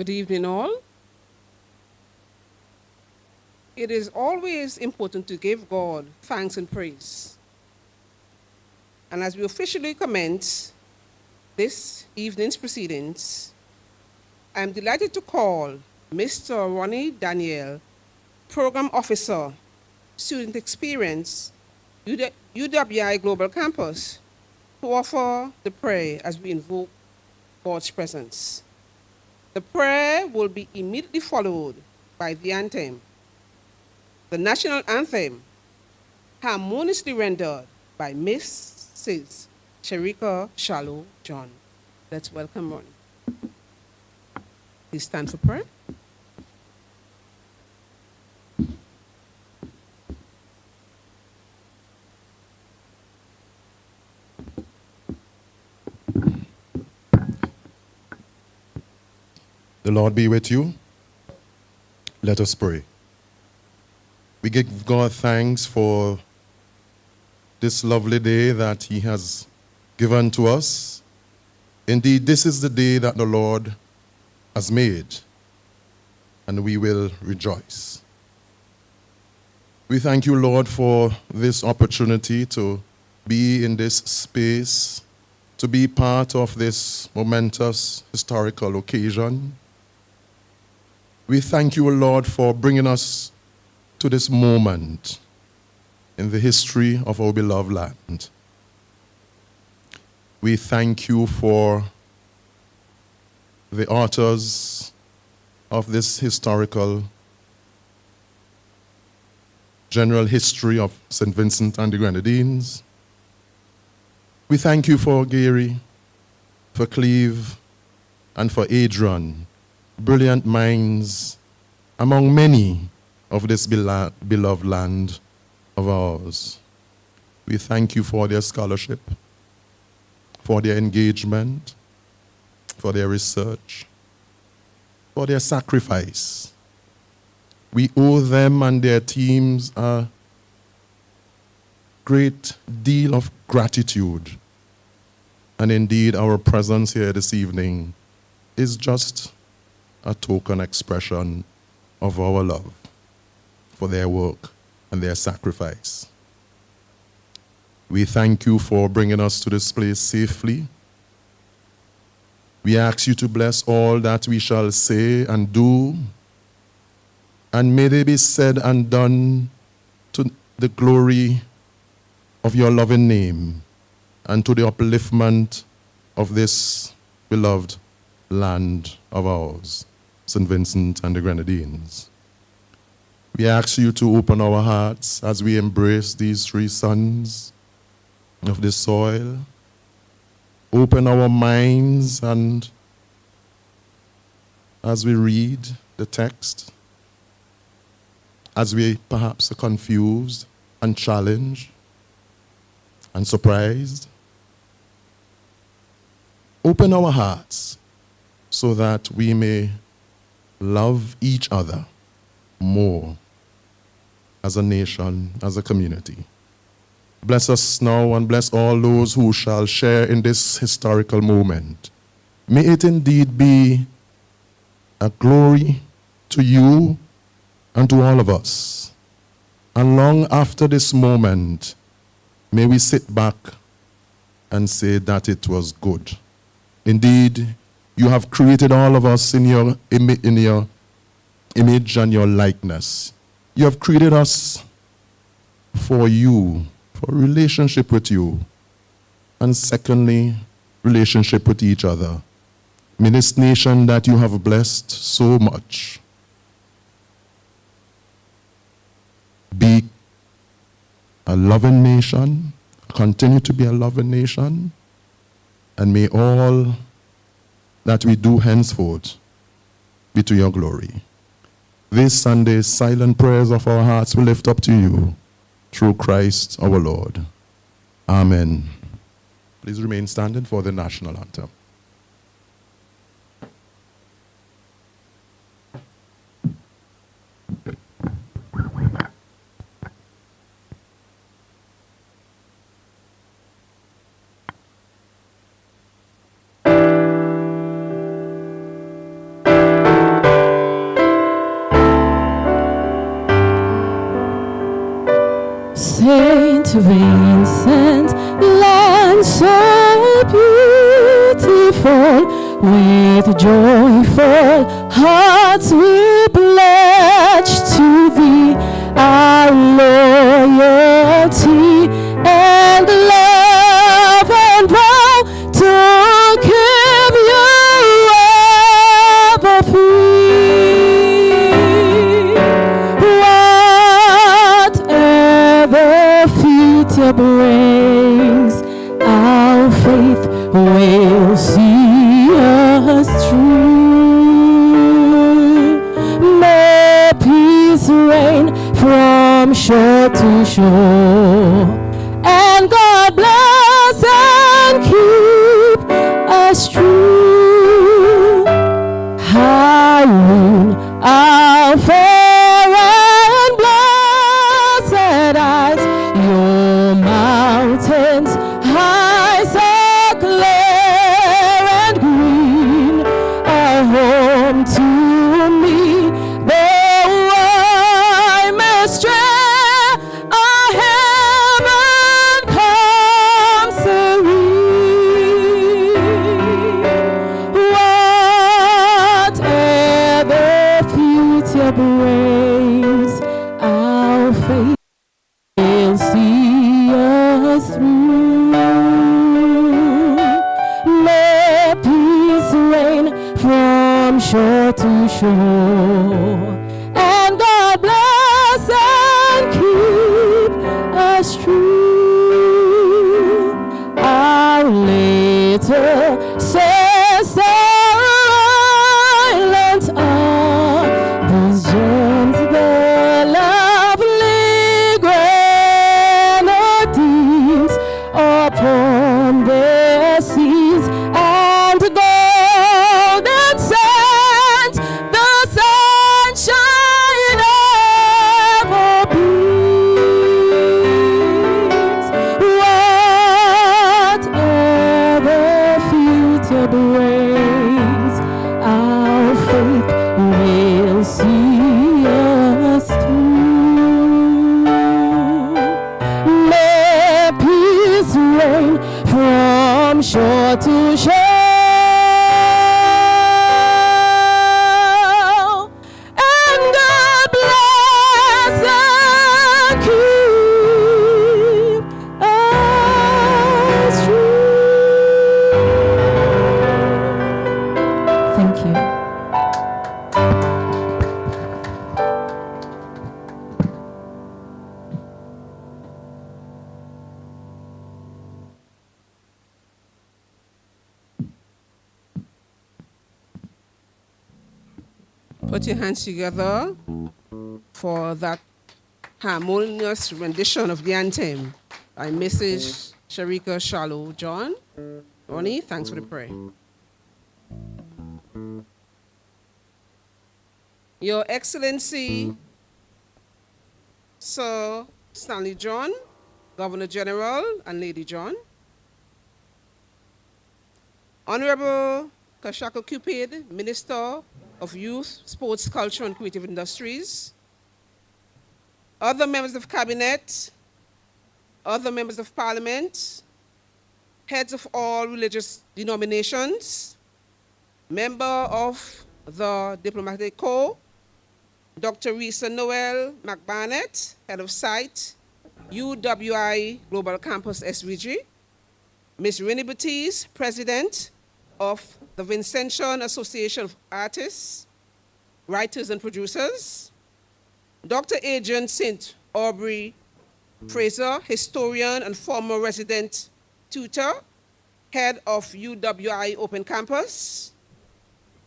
Good evening, all. It is always important to give God thanks and praise. And as we officially commence this evening's proceedings, I am delighted to call Mr. Ronnie Daniel, Program Officer, Student Experience, UWI Global Campus, to offer the prayer as we invoke God's presence. The prayer will be immediately followed by the anthem. The national anthem, harmoniously rendered by Mrs. Sharika Shallow John. Let's welcome Ronnie. Please stand for prayer. The Lord be with you. Let us pray. We give God thanks for this lovely day that He has given to us. Indeed, this is the day that the Lord has made, and we will rejoice. We thank you, Lord, for this opportunity to be in this space, to be part of this momentous historical occasion. We thank you, Lord, for bringing us to this moment in the history of our beloved land. We thank you for the authors of this historical general history of St. Vincent and the Grenadines. We thank you for Gary, for Cleve, and for Adrian, brilliant minds among many of this beloved land of ours. We thank you for their scholarship, for their engagement, for their research, for their sacrifice. We owe them and their teams a great deal of gratitude. And indeed, our presence here this evening is just a token expression of our love for their work and their sacrifice. We thank you for bringing us to this place safely. We ask you to bless all that we shall say and do, and may they be said and done to the glory of your loving name and to the upliftment of this beloved land of ours, St. Vincent and the Grenadines. We ask you to open our hearts as we embrace these three sons of the soil. Open our minds, and as we read the text, as we perhaps are confused and challenged and surprised, open our hearts so that we may love each other more as a nation, as a community. Bless us now and bless all those who shall share in this historical moment. May it indeed be a glory to you and to all of us. And long after this moment, may we sit back and say that it was good. Indeed, you have created all of us in your image and your likeness. You have created us for you, for relationship with you, and secondly, relationship with each other. May this nation that you have blessed so much be a loving nation, continue to be a loving nation, and may all that we do henceforth be to your glory. This Sunday's silent prayers of our hearts we lift up to you through Christ our Lord. Amen. Please remain standing for the national anthem. Saint Vincent, land so beautiful, with joyful hearts we pledge to thee our loyalty and love, and vow to keep you ever free. Whatever future brings, our faith will see us through. May peace reign from shore to shore, and God bless and keep us true. Haroon, our fair and blessed eyes, your mountains high so clear and green, a home to me, though I may stray, a heaven come serene. Whatever future brings, our faith will see us through. May peace reign from shore to shore, and God bless and keep us true. Our little sister islands are those gems, the lovely grenadines upon their seas, and golden sands, the sunshine ever beams. Whatever future brings, our faith will see us through. May peace reign from shore to shore, and God bless and keep us true. Thank you. Put your hands together for that harmonious rendition of the anthem by Mrs. Sharika Shallow John. Ronnie, thanks for the prayer. Your Excellency, Sir Stanley John, Governor General and Lady John, Honorable Kashako Cupid, Minister of Youth, Sports, Culture and Creative Industries, other members of Cabinet, other members of Parliament, heads of all religious denominations, member of the Diplomatic Corps, Dr. Risa Noel McBarnett, Head of Site, UWI Global Campus SVG, Ms. Renee Baptiste, President of the Vincentian Association of Artists, Writers and Producers, Dr. Adrian St. Aubrey Fraser, historian and former resident tutor, head of UWI Open Campus,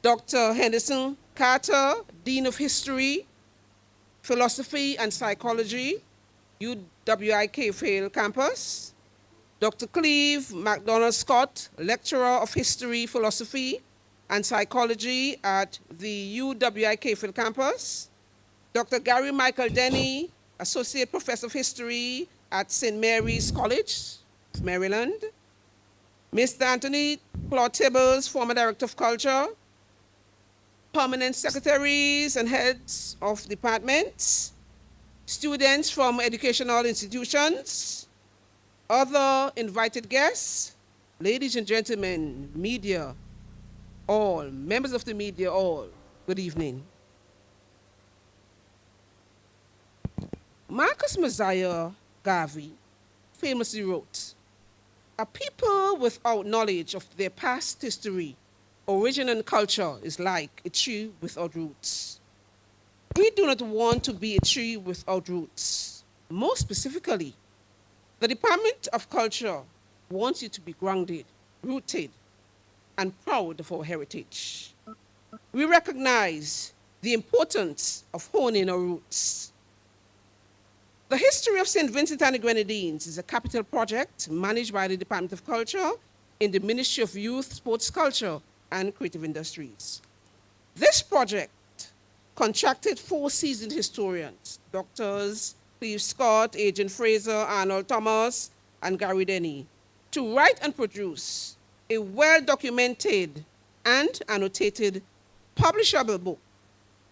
Dr. Henderson Carter, Dean of History, Philosophy and Psychology, UWI Cave Campus, Dr. Cleve MacDonald Scott, Lecturer of History, Philosophy and Psychology at the UWI Cave Campus, Dr. Gary Michael Denny, Associate Professor of History at St. Mary's College, Maryland, Mr. Anthony Claude Tibbles, former Director of Culture, permanent secretaries and heads of departments, students from educational institutions, other invited guests, ladies and gentlemen, media, all, members of the media, all, good evening. Marcus Messiah Garvey famously wrote, "A people without knowledge of their past history, origin, and culture is like a tree without roots." We do not want to be a tree without roots. More specifically, the Department of Culture wants you to be grounded, rooted, and proud of our heritage. We recognize the importance of honing our roots. The history of St. Vincent and the Grenadines is a capital project managed by the Department of Culture in the Ministry of Youth, Sports, Culture, and Creative Industries. This project contracted 4 seasoned historians, Doctors Cleve Scott, Adrian Fraser, Arnold Thomas, and Gary Denny, to write and produce a well-documented and annotated publishable book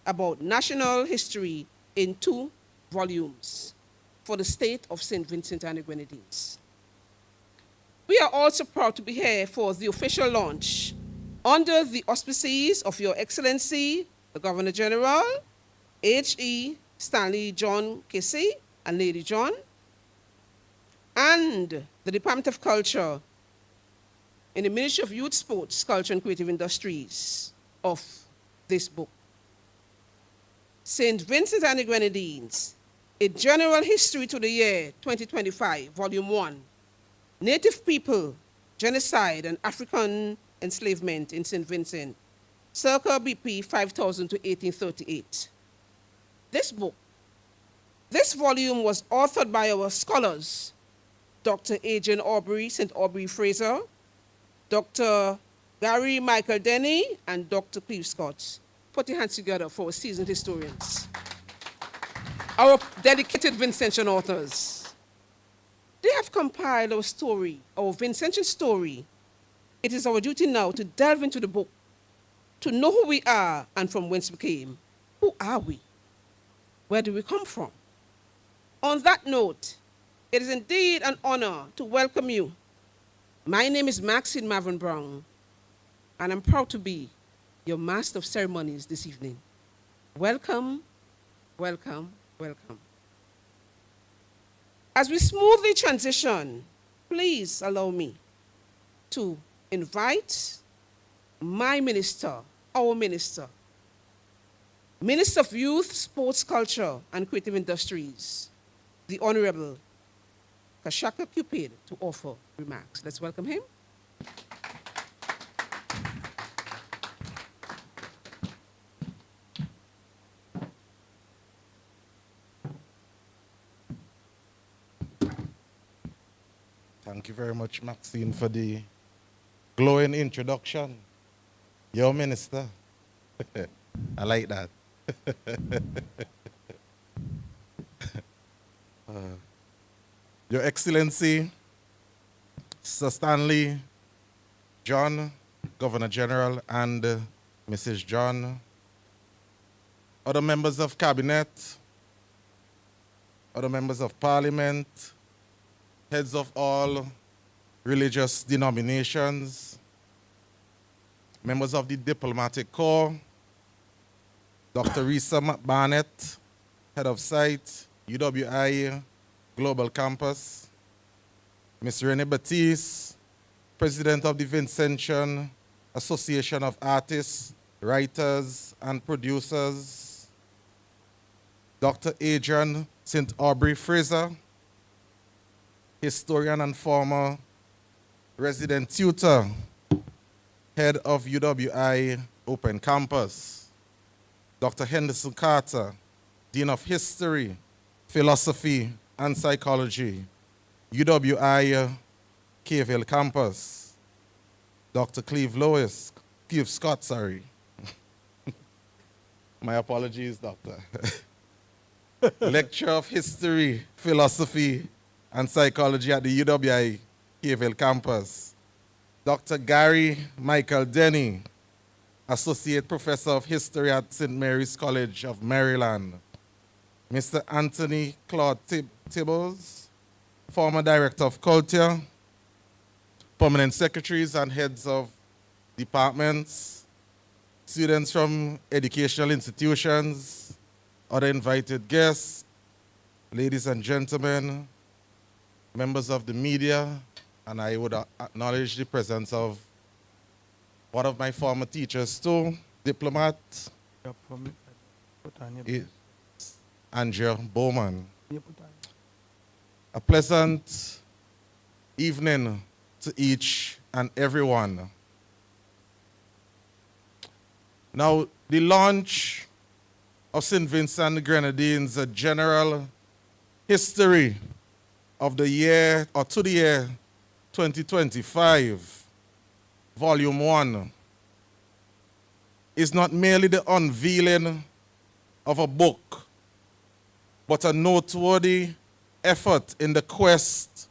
about national history in 2 volumes for the state of St. Vincent and the Grenadines. We are also proud to be here for the official launch under the auspices of Your Excellency, the Governor General, H.E. Stanley John Casey and Lady John, and the Department of Culture in the Ministry of Youth, Sports, Culture, and Creative Industries of this book. St. Vincent and the Grenadines, A General History to the Year 2025, Volume 1, Native People, Genocide, and African Enslavement in St. Vincent, circa BP 5000 to 1838. This volume was authored by our scholars, Dr. Adrian Aubrey, St. Aubrey Fraser, Dr. Gary Michael Denny, and Dr. Cleve Scott. Put your hands together for our seasoned historians. Our dedicated Vincentian authors. They have compiled our story, our Vincentian story. It is our duty now to delve into the book, to know who we are and from whence we came. Who are we? Where do we come from? On that note, it is indeed an honor to welcome you. My name is Maxine Marvin Brown, and I'm proud to be your Master of Ceremonies this evening. Welcome, welcome, welcome. As we smoothly transition, please allow me to invite my minister, our minister, Minister of Youth, Sports, Culture, and Creative Industries, the Honorable Kashaka Cupid, to offer remarks. Let's welcome him. Thank you very much, Maxine, for the glowing introduction. Your minister. I like that. Your Excellency, Sir Stanley John, Governor General, and Mrs. John, other members of Cabinet, other members of Parliament, heads of all religious denominations, members of the Diplomatic Corps, Dr. Risa Barnett, Head of Site, UWI Global Campus, Ms. Renee Batiste, President of the Vincentian Association of Artists, Writers, and Producers, Dr. Adrian St. Aubrey Fraser, historian and former resident tutor, head of UWI Open Campus, Dr. Henderson Carter, Dean of History, Philosophy, and Psychology, UWI Cave Hill Campus, Dr. Cleve Scott, sorry. My apologies, Doctor. Lecturer of History, Philosophy, and Psychology at the UWI Cave Hill Campus, Dr. Gary Michael Denny, Associate Professor of History at St. Mary's College of Maryland, Mr. Anthony Claude Tibbles, former Director of Culture, permanent secretaries and heads of departments, students from educational institutions, other invited guests, ladies and gentlemen, members of the media, and I would acknowledge the presence of one of my former teachers too, diplomat, Andrea Bowman. A pleasant evening to each and everyone. Now, the launch of St. Vincent the Grenadines, a general history of the year, or to the year 2025, Volume 1, is not merely the unveiling of a book, but a noteworthy effort in the quest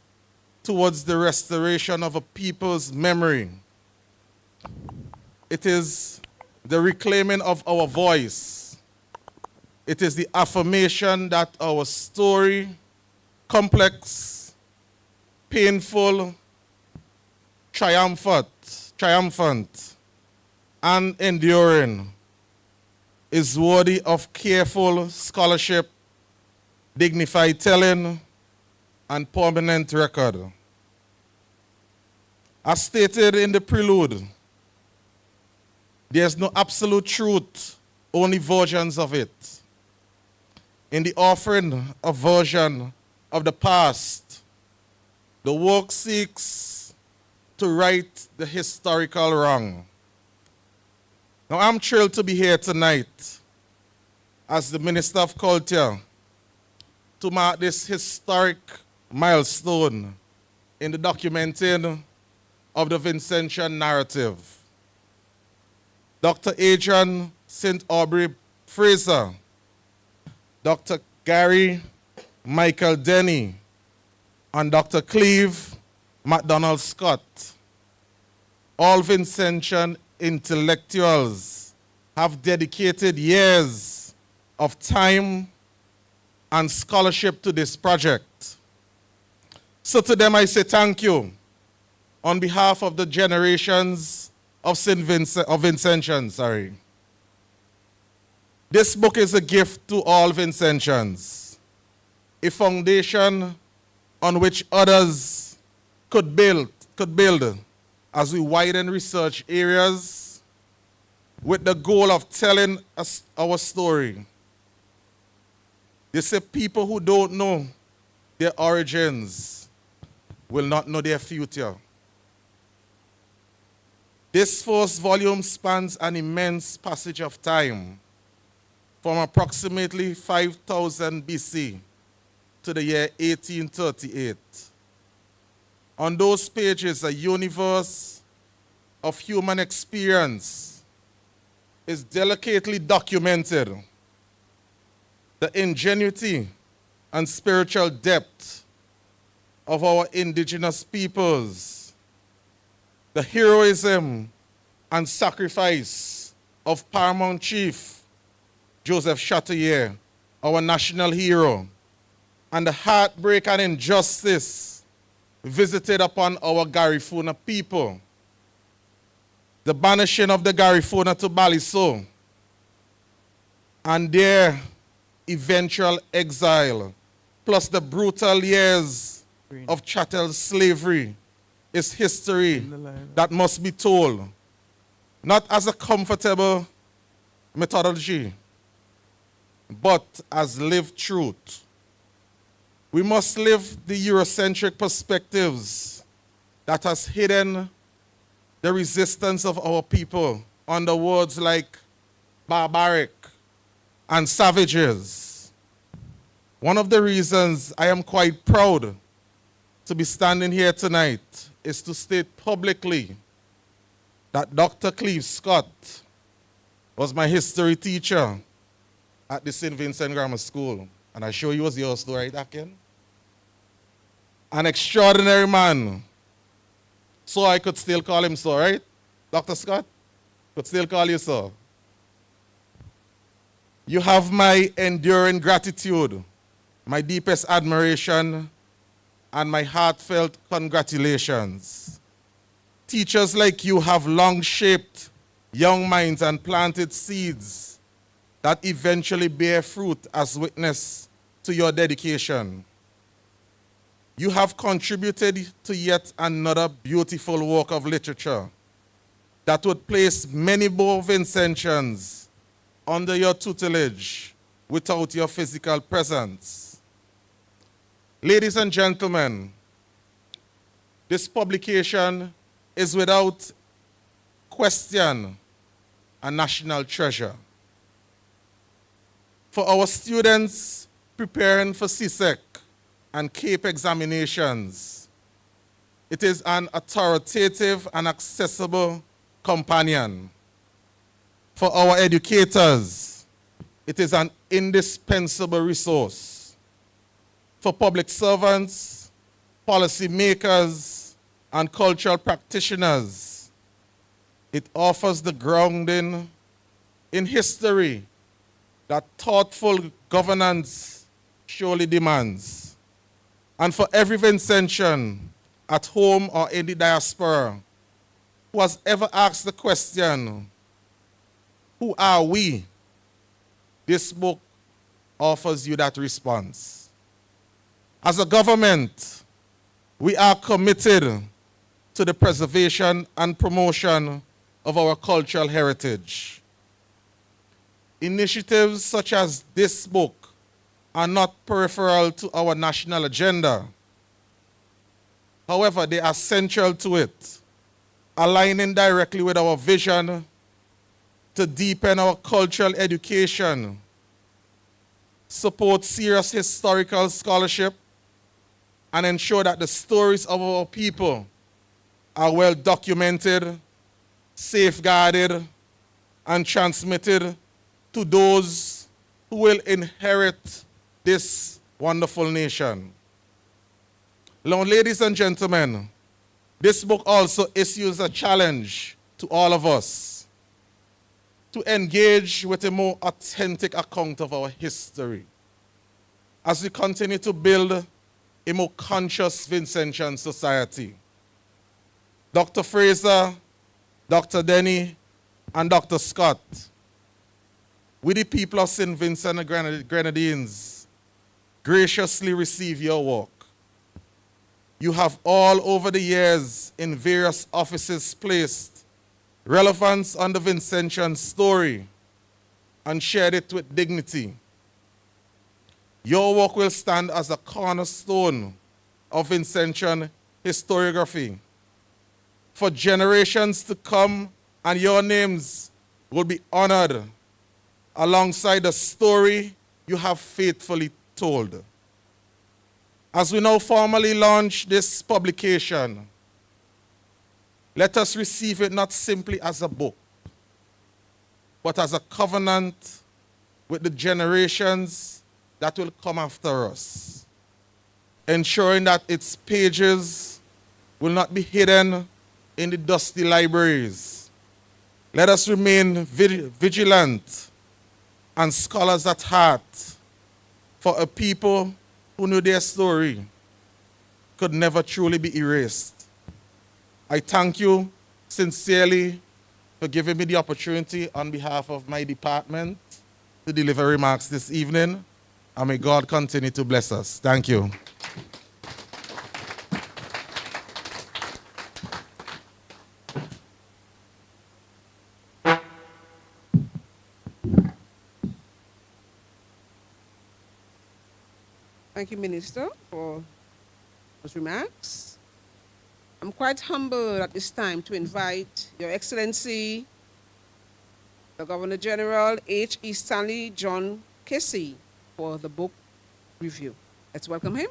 towards the restoration of a people's memory. It is the reclaiming of our voice. It is the affirmation that our story, complex, painful, triumphant, and enduring, is worthy of careful scholarship, dignified telling, and permanent record. As stated in the prelude, there's no absolute truth, only versions of it. In the offering of version of the past, the work seeks to right the historical wrong. Now, I'm thrilled to be here tonight as the Minister of Culture to mark this historic milestone in the documenting of the Vincentian narrative. Dr. Adrian St. Aubrey Fraser, Dr. Gary Michael Denny, and Dr. Cleve MacDonald Scott, all Vincentian intellectuals, have dedicated years of time and scholarship to this project. So to them I say thank you on behalf of the generations of Vincentians. This book is a gift to all Vincentians, a foundation on which others could build as we widen research areas with the goal of telling us our story. They say people who don't know their origins will not know their future. This first volume spans an immense passage of time from approximately 5000 BC to the year 1838. On those pages, a universe of human experience is delicately documented. The ingenuity and spiritual depth of our indigenous peoples, the heroism and sacrifice of Paramount Chief Joseph Chatelier, our national hero, and the heartbreak and injustice visited upon our Garifuna people, the banishing of the Garifuna to Baliso, and their eventual exile, plus the brutal years of chattel slavery, is history that must be told, not as a comfortable methodology, but as lived truth. We must live the Eurocentric perspectives that has hidden the resistance of our people under words like barbaric and savages. One of the reasons I am quite proud to be standing here tonight is to state publicly that Dr. Cleve Scott was my history teacher at the St. Vincent Grammar School. And I show you was yours too, right, Akin? An extraordinary man. So I could still call him so, right? Dr. Scott? Could still call you so. You have my enduring gratitude, my deepest admiration, and my heartfelt congratulations. Teachers like you have long shaped young minds and planted seeds that eventually bear fruit as witness to your dedication. You have contributed to yet another beautiful work of literature that would place many more Vincentians under your tutelage without your physical presence. Ladies and gentlemen, this publication is without question a national treasure. For our students preparing for CSEC and CAPE examinations, it is an authoritative and accessible companion. For our educators, it is an indispensable resource. For public servants, policymakers, and cultural practitioners, it offers the grounding in history that thoughtful governance surely demands. And for every Vincentian at home or in the diaspora who has ever asked the question, who are we? This book offers you that response. As a government, we are committed to the preservation and promotion of our cultural heritage. Initiatives such as this book are not peripheral to our national agenda. However, they are central to it, aligning directly with our vision to deepen our cultural education, support serious historical scholarship, and ensure that the stories of our people are well documented, safeguarded, and transmitted to those who will inherit this wonderful nation. Now, ladies and gentlemen, this book also issues a challenge to all of us to engage with a more authentic account of our history as we continue to build a more conscious Vincentian society. Dr. Fraser, Dr. Denny, and Dr. Scott, we the people of St. Vincent and Grenadines graciously receive your work. You have all over the years in various offices placed relevance on the Vincentian story and shared it with dignity. Your work will stand as a cornerstone of Vincentian historiography for generations to come, and your names will be honored alongside the story you have faithfully told. As we now formally launch this publication, let us receive it not simply as a book, but as a covenant with the generations that will come after us, ensuring that its pages will not be hidden in the dusty libraries. Let us remain vigilant and scholars at heart for a people who knew their story could never truly be erased. I thank you sincerely for giving me the opportunity on behalf of my department to deliver remarks this evening, and may God continue to bless us. Thank you. Thank you, Minister, for those remarks. I'm quite humbled at this time to invite Your Excellency, the Governor General H.E. Stanley John Casey, for the book review. Let's welcome him.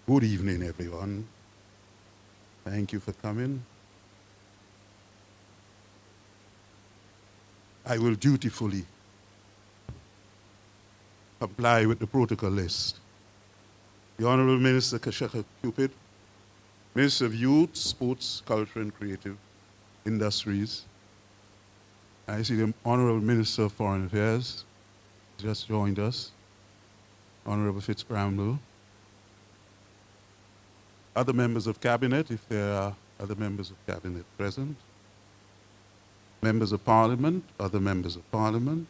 Good evening, everyone. Thank you for coming. I will dutifully comply with the protocol list. The Honorable Minister Kashaka Cupid, Minister of Youth, Sports, Culture and Creative Industries. I see the Honorable Minister of Foreign Affairs just joined us, Honorable Fitzbramble. Other members of Cabinet, if there are other members of Cabinet present. Members of Parliament, other members of Parliament.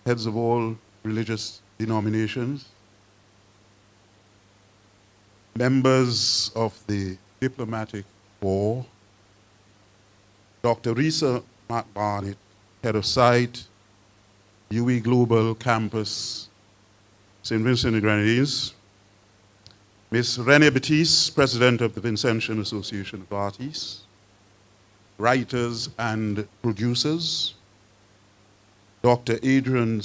Heads of all religious denominations. Members of the diplomatic corps. Dr. Risa McBarnett, Head of Site, UE Global Campus, St. Vincent and Grenadines. Ms. Renée Batiste, President of the Vincentian Association of Artists, writers and producers. Dr. Adrian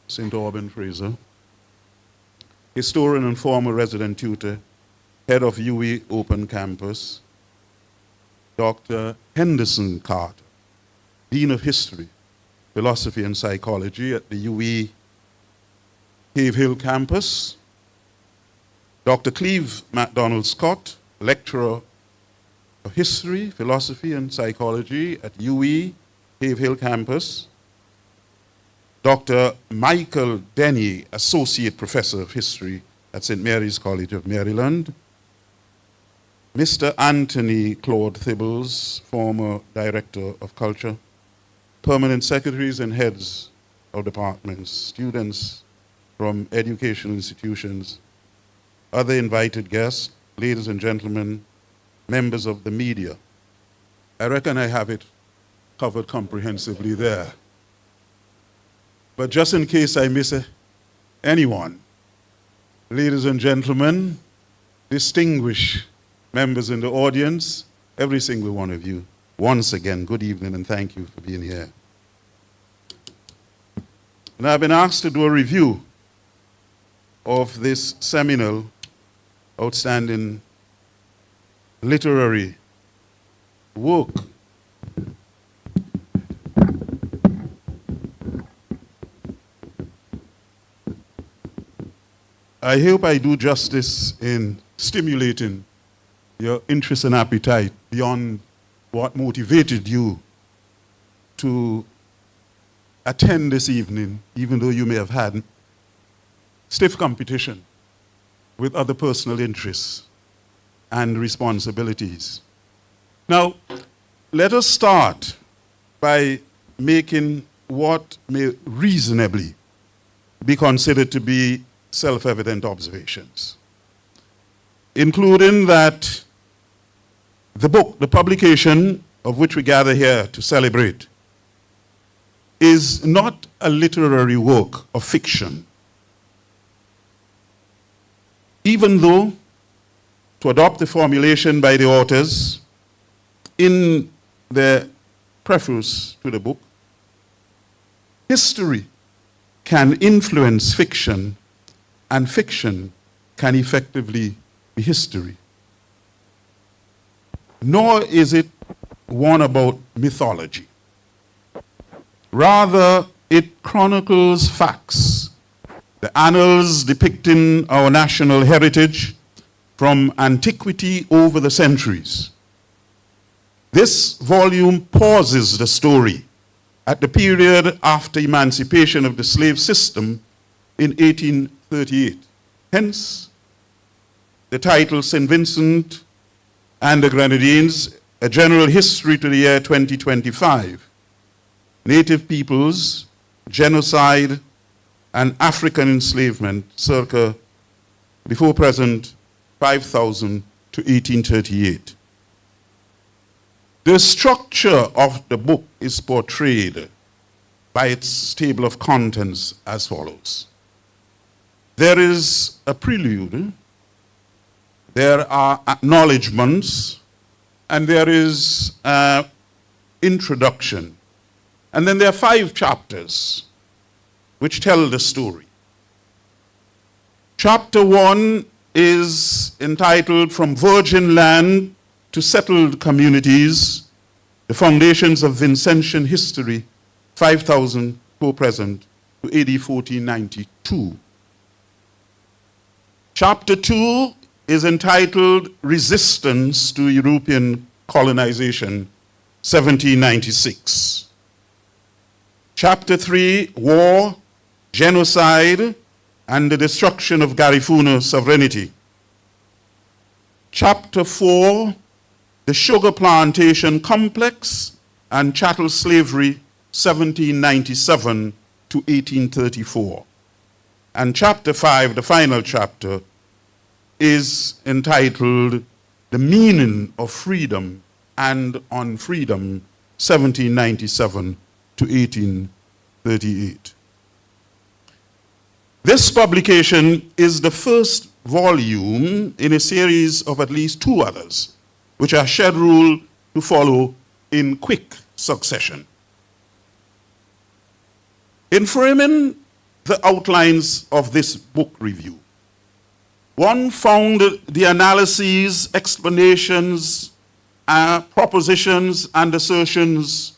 St. Aubin Fraser, historian and former resident tutor, head of UE Open Campus. Dr. Henderson Carter, Dean of History, Philosophy and Psychology at the UE Cave Hill Campus. Dr. Cleve MacDonald Scott, Lecturer of History, Philosophy and Psychology at UE Cave Hill Campus. Dr. Michael Denny, Associate Professor of History at St. Mary's College of Maryland. Mr. Anthony Claude Thibbles, former Director of Culture. Permanent secretaries and heads of departments, students from educational institutions, other invited guests, ladies and gentlemen, members of the media. I reckon I have it covered comprehensively there. But just in case I miss anyone, ladies and gentlemen, distinguished members in the audience, every single one of you, once again, good evening and thank you for being here. And I've been asked to do a review of this seminal, outstanding literary work. I hope I do justice in stimulating your interest and appetite beyond what motivated you to attend this evening, even though you may have had stiff competition with other personal interests and responsibilities. Now, let us start by making what may reasonably be considered to be self-evident observations, including that the book, the publication of which we gather here to celebrate, is not a literary work of fiction, even though, to adopt the formulation by the authors in their preface to the book, history can influence fiction and fiction can effectively be history. Nor is it one about mythology. Rather, it chronicles facts, the annals depicting our national heritage from antiquity over the centuries. This volume pauses the story at the period after emancipation of the slave system in 1838. Hence, the title St. Vincent and the Grenadines, A General History to the Year 2025, Native Peoples, Genocide, and African Enslavement, circa before present 5000 to 1838. The structure of the book is portrayed by its table of contents as follows. There is a prelude, there are acknowledgements, and there is an introduction. And then there are 5 chapters which tell the story. Chapter 1 is entitled From Virgin Land to Settled Communities, the Foundations of Vincentian History, 5000 co-present to AD 1492. Chapter 2 is entitled Resistance to European Colonization, 1796. Chapter 3, War, Genocide, and the Destruction of Garifuna Sovereignty. Chapter 4, The Sugar Plantation Complex and Chattel Slavery, 1797 to 1834. And Chapter 5, the final chapter, is entitled The Meaning of Freedom and on Freedom, 1797 to 1838. This publication is the first volume in a series of at least 2 others, which are scheduled to follow in quick succession. In framing the outlines of this book review, one found the analyses, explanations, propositions, and assertions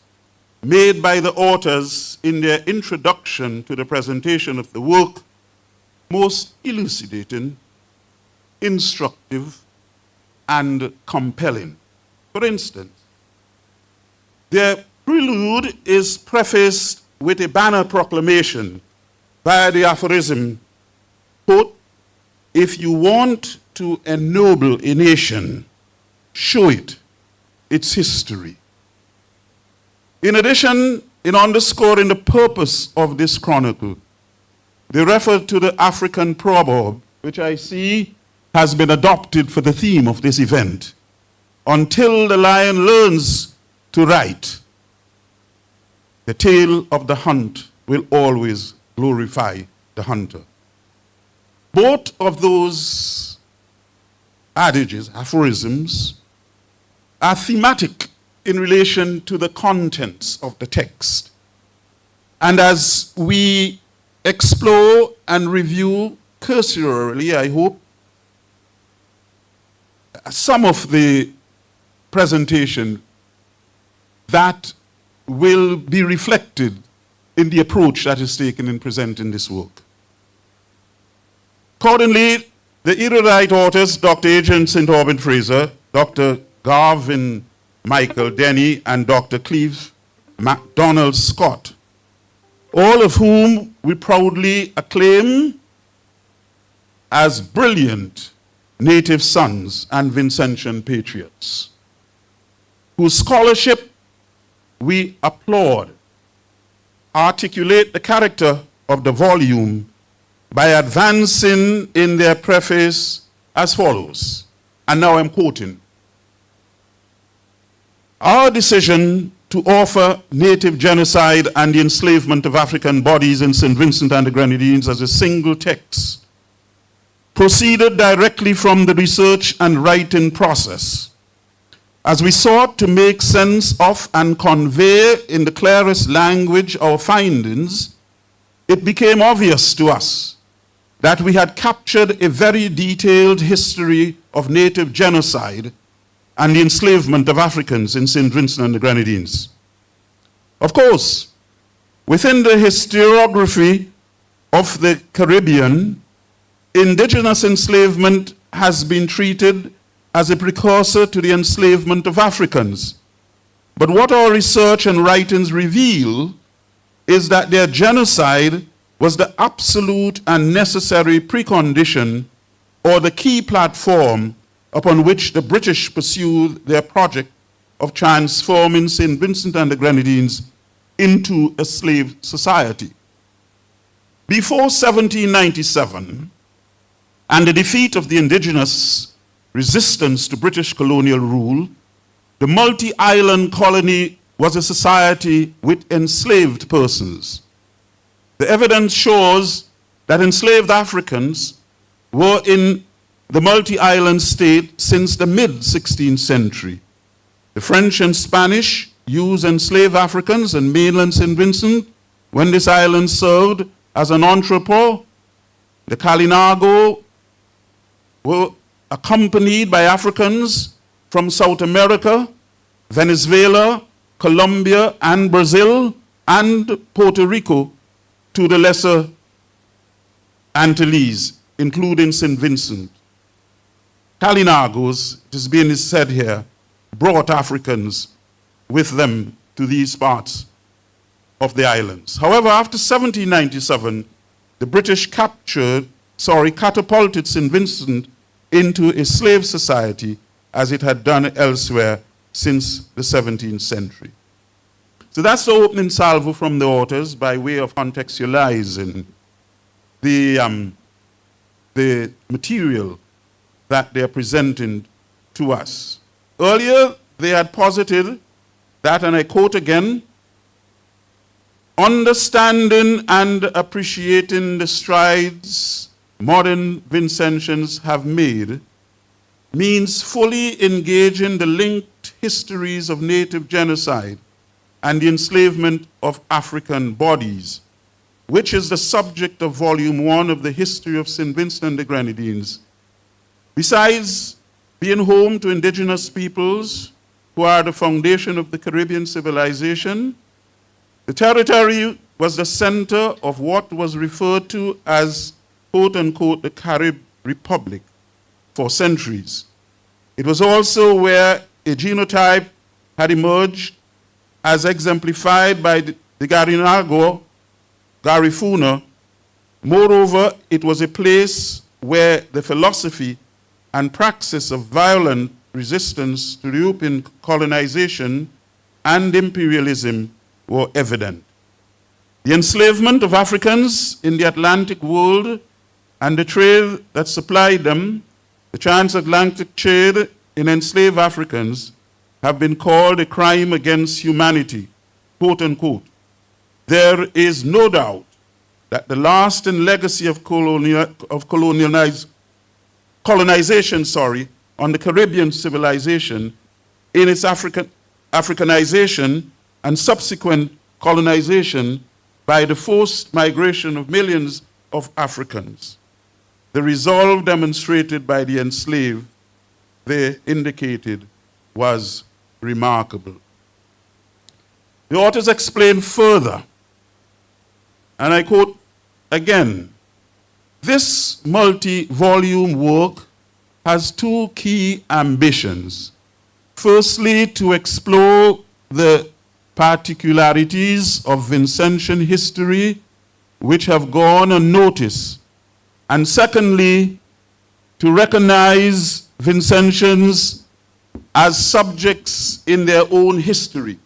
made by the authors in their introduction to the presentation of the work most elucidating, instructive, and compelling. For instance, their prelude is prefaced with a banner proclamation via the aphorism, quote, "If you want to ennoble a nation, show it its history." In addition, in underscoring the purpose of this chronicle, they refer to the African proverb, which I see has been adopted for the theme of this event. Until the lion learns to write, the tale of the hunt will always glorify the hunter. Both of those adages, aphorisms, are thematic in relation to the contents of the text. And as we explore and review cursorily, I hope, some of the presentation, that will be reflected in the approach that is taken in presenting this work. Accordingly, the erudite authors, Dr. Adrian St. Aubyn Fraser, Dr. Garvin Michael Denny, and Dr. Cleve MacDonald Scott, all of whom we proudly acclaim as brilliant native sons and Vincentian patriots, whose scholarship we applaud, articulate the character of the volume by advancing in their preface as follows, and now I'm quoting, "Our decision to offer native genocide and the enslavement of African bodies in St. Vincent and the Grenadines as a single text proceeded directly from the research and writing process, as we sought to make sense of and convey in the clearest language our findings. It became obvious to us that we had captured a very detailed history of native genocide and the enslavement of Africans in St. Vincent and the Grenadines. Of course, within the historiography of the Caribbean, indigenous enslavement has been treated as a precursor to the enslavement of Africans. But what our research and writings reveal is that their genocide was the absolute and necessary precondition or the key platform upon which the British pursued their project of transforming St. Vincent and the Grenadines into a slave society. Before 1797 and the defeat of the indigenous resistance to British colonial rule, the multi-island colony was a society with enslaved persons. The evidence shows that enslaved Africans were in the multi-island state since the mid-16th century. The French and Spanish used enslaved Africans in mainland St. Vincent when this island served as an entrepot. The Kalinago were accompanied by Africans from South America, Venezuela, Colombia, and Brazil, and Puerto Rico, to the Lesser Antilles, including St. Vincent. Kalinagos, it is being said here, brought Africans with them to these parts of the islands. However, after 1797, the British catapulted St. Vincent into a slave society as it had done elsewhere since the 17th century. So that's the opening salvo from the authors by way of contextualizing the material that they're presenting to us. Earlier, they had posited that, and I quote again, understanding and appreciating the strides modern Vincentians have made means fully engaging the linked histories of native genocide and the enslavement of African bodies, which is the subject of Volume 1 of the History of St. Vincent and the Grenadines. Besides being home to indigenous peoples who are the foundation of the Caribbean civilization, the territory was the center of what was referred to as, quote unquote, the Carib Republic for centuries. It was also where a genotype had emerged as exemplified by the Garinago, Garifuna. Moreover, it was a place where the philosophy and praxis of violent resistance to European colonization and imperialism were evident. The enslavement of Africans in the Atlantic world and the trade that supplied them, the transatlantic trade in enslaved Africans, have been called a crime against humanity, quote unquote. There is no doubt that the lasting legacy of colonization on the Caribbean civilization in its Africanization and subsequent colonization by the forced migration of millions of Africans. The resolve demonstrated by the enslaved, they indicated, was remarkable. The authors explain further, and I quote again, this multi-volume work has two key ambitions. Firstly, to explore the particularities of Vincentian history which have gone unnoticed, and secondly, to recognize Vincentians as subjects in their own history.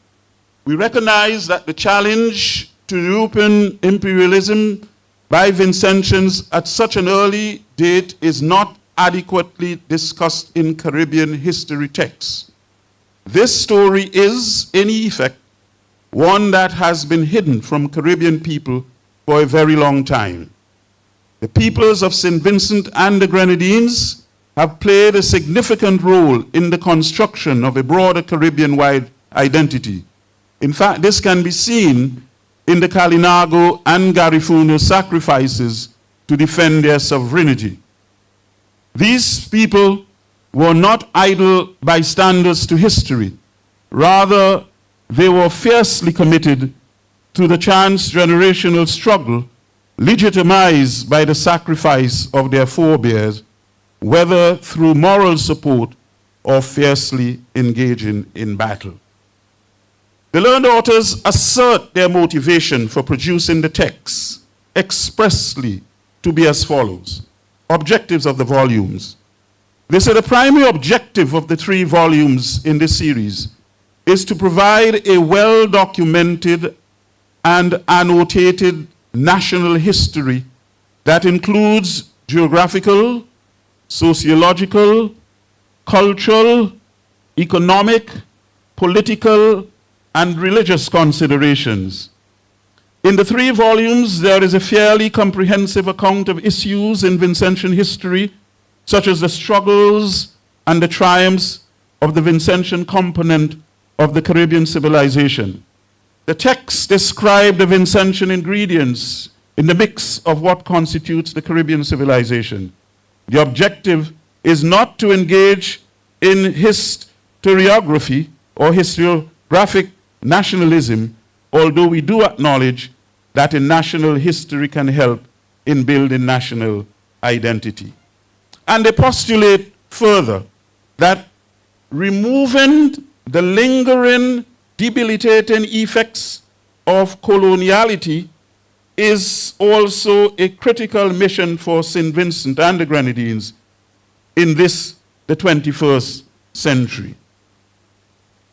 We recognize that the challenge to European imperialism by Vincentians at such an early date is not adequately discussed in Caribbean history texts. This story is, in effect, one that has been hidden from Caribbean people for a very long time. The peoples of St. Vincent and the Grenadines have played a significant role in the construction of a broader Caribbean-wide identity. In fact, this can be seen in the Kalinago and Garifuna sacrifices to defend their sovereignty. These people were not idle bystanders to history. Rather, they were fiercely committed to the transgenerational struggle legitimized by the sacrifice of their forebears, whether through moral support or fiercely engaging in battle. The learned authors assert their motivation for producing the text expressly to be as follows. Objectives of the volumes. They say the primary objective of the 3 volumes in this series is to provide a well-documented and annotated national history that includes geographical, sociological, cultural, economic, political, and religious considerations. In the 3 volumes, there is a fairly comprehensive account of issues in Vincentian history, such as the struggles and the triumphs of the Vincentian component of the Caribbean civilization. The texts describe the Vincentian ingredients in the mix of what constitutes the Caribbean civilization. The objective is not to engage in historiography or historiographic nationalism, although we do acknowledge that in national history can help in building national identity. And they postulate further that removing the lingering, debilitating effects of coloniality is also a critical mission for St. Vincent and the Grenadines in this, the 21st century.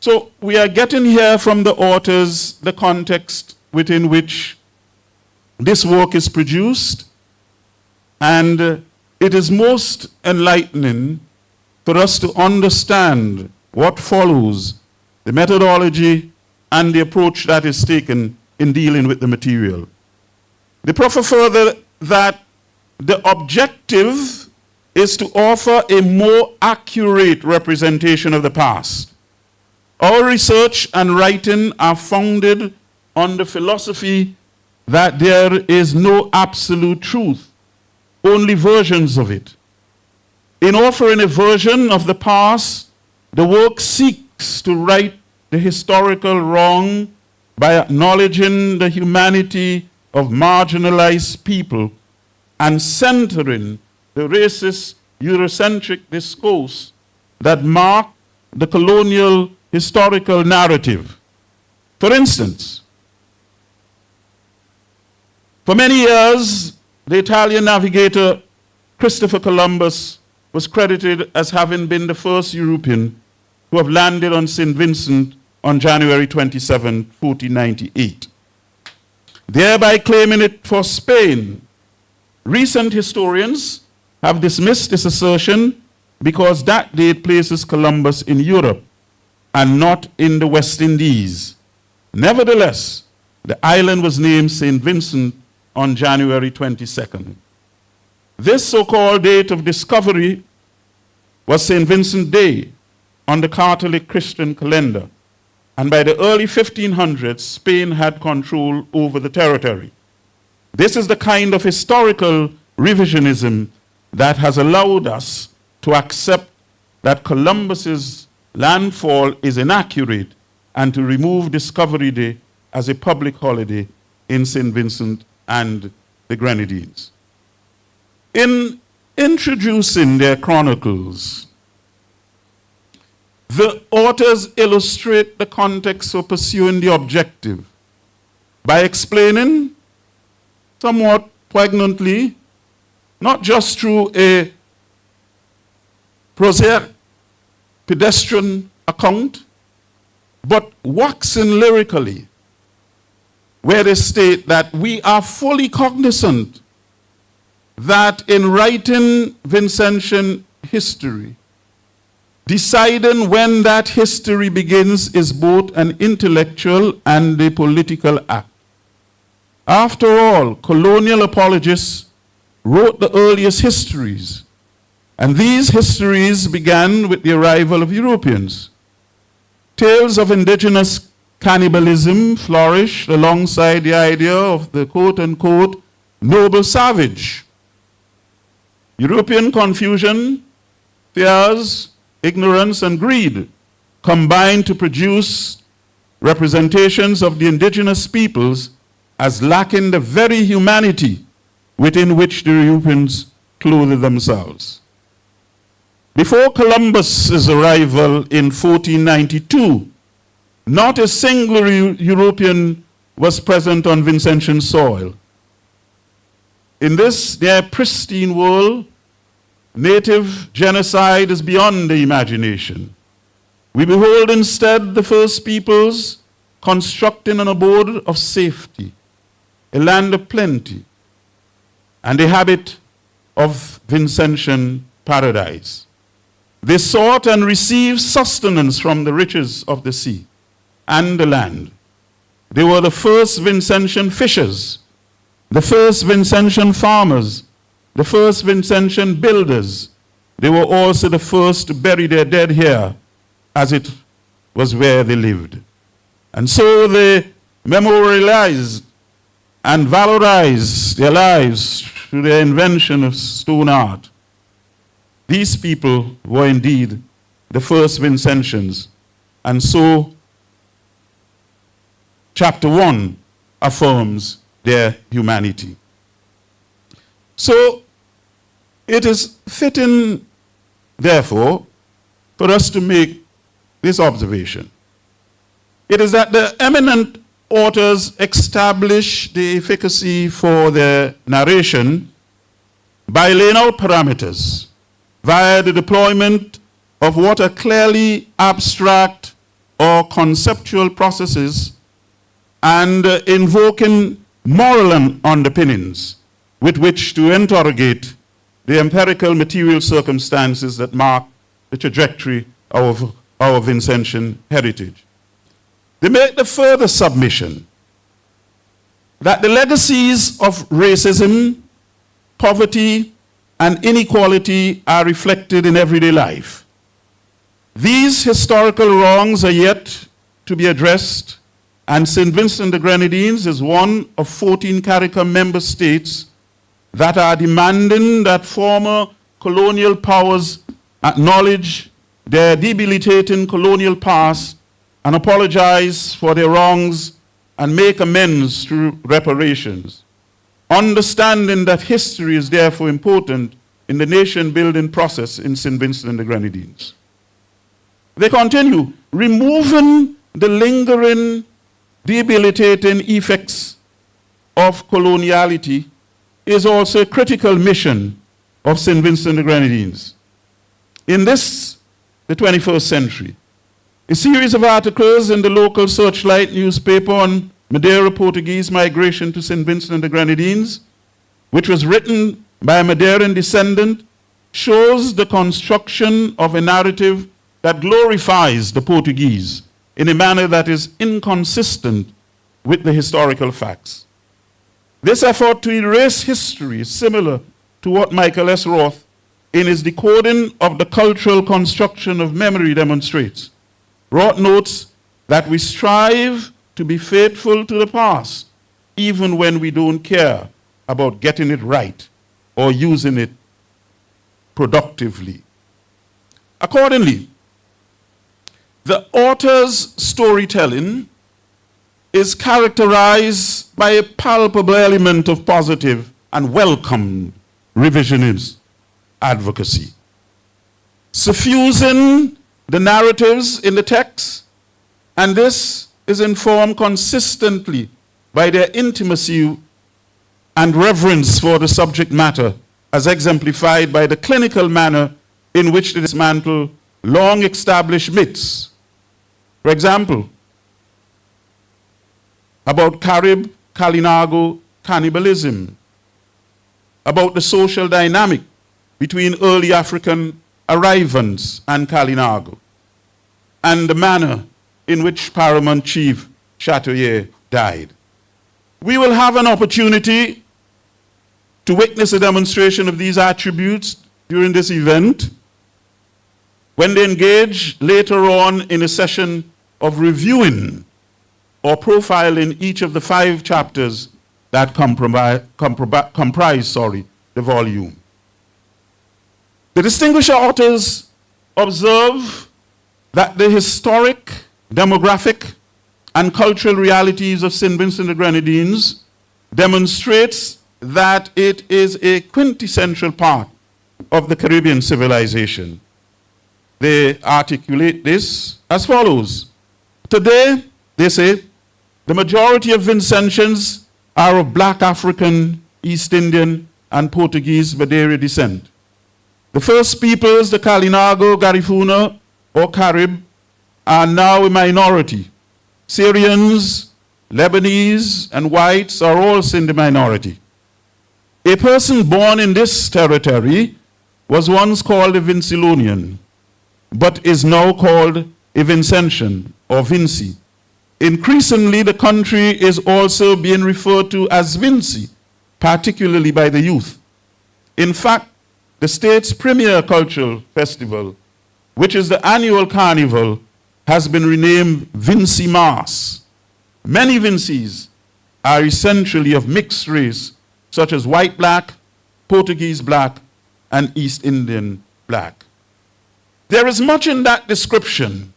So we are getting here from the authors the context within which this work is produced, and it is most enlightening for us to understand what follows, the methodology and the approach that is taken in dealing with the material. They proffer further that the objective is to offer a more accurate representation of the past. Our research and writing are founded on the philosophy that there is no absolute truth, only versions of it. In offering a version of the past, the work seeks to right the historical wrong by acknowledging the humanity of marginalized people and centering the racist Eurocentric discourse that marked the colonial historical narrative. For instance, for many years, the Italian navigator Christopher Columbus was credited as having been the first European to have landed on St. Vincent on January 27, 1498, thereby claiming it for Spain. Recent historians have dismissed this assertion because that date places Columbus in Europe and not in the West Indies. Nevertheless, the island was named St. Vincent on January 22nd. This so-called date of discovery was St. Vincent Day on the Catholic Christian calendar, and by the early 1500s, Spain had control over the territory. This is the kind of historical revisionism that has allowed us to accept that Columbus's landfall is inaccurate and to remove Discovery Day as a public holiday in St. Vincent and the Grenadines. In introducing their chronicles, the authors illustrate the context for pursuing the objective by explaining somewhat poignantly, not just through a prosaic pedestrian account, but waxing lyrically, where they state that we are fully cognizant that in writing Vincentian history, deciding when that history begins is both an intellectual and a political act. After all, colonial apologists wrote the earliest histories, and these histories began with the arrival of Europeans. Tales of indigenous cannibalism flourished alongside the idea of the quote-unquote noble savage. European confusion, fears, ignorance, and greed combined to produce representations of the indigenous peoples as lacking the very humanity within which the Europeans clothed themselves. Before Columbus's arrival in 1492, not a single European was present on Vincentian soil. In this, their pristine world, native genocide is beyond the imagination. We behold instead the first peoples constructing an abode of safety, a land of plenty, and a habit of Vincentian paradise. They sought and received sustenance from the riches of the sea and the land. They were the first Vincentian fishers, the first Vincentian farmers, the first Vincentian builders. They were also the first to bury their dead here, as it was where they lived. And so they memorialized and valorized their lives through their invention of stone art. These people were indeed the first Vincentians. And so, chapter 1 affirms their humanity. So it is fitting, therefore, for us to make this observation. It is that the eminent authors establish the efficacy for their narration by laying out parameters via the deployment of what are clearly abstract or conceptual processes and invoking moral underpinnings with which to interrogate the empirical material circumstances that mark the trajectory of our Vincentian heritage. They make the further submission that the legacies of racism, poverty, and inequality are reflected in everyday life. These historical wrongs are yet to be addressed, and St. Vincent the Grenadines is one of 14 CARICOM member states that are demanding that former colonial powers acknowledge their debilitating colonial past and apologize for their wrongs and make amends through reparations. Understanding that history is therefore important in the nation-building process in St. Vincent and the Grenadines. They continue, removing the lingering, debilitating effects of coloniality is also a critical mission of St. Vincent and the Grenadines. In this, the 21st century, a series of articles in the local Searchlight newspaper on Madeira Portuguese migration to St. Vincent and the Grenadines, which was written by a Madeiran descendant, shows the construction of a narrative that glorifies the Portuguese in a manner that is inconsistent with the historical facts. This effort to erase history is similar to what Michael S. Roth, in his decoding of the cultural construction of memory, demonstrates. Roth notes that we strive to be faithful to the past, even when we don't care about getting it right or using it productively. Accordingly, the author's storytelling is characterized by a palpable element of positive and welcomed revisionist advocacy, suffusing the narratives in the text, and this is informed consistently by their intimacy and reverence for the subject matter, as exemplified by the clinical manner in which they dismantle long-established myths. For example, about Carib, Kalinago cannibalism, about the social dynamic between early African arrivants and Kalinago, and the manner in which Paramount Chief Chatoyer died. We will have an opportunity to witness a demonstration of these attributes during this event when they engage later on in a session of reviewing or profiling each of the 5 chapters that comprise the volume. The distinguished authors observe that the historic, demographic, and cultural realities of St. Vincent the Grenadines demonstrates that it is a quintessential part of the Caribbean civilization. They articulate this as follows. Today, they say, the majority of Vincentians are of Black African, East Indian, and Portuguese Madeira descent. The first peoples, the Kalinago, Garifuna, or Carib, are now a minority. Syrians, Lebanese, and whites are also in the minority. A person born in this territory was once called a Vincilonian, but is now called a Vincentian or Vinci. Increasingly, the country is also being referred to as Vinci, particularly by the youth. In fact, the state's premier cultural festival, which is the annual carnival, has been renamed Vinci Mass. Many Vincis are essentially of mixed race, such as white black, Portuguese black, and East Indian black. There is much in that description,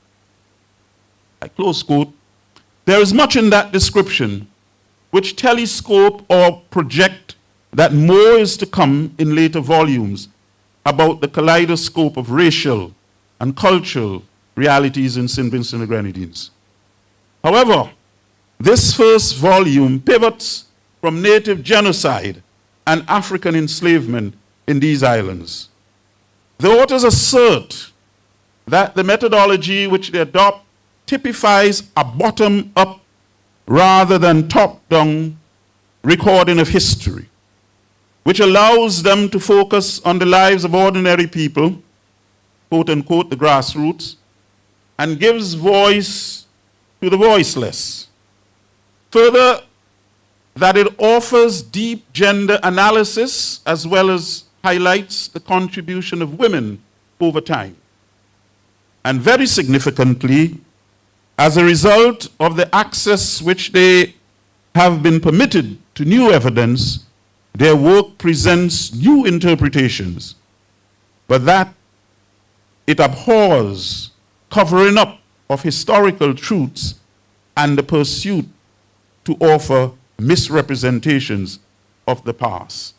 I close quote, there is much in that description which telescope or project that more is to come in later volumes about the kaleidoscope of racial and cultural realities in St. Vincent and the Grenadines. However, this first volume pivots from native genocide and African enslavement in these islands. The authors assert that the methodology which they adopt typifies a bottom-up rather than top-down recording of history, which allows them to focus on the lives of ordinary people, quote-unquote, the grassroots, and gives voice to the voiceless. Further, that it offers deep gender analysis as well as highlights the contribution of women over time. And very significantly, as a result of the access which they have been permitted to new evidence, their work presents new interpretations, but that it abhors covering up of historical truths and the pursuit to offer misrepresentations of the past.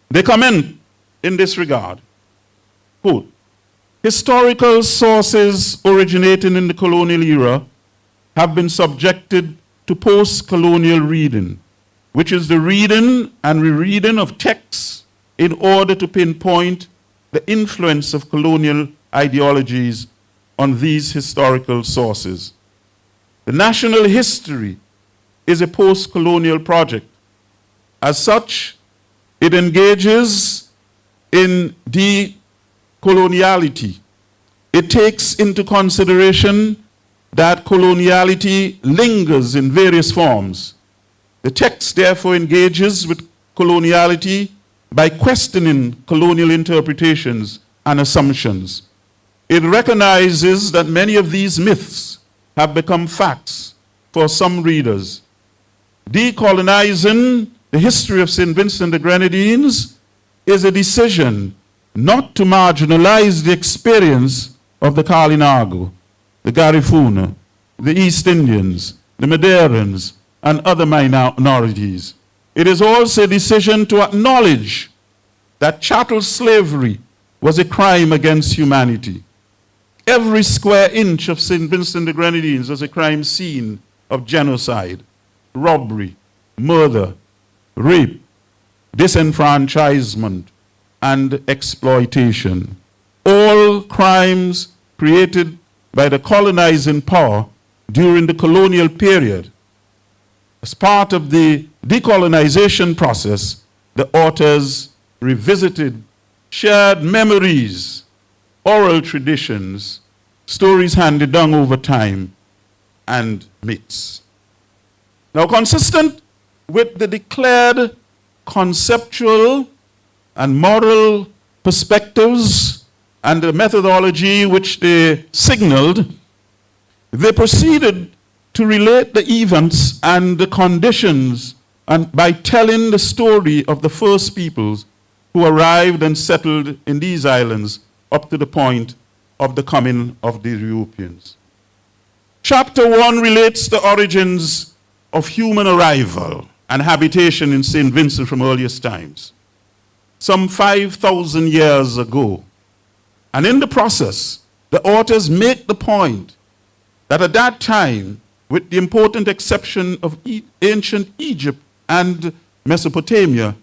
They comment in this regard, quote, historical sources originating in the colonial era have been subjected to post-colonial reading, which is the reading and rereading of texts in order to pinpoint the influence of colonial ideologies on these historical sources. The national history is a post-colonial project. As such, it engages in decoloniality. It takes into consideration that coloniality lingers in various forms. The text therefore engages with coloniality by questioning colonial interpretations and assumptions. It recognizes that many of these myths have become facts for some readers. Decolonizing the history of St. Vincent and the Grenadines is a decision not to marginalize the experience of the Kalinago, the Garifuna, the East Indians, the Madeirans, and other minorities. It is also a decision to acknowledge that chattel slavery was a crime against humanity. Every square inch of St. Vincent and the Grenadines was a crime scene of genocide, robbery, murder, rape, disenfranchisement, and exploitation. All crimes created by the colonizing power during the colonial period. As part of the decolonization process, the authors revisited shared memories, oral traditions, stories handed down over time, and myths. Now, consistent with the declared conceptual and moral perspectives and the methodology which they signaled, they proceeded to relate the events and the conditions and by telling the story of the first peoples who arrived and settled in these islands up to the point of the coming of the Europeans. Chapter 1 relates the origins of human arrival and habitation in St. Vincent from earliest times, some 5,000 years ago. And in the process, the authors make the point that at that time, with the important exception of ancient Egypt and Mesopotamia,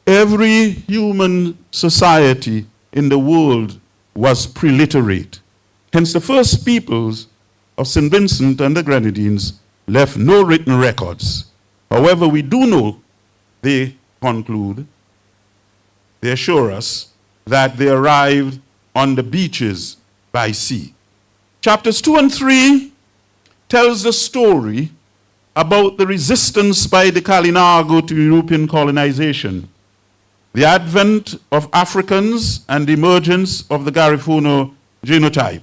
every human society in the world was preliterate. Hence, the first peoples of St. Vincent and the Grenadines left no written records. However, we do know, they conclude, they assure us that they arrived on the beaches by sea. Chapters 2 and 3 tells the story about the resistance by the Kalinago to European colonization, the advent of Africans and the emergence of the Garifuna genotype,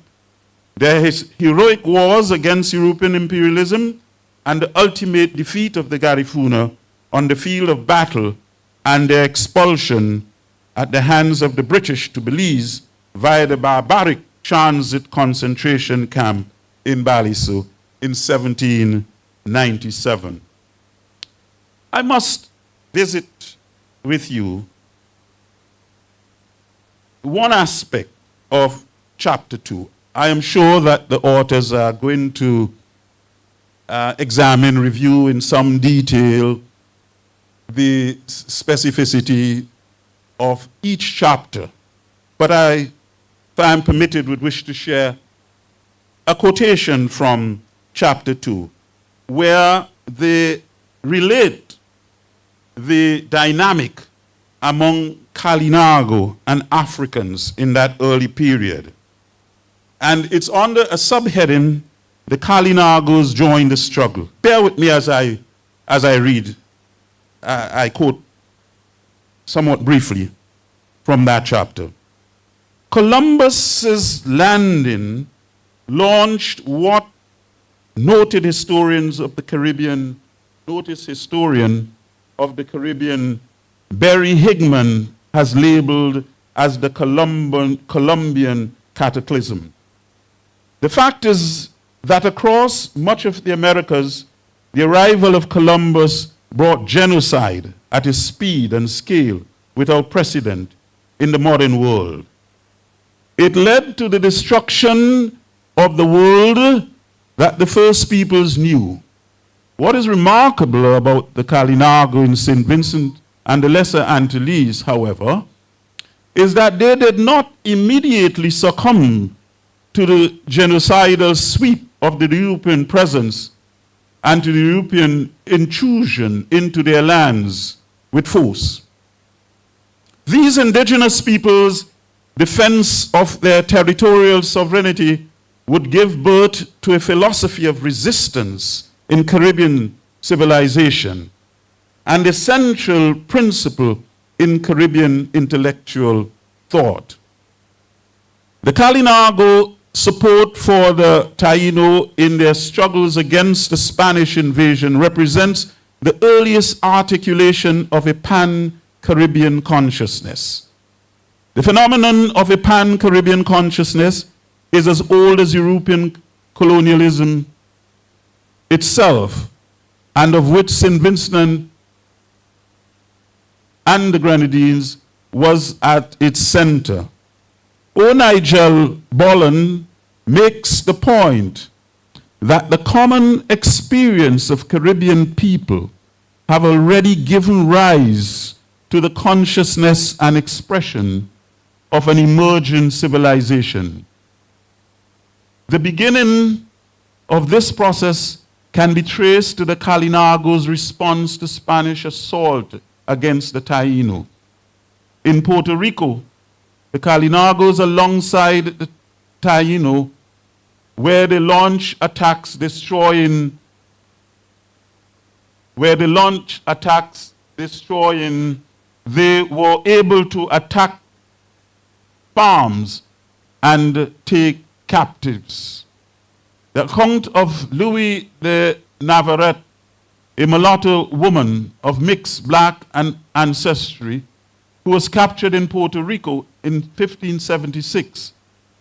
their heroic wars against European imperialism, and the ultimate defeat of the Garifuna on the field of battle and their expulsion at the hands of the British to Belize via the barbaric transit concentration camp in Baliso in 1797. I must visit with you one aspect of chapter 2. I am sure that the authors are going to examine, review in some detail the specificity of each chapter. But if I am permitted, would wish to share a quotation from chapter 2, where they relate the dynamic among Kalinago and Africans in that early period. And it's under a subheading, the Kalinagos join the struggle. Bear with me as I read. I quote somewhat briefly from that chapter. Columbus's landing launched what noted historian of the Caribbean, Barry Higman, has labeled as the Columbian cataclysm. The fact is that across much of the Americas, the arrival of Columbus brought genocide at a speed and scale without precedent in the modern world. It led to the destruction of the world that the first peoples knew. What is remarkable about the Kalinago in St. Vincent and the Lesser Antilles, however, is that they did not immediately succumb to the genocidal sweep of the European presence and to the European intrusion into their lands with force. These indigenous peoples' defense of their territorial sovereignty would give birth to a philosophy of resistance in Caribbean civilization, and a central principle in Caribbean intellectual thought. The Kalinago support for the Taino in their struggles against the Spanish invasion represents the earliest articulation of a pan-Caribbean consciousness. The phenomenon of a pan-Caribbean consciousness is as old as European colonialism itself, and of which St. Vincent and the Grenadines was at its center. O. Nigel Bolland makes the point that the common experience of Caribbean people have already given rise to the consciousness and expression of an emerging civilization. The beginning of this process can be traced to the Kalinagos' response to Spanish assault against the Taino. In Puerto Rico, the Kalinagos alongside the Taino, where they launch attacks destroying, they were able to attack farms and take captives. The account of Louis de Navarrete, a mulatto woman of mixed black ancestry, who was captured in Puerto Rico in 1576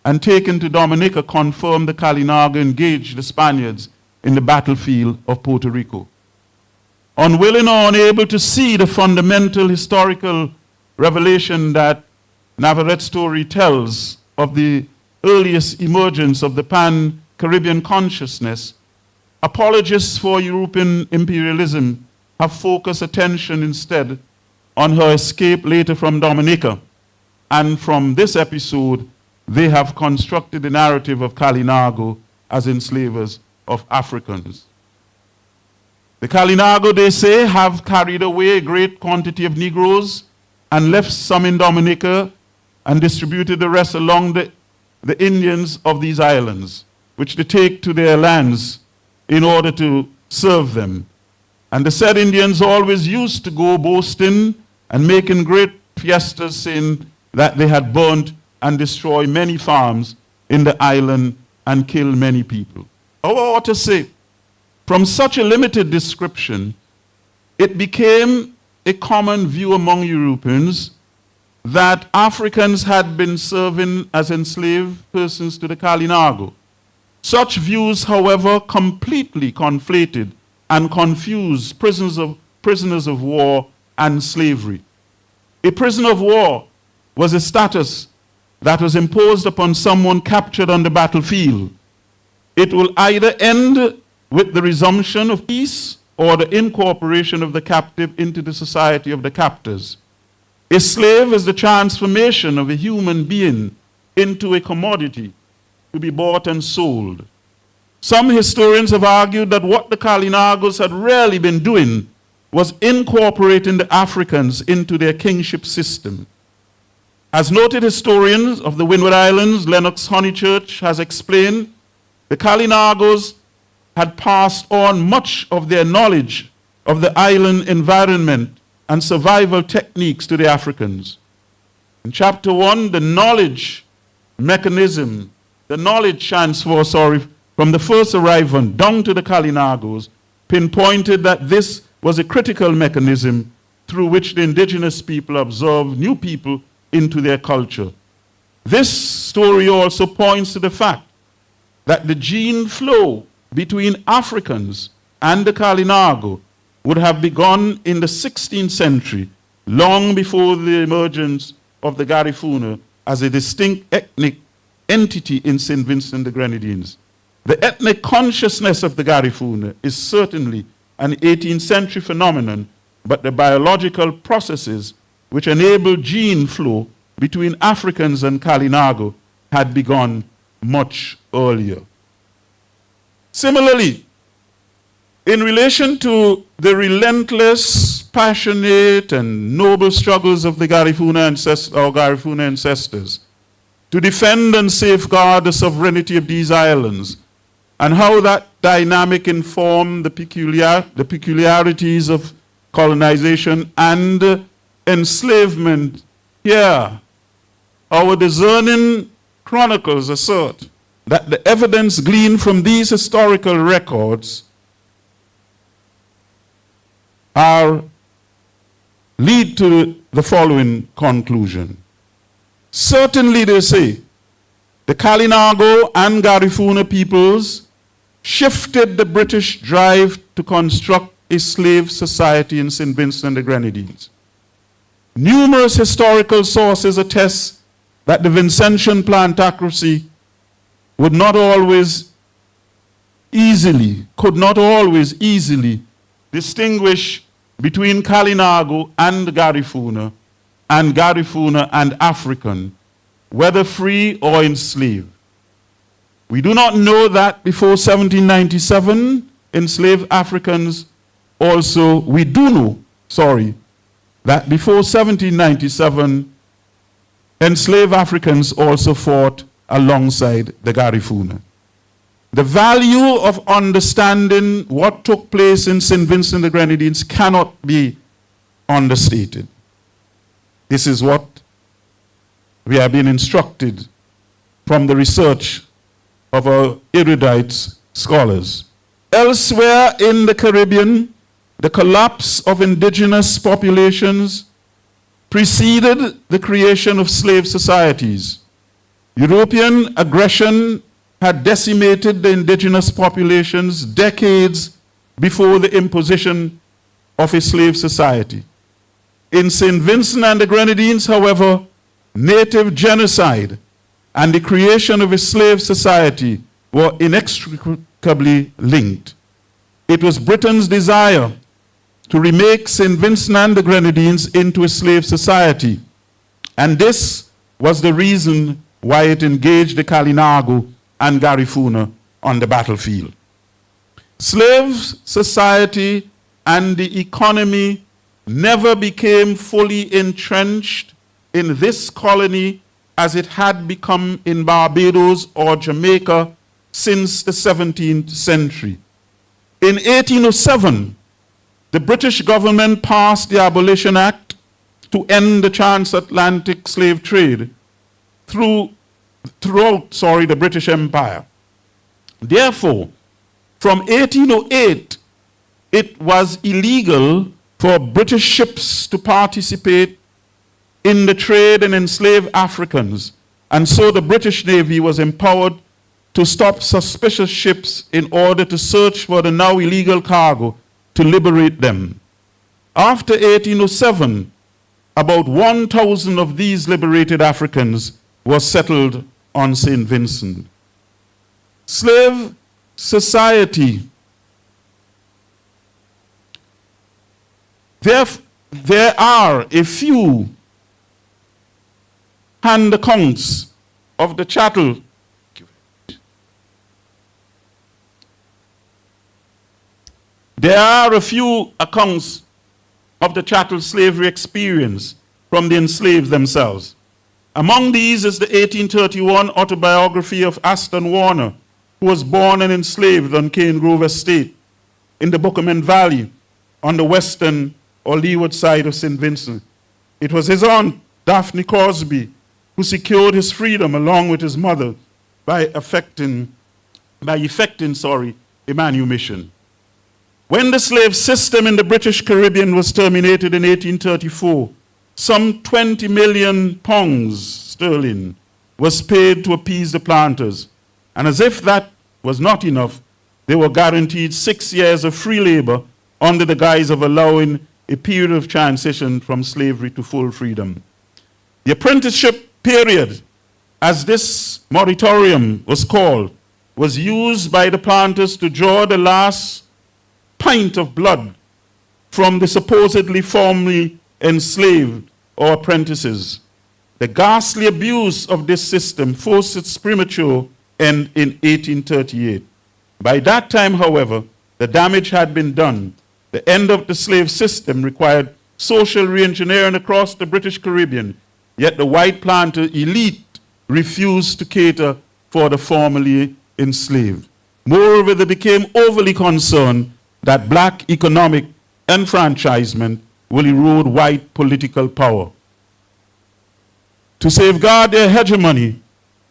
and taken to Dominica, confirmed the Kalinago engaged the Spaniards in the battlefield of Puerto Rico. Unwilling or unable to see the fundamental historical revelation that Navarrete's story tells of the earliest emergence of the Pan-Caribbean consciousness, apologists for European imperialism have focused attention instead on her escape later from Dominica. And from this episode, they have constructed the narrative of Kalinago as enslavers of Africans. The Kalinago, they say, have carried away a great quantity of Negroes and left some in Dominica and distributed the rest along the Indians of these islands, which they take to their lands in order to serve them. And the said Indians always used to go boasting and making great fiestas, saying that they had burnt and destroyed many farms in the island and killed many people. Our authors say, from such a limited description, it became a common view among Europeans that Africans had been serving as enslaved persons to the Kalinago. Such views, however, completely conflated and confused prisoners of prisoners of war and slavery. A prisoner of war was a status that was imposed upon someone captured on the battlefield. It will either end with the resumption of peace or the incorporation of the captive into the society of the captors. A slave is the transformation of a human being into a commodity to be bought and sold. Some historians have argued that what the Kalinagos had really been doing was incorporating the Africans into their kingship system. As noted historians of the Windward Islands, Lennox Honeychurch has explained, the Kalinagos had passed on much of their knowledge of the island environment and survival techniques to the Africans. In chapter 1, the knowledge mechanism, the knowledge transfer, from the first arrivant down to the Kalinagos, pinpointed that this was a critical mechanism through which the indigenous people absorbed new people into their culture. This story also points to the fact that the gene flow between Africans and the Kalinago would have begun in the 16th century, long before the emergence of the Garifuna as a distinct ethnic entity in St. Vincent and the Grenadines. The ethnic consciousness of the Garifuna is certainly an 18th century phenomenon, but the biological processes which enable gene flow between Africans and Kalinago had begun much earlier. Similarly, in relation to the relentless, passionate, and noble struggles of the Garifuna ancestors to defend and safeguard the sovereignty of these islands, and how that dynamic informed the peculiarities of colonization and enslavement, here, our discerning chronicles assert that the evidence gleaned from these historical records lead to the following conclusion. Certainly, they say, the Kalinago and Garifuna peoples shifted the British drive to construct a slave society in St. Vincent and the Grenadines. Numerous historical sources attest that the Vincentian plantocracy could not always easily distinguish between Kalinago and Garifuna and African, whether free or enslaved. We do not know that before 1797, enslaved Africans also, that before 1797, enslaved Africans also fought alongside the Garifuna. The value of understanding what took place in St. Vincent and the Grenadines cannot be understated. This is what we have been instructed from the research of our erudite scholars. Elsewhere in the Caribbean, the collapse of indigenous populations preceded the creation of slave societies. European aggression had decimated the indigenous populations decades before the imposition of a slave society. In St. Vincent and the Grenadines, however, native genocide and the creation of a slave society were inextricably linked. It was Britain's desire to remake St. Vincent and the Grenadines into a slave society, and this was the reason why it engaged the Kalinago and Garifuna on the battlefield. Slave society and the economy never became fully entrenched in this colony as it had become in Barbados or Jamaica since the 17th century. In 1807, the British government passed the Abolition Act to end the transatlantic slave trade throughout the British Empire. Therefore, from 1808, it was illegal for British ships to participate in the trade and enslave Africans, and so the British Navy was empowered to stop suspicious ships in order to search for the now illegal cargo to liberate them. After 1807, about 1,000 of these liberated Africans were settled on St. Vincent. Slave society. There are a few hand accounts of the chattel. There are a few accounts of the chattel slavery experience from the enslaved themselves. Among these is the 1831 autobiography of Aston Warner, who was born and enslaved on Cane Grove Estate in the Buckerman Valley on the western or leeward side of St. Vincent. It was his aunt, Daphne Crosby, who secured his freedom along with his mother by effecting manumission. When the slave system in the British Caribbean was terminated in 1834, some 20 million pounds sterling was paid to appease the planters. And as if that was not enough, they were guaranteed 6 years of free labor under the guise of allowing a period of transition from slavery to full freedom. The apprenticeship period, as this moratorium was called, was used by the planters to draw the last pint of blood from the supposedly formerly enslaved or apprentices. The ghastly abuse of this system forced its premature end in 1838. By that time, however, the damage had been done. The end of the slave system required social re-engineering across the British Caribbean, yet the white planter elite refused to cater for the formerly enslaved. Moreover, they became overly concerned that black economic enfranchisement will erode white political power. To safeguard their hegemony,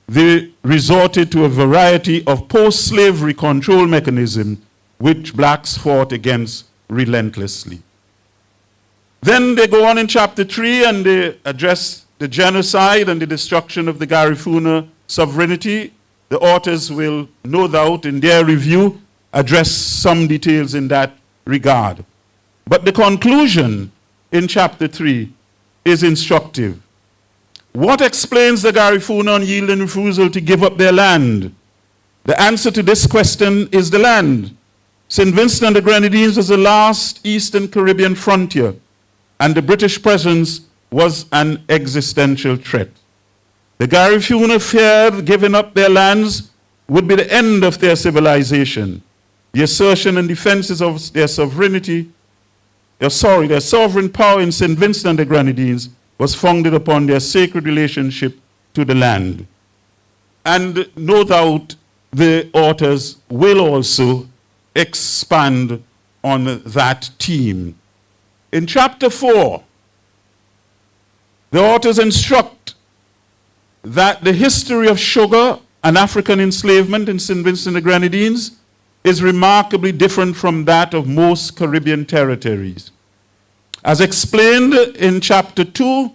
they resorted to a variety of post-slavery control mechanisms which blacks fought against relentlessly. Then they go on in chapter 3 and they address the genocide and the destruction of the Garifuna sovereignty. The authors will, no doubt, in their review, address some details in that regard. But the conclusion in chapter 3 is instructive. What explains the Garifuna unyielding refusal to give up their land? The answer to this question is the land. St. Vincent and the Grenadines was the last Eastern Caribbean frontier, and the British presence was an existential threat. The Garifuna feared giving up their lands would be the end of their civilization. The assertion and defenses of their sovereignty, their sovereign power in St. Vincent and the Grenadines was founded upon their sacred relationship to the land. And no doubt the authors will also expand on that theme. In chapter 4, the authors instruct that the history of sugar and African enslavement in St. Vincent and the Grenadines is remarkably different from that of most Caribbean territories. As explained in chapter 2,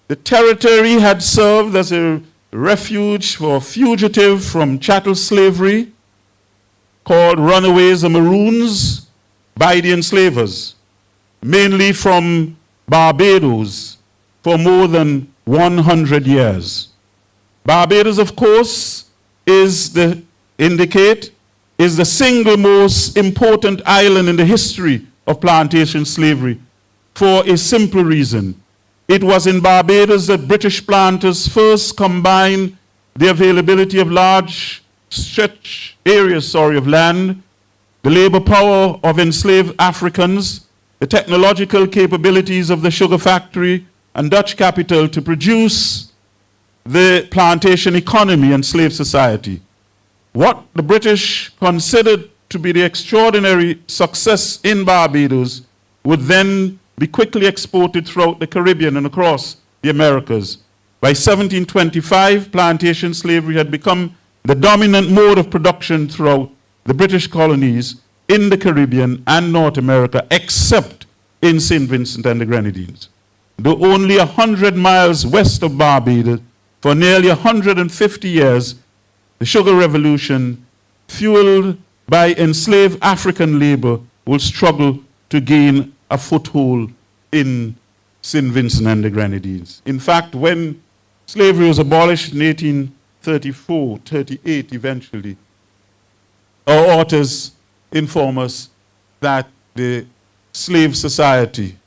the territory had served as a refuge for fugitives from chattel slavery called runaways or maroons by the enslavers, mainly from Barbados, for more than 100 years. Barbados, of course, is the single most important island in the history of plantation slavery for a simple reason. It was in Barbados that British planters first combined the availability of large stretch areas of land, the labor power of enslaved Africans, the technological capabilities of the sugar factory and Dutch capital to produce the plantation economy and slave society. What the British considered to be the extraordinary success in Barbados would then be quickly exported throughout the Caribbean and across the Americas. By 1725, plantation slavery had become the dominant mode of production throughout the British colonies in the Caribbean and North America, except in St. Vincent and the Grenadines. Though only 100 miles west of Barbados, for nearly 150 years, the sugar revolution, fueled by enslaved African labor, will struggle to gain a foothold in St. Vincent and the Grenadines. In fact, when slavery was abolished in 1834, 38 eventually, our authors inform us that the slave society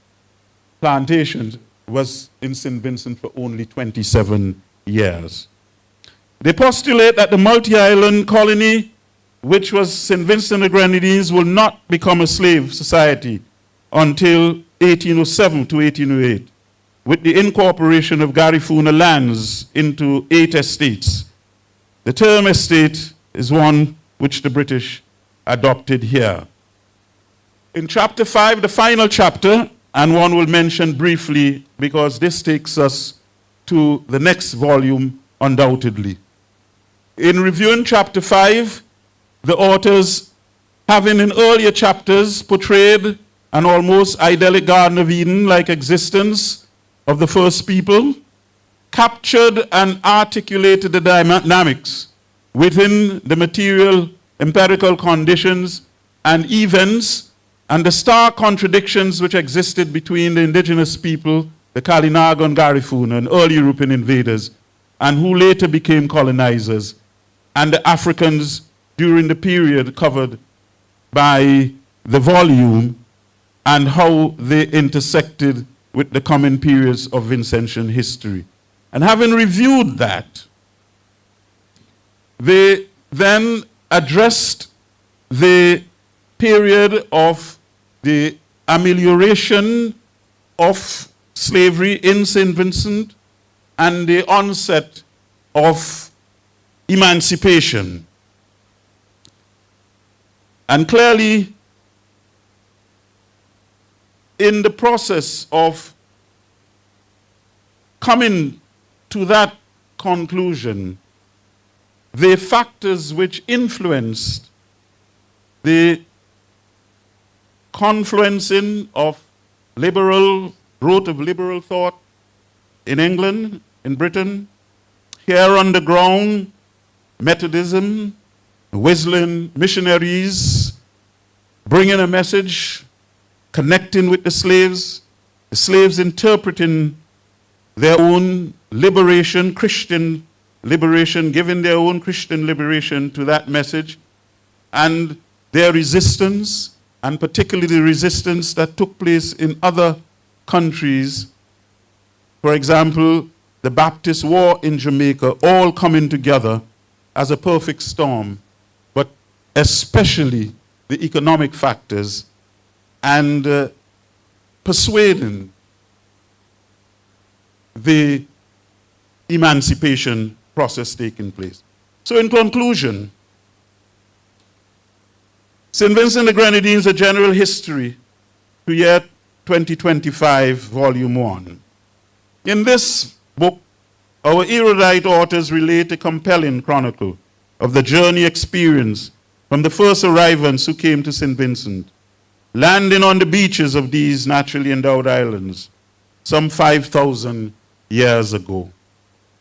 plantation was in St. Vincent for only 27 years. They postulate that the multi-island colony, which was St. Vincent and the Grenadines, will not become a slave society until 1807 to 1808, with the incorporation of Garifuna lands into 8 estates. The term estate is one which the British adopted here. In chapter 5, the final chapter, and one will mention briefly because this takes us to the next volume undoubtedly. In reviewing chapter 5, the authors, having in earlier chapters portrayed an almost idyllic Garden of Eden-like existence of the first people, captured and articulated the dynamics within the material empirical conditions and events and the stark contradictions which existed between the indigenous people, the Kalinago and Garifuna, and early European invaders, and who later became colonizers, and the Africans during the period covered by the volume, and how they intersected with the common periods of Vincentian history. And having reviewed that, they then addressed the period of the amelioration of slavery in St. Vincent and the onset of emancipation. And clearly, in the process of coming to that conclusion, the factors which influenced the confluencing of growth of liberal thought in England, in Britain, here on the ground, Methodism, Wesleyan missionaries, bringing a message, connecting with the slaves interpreting their own liberation, Christian liberation, giving their own Christian liberation to that message, and their resistance, and particularly the resistance that took place in other countries. For example, the Baptist War in Jamaica, all coming together as a perfect storm, but especially the economic factors and persuading the emancipation process taking place. So in conclusion, St. Vincent and the Grenadines, A General History, to year 2025, Volume 1. In this book, our erudite authors relate a compelling chronicle of the journey experience from the first arrivals who came to St. Vincent, landing on the beaches of these naturally endowed islands some 5,000 years ago.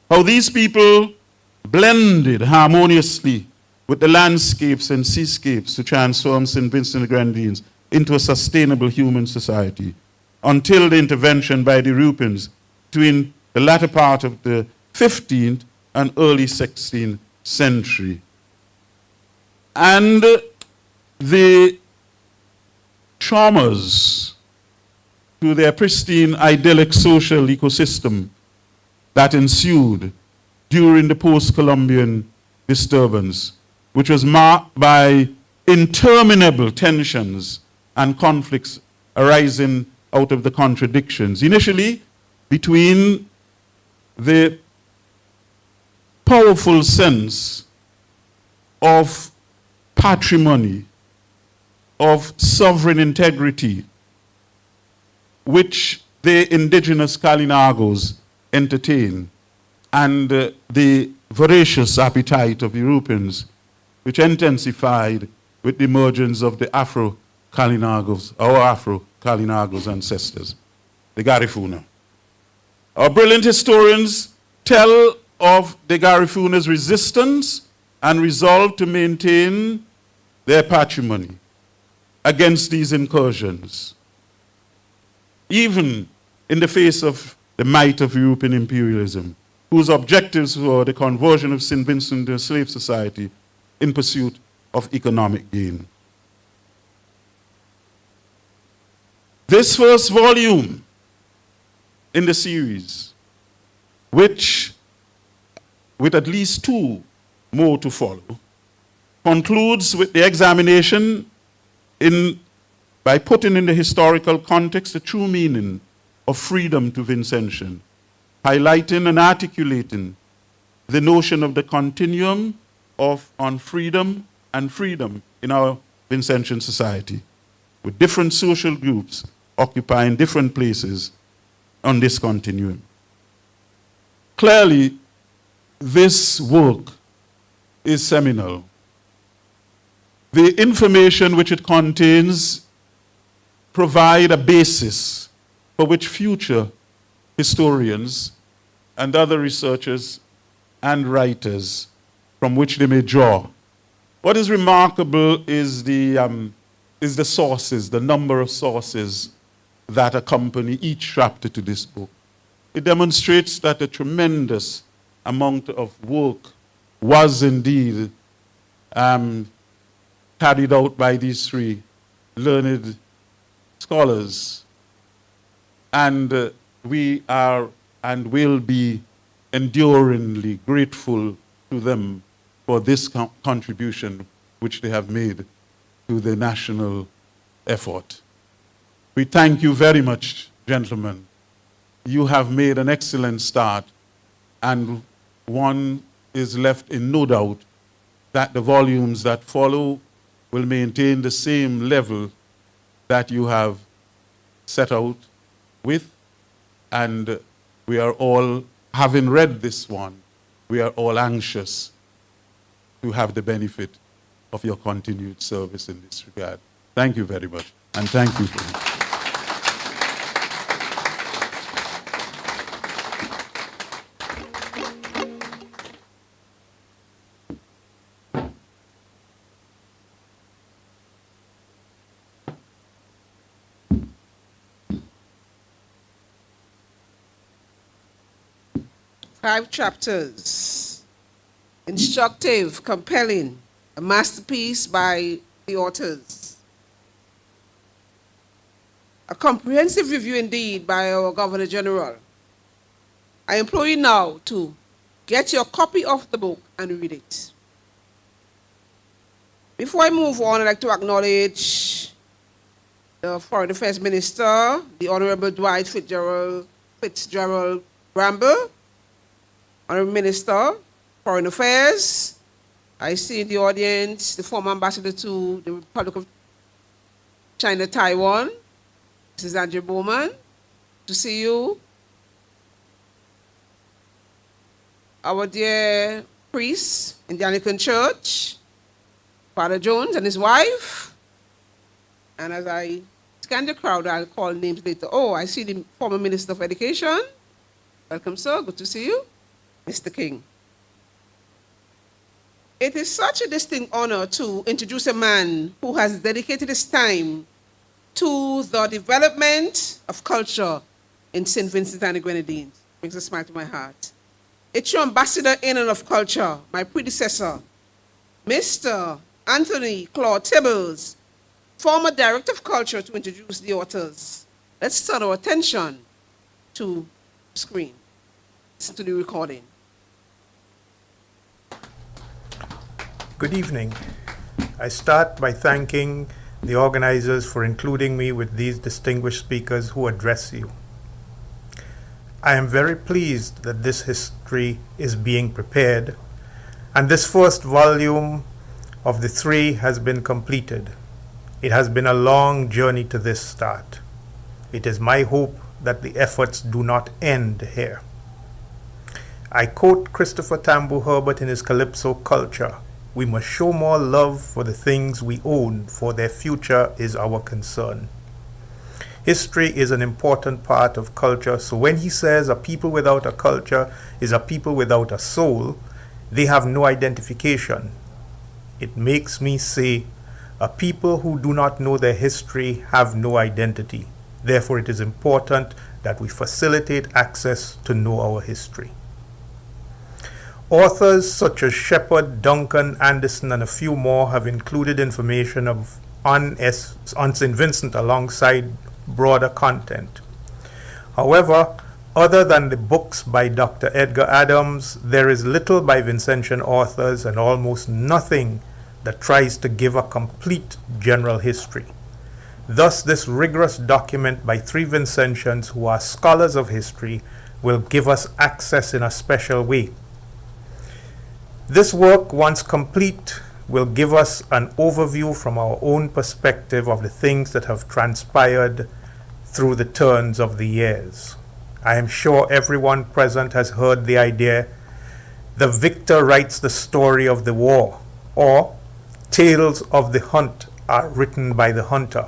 How these people blended harmoniously with the landscapes and seascapes to transform St. Vincent and the Grenadines into a sustainable human society until the intervention by the Europeans between the latter part of the 15th and early 16th century. And the traumas to their pristine, idyllic social ecosystem that ensued during the post-Columbian disturbance, which was marked by interminable tensions and conflicts arising out of the contradictions, initially between the powerful sense of patrimony, of sovereign integrity, which the indigenous Kalinagos entertain, and the voracious appetite of Europeans, which intensified with the emergence of the Afro-Kalinagos, our Afro-Kalinagos ancestors, the Garifuna. Our brilliant historians tell of the Garifuna's resistance and resolve to maintain their patrimony against these incursions. even in the face of the might of European imperialism, whose objectives were the conversion of St. Vincent to a slave society in pursuit of economic gain. This first volume in the series, which, with at least 2 more to follow, concludes with the examination by putting in the historical context the true meaning of freedom to Vincentian, highlighting and articulating the notion of the continuum on freedom and freedom in our Vincentian society, with different social groups occupying different places on this continuum. Clearly, this work is seminal. The information which it contains provide a basis for which future historians and other researchers and writers from which they may draw. What is remarkable is the sources, the number of sources that accompany each chapter to this book. It demonstrates that a tremendous amount of work was indeed carried out by these 3 learned scholars. And we are and will be enduringly grateful to them for this contribution which they have made to the national effort. We thank you very much, gentlemen. You have made an excellent start, and one is left in no doubt that the volumes that follow will maintain the same level that you have set out with, and we are all, having read this one, we are all anxious to have the benefit of your continued service in this regard. Thank you very much, and thank you for it. 5 chapters, instructive, compelling, a masterpiece by the authors. A comprehensive review indeed by our Governor General. I implore you now to get your copy of the book and read it. Before I move on, I'd like to acknowledge the Foreign Affairs Minister, the Honorable Dwight Fitzgerald Bramble, Honorable Minister, Foreign Affairs. I see in the audience the former ambassador to the Republic of China, Taiwan, Mrs. Andrea Bowman. To see you. Our dear priest in the Anglican Church, Father Jones and his wife. And as I scan the crowd, I'll call names later. Oh, I see the former Minister of Education. Welcome, sir. Good to see you. Mr. King. It is such a distinct honor to introduce a man who has dedicated his time to the development of culture in St. Vincent and the Grenadines. Brings a smile to my heart. A true ambassador in and of culture, my predecessor, Mr. Anthony Claude Tibbles, former Director of Culture, to introduce the authors. Let's turn our attention to the screen, listen to the recording. Good evening. I start by thanking the organizers for including me with these distinguished speakers who address you. I am very pleased that this history is being prepared, and this first volume of the 3 has been completed. It has been a long journey to this start. It is my hope that the efforts do not end here. I quote Christopher Tambo Herbert in his Calypso Culture. We must show more love for the things we own, for their future is our concern. History is an important part of culture, so when he says a people without a culture is a people without a soul, they have no identification. It makes me say, a people who do not know their history have no identity. Therefore, it is important that we facilitate access to know our history. Authors such as Shepard, Duncan, Anderson, and a few more have included information on St. Vincent alongside broader content. However, other than the books by Dr. Edgar Adams, there is little by Vincentian authors and almost nothing that tries to give a complete general history. Thus, this rigorous document by three Vincentians who are scholars of history will give us access in a special way. This work, once complete, will give us an overview from our own perspective of the things that have transpired through the turns of the years. I am sure everyone present has heard the idea, the victor writes the story of the war, or tales of the hunt are written by the hunter,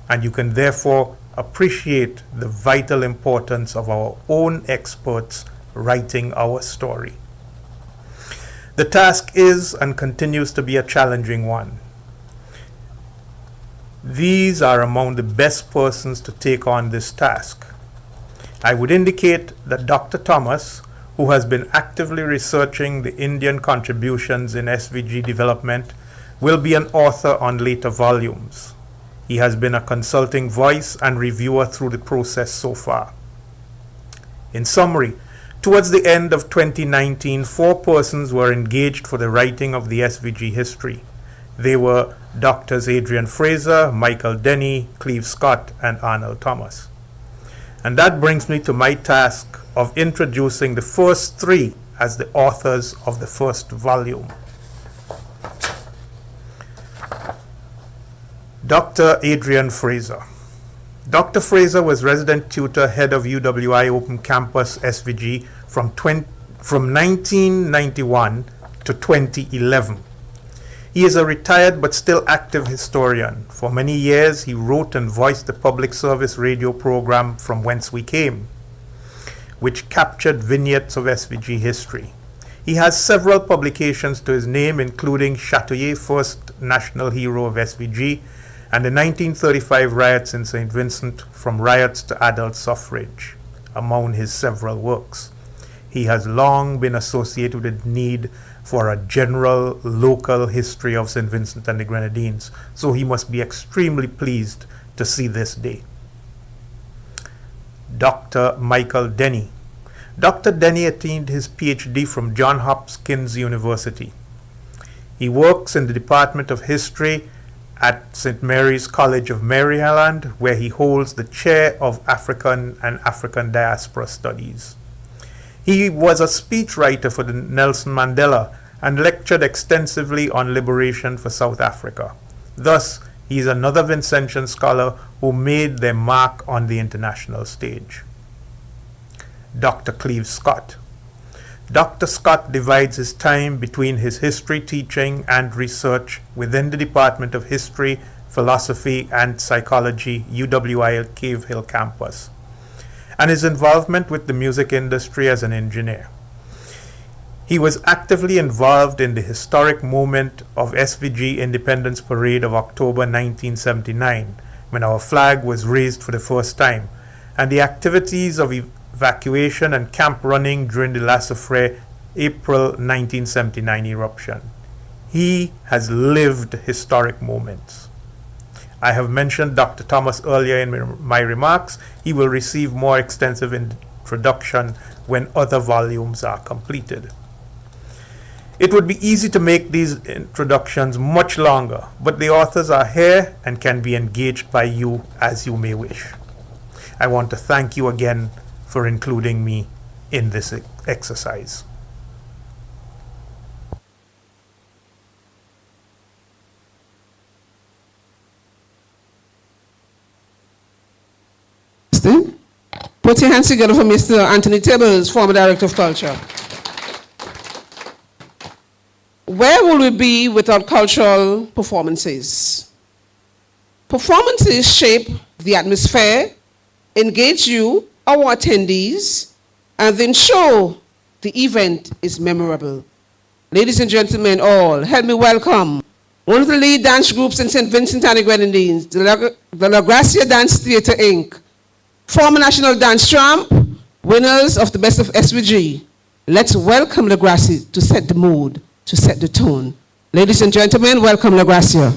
and you can therefore appreciate the vital importance of our own experts writing our story. The task is and continues to be a challenging one. These are among the best persons to take on this task. I would indicate that Dr. Thomas, who has been actively researching the Indian contributions in SVG development, will be an author on later volumes. He has been a consulting voice and reviewer through the process so far. In summary, towards the end of 2019, 4 persons were engaged for the writing of the SVG history. They were Drs. Adrian Fraser, Michael Denny, Cleve Scott, and Arnold Thomas. And that brings me to my task of introducing the first 3 as the authors of the first volume. Dr. Adrian Fraser. Dr. Fraser was resident tutor, head of UWI Open Campus SVG from 1991 to 2011. He is a retired but still active historian. For many years, he wrote and voiced the public service radio program From Whence We Came, which captured vignettes of SVG history. He has several publications to his name, including Chatouillet, First National Hero of SVG, and the 1935 riots in St. Vincent, From Riots to Adult Suffrage, among his several works. He has long been associated with the need for a general local history of St. Vincent and the Grenadines, so he must be extremely pleased to see this day. Dr. Michael Denny. Dr. Denny attained his PhD from Johns Hopkins University. He works in the Department of History at St. Mary's College of Maryland, where he holds the Chair of African and African Diaspora Studies. He was a speechwriter for the Nelson Mandela and lectured extensively on liberation for South Africa. Thus, he is another Vincentian scholar who made their mark on the international stage. Dr. Cleve Scott. Dr. Scott divides his time between his history teaching and research within the Department of History, Philosophy, and Psychology, UWI Cave Hill campus, and his involvement with the music industry as an engineer. He was actively involved in the historic moment of SVG Independence Parade of October 1979, when our flag was raised for the first time, and the activities of evacuation and camp running during the La Soufrière April 1979 eruption. He has lived historic moments. I have mentioned Dr. Thomas earlier in my remarks. He will receive more extensive introduction when other volumes are completed. It would be easy to make these introductions much longer, but the authors are here and can be engaged by you as you may wish. I want to thank you again for including me in this exercise. Put your hands together for Mr. Anthony Tibbles, former Director of Culture. Where will we be without cultural performances? Performances shape the atmosphere, engage you, our attendees, and then show the event is memorable. Ladies and gentlemen all, help me welcome one of the lead dance groups in St. Vincent and the Grenadines, the La Gracia Dance Theatre, Inc., former national dance champ, winners of the Best of SVG. Let's welcome La Gracia to set the mood, to set the tone. Ladies and gentlemen, welcome La Gracia.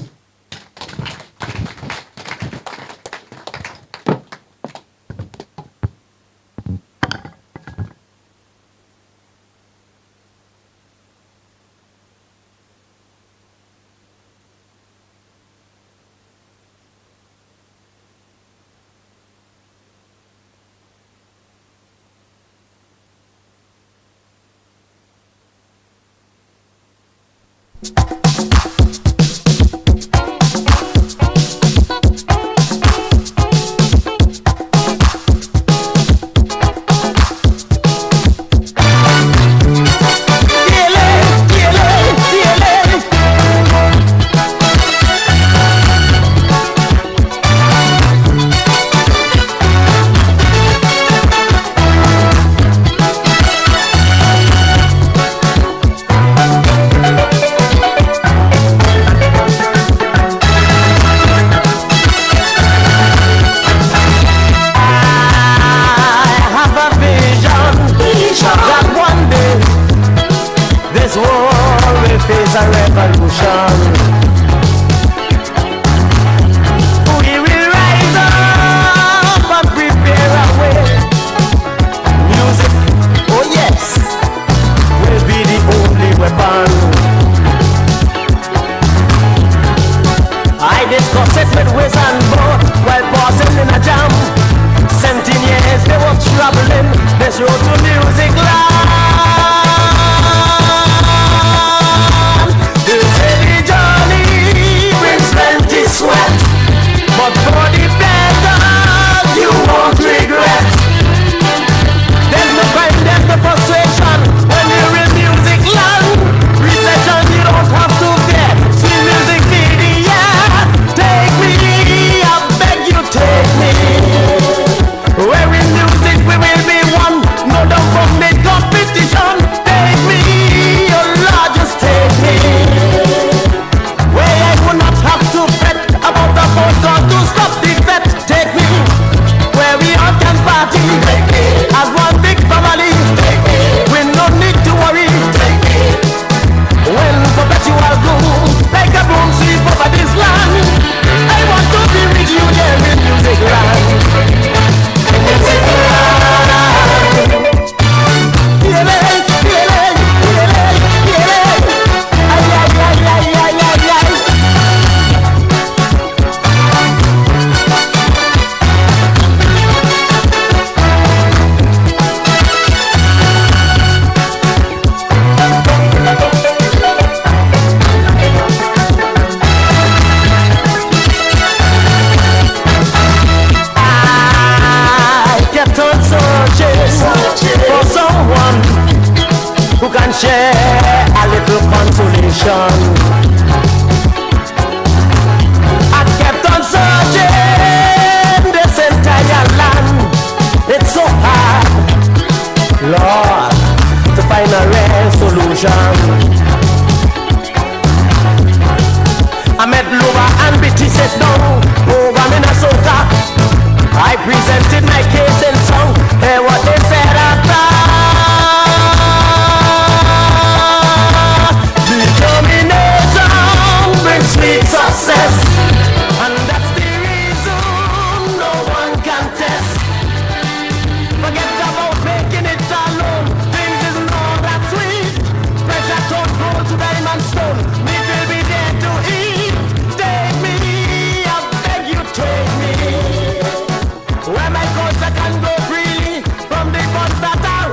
Where my culture can go freely from the funds that are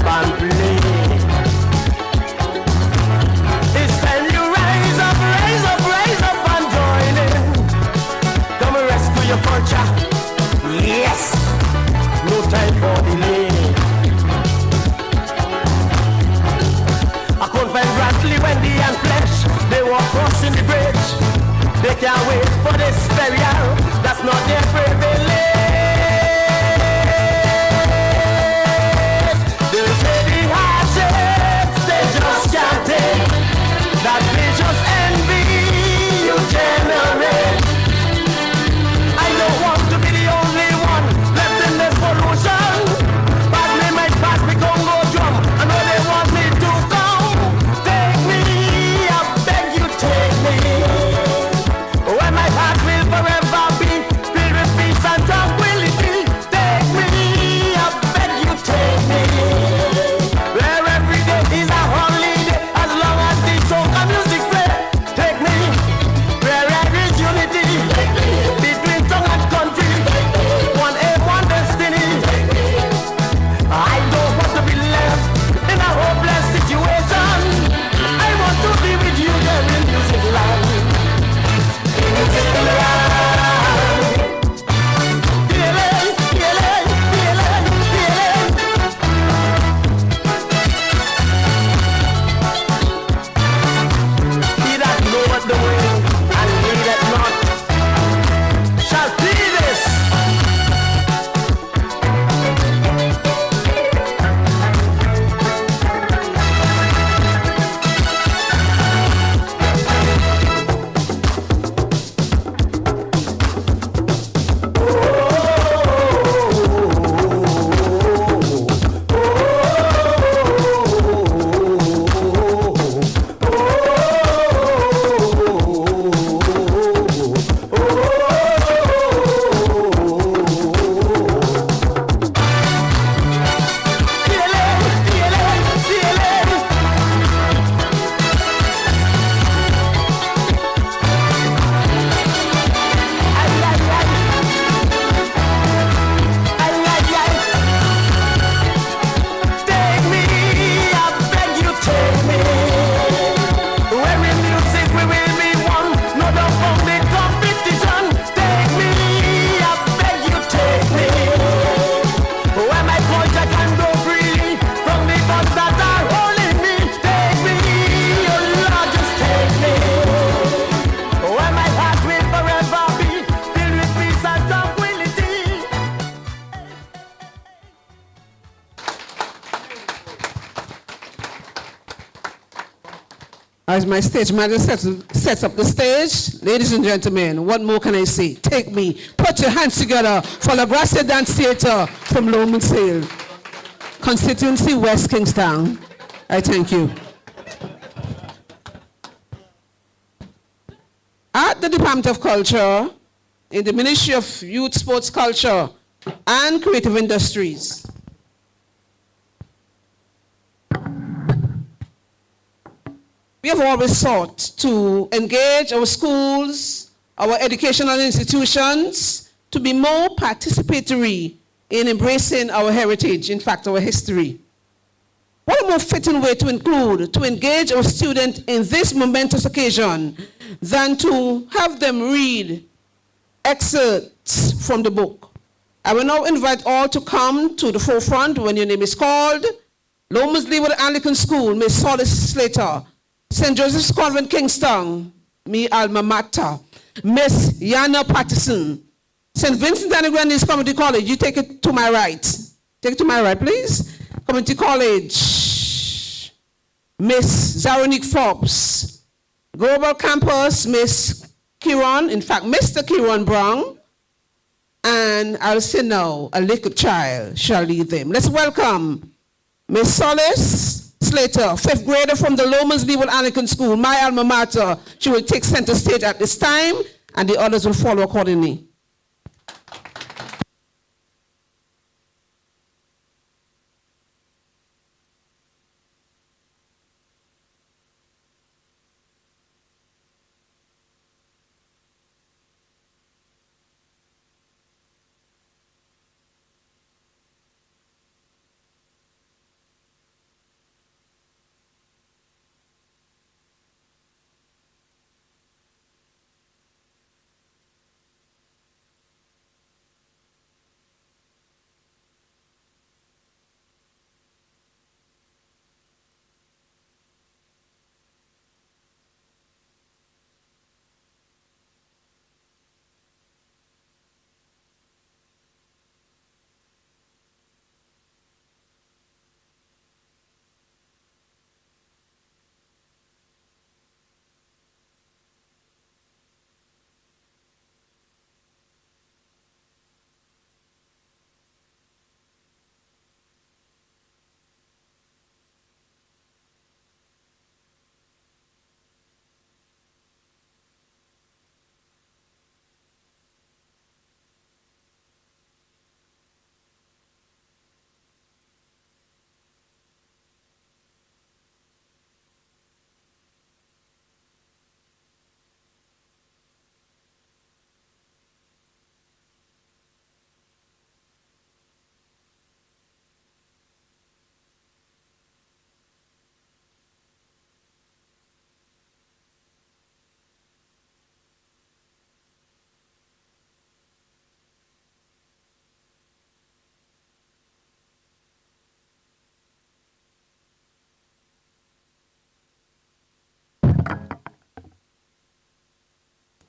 grab and play. It's time you rise up, rise up, rise up and join in. Come and rescue your culture. Yes, no time for delay. I couldn't find Bradley, Wendy and Flesh. They were crossing the bridge. They can't wait for this burial. That's not their privilege. They say the hardships they just can't take. That vicious envy you generate. I don't want to be the only one left in this pollution. Pass me my pass me Congo drum. I know they want me to come. Take me, I beg you take me. Where my heart will forever be filled with peace and tranquility. Take me, I beg you take me. Where every day is a holiday as long as the soca music play. Take me, where there is unity between tongue and country. One aim, one destiny. I don't want to be left in a hopeless situation. I want to be with you there in music land. Music land. Feeling, feeling, feeling, feeling. He that knoweth the way and needeth not shall be this. Take me, I beg you take me. Where in music we will be one, no doubt from the competition. Take me, I beg you take me. Where my culture can go freely from the bonds that are holding me. Take me, oh Lord, just take me. Where my heart will forever be filled with peace and tranquility. As my stage manager sets up the stage, ladies and gentlemen, what more can I say? Take me, put your hands together for La Gracia Dance Theatre from Lomond Sale, constituency West Kingstown. I thank you. At the Department of Culture, in the Ministry of Youth, Sports, Culture, and Creative Industries, we have always sought to engage our schools, our educational institutions, to be more participatory in embracing our heritage, in fact, our history. What a more fitting way to engage our students in this momentous occasion than to have them read excerpts from the book. I will now invite all to come to the forefront when your name is called. Lomas Leeward Anglican School, Miss Solace Slater. St. Joseph's Convent, Kingstown, me alma mater. Miss Yana Patterson. St. Vincent and the Grenadines Community College, you take it to my right. Take it to my right, please. Community College, Miss Zaronique Forbes. Global Campus, Miss Kieran, in fact, Mr. Kieran Brown. And I'll say now, a little child shall lead them. Let's welcome Miss Solace Slater, fifth grader from the Lomans Leeward Anglican School, my alma mater. She will take center stage at this time, and the others will follow accordingly.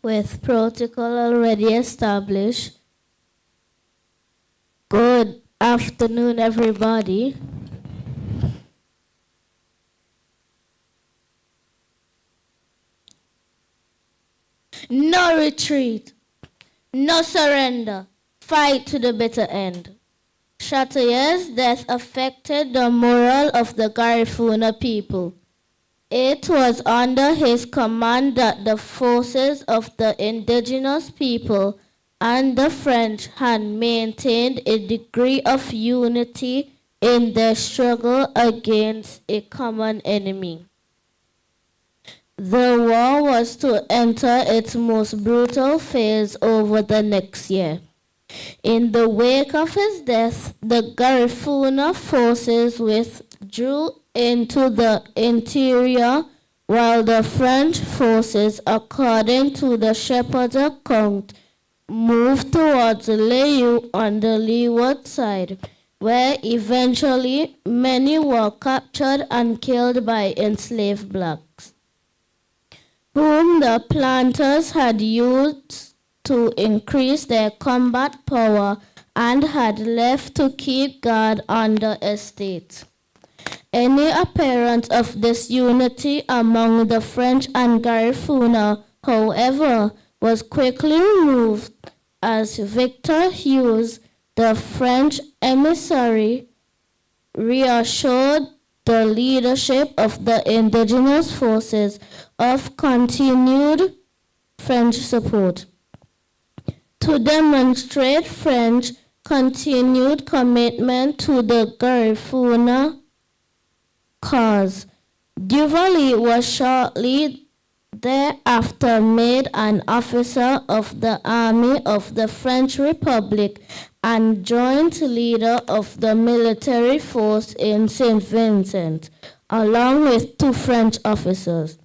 with protocol already established. Good afternoon, everybody. No retreat, no surrender, fight to the bitter end. Chatayer's death affected the morale of the Garifuna people. It was under his command that the forces of the indigenous people and the French had maintained a degree of unity in their struggle against a common enemy. The war was to enter its most brutal phase over the next year. In the wake of his death, the Garifuna forces withdrew into the interior, while the French forces, according to the shepherd's account, moved towards Leyu on the leeward side, where eventually many were captured and killed by enslaved blacks, whom the planters had used to increase their combat power and had left to keep guard on the estate. Any appearance of disunity among the French and Garifuna, however, was quickly removed as Victor Hughes, the French emissary, reassured the leadership of the indigenous forces of continued French support. To demonstrate French continued commitment to the Garifuna cause, Duvalier was shortly thereafter made an officer of the Army of the French Republic and joint leader of the military force in St. Vincent, along with 2 French officers.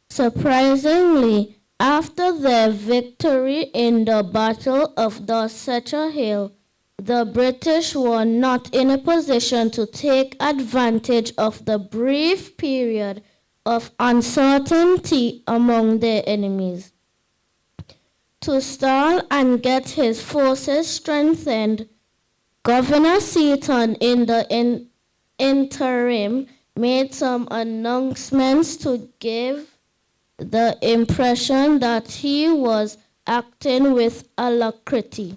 Surprisingly, after their victory in the Battle of Dorsetshire Hill, the British were not in a position to take advantage of the brief period of uncertainty among their enemies. To stall and get his forces strengthened, Governor Seaton in the interim made some announcements to give the impression that he was acting with alacrity.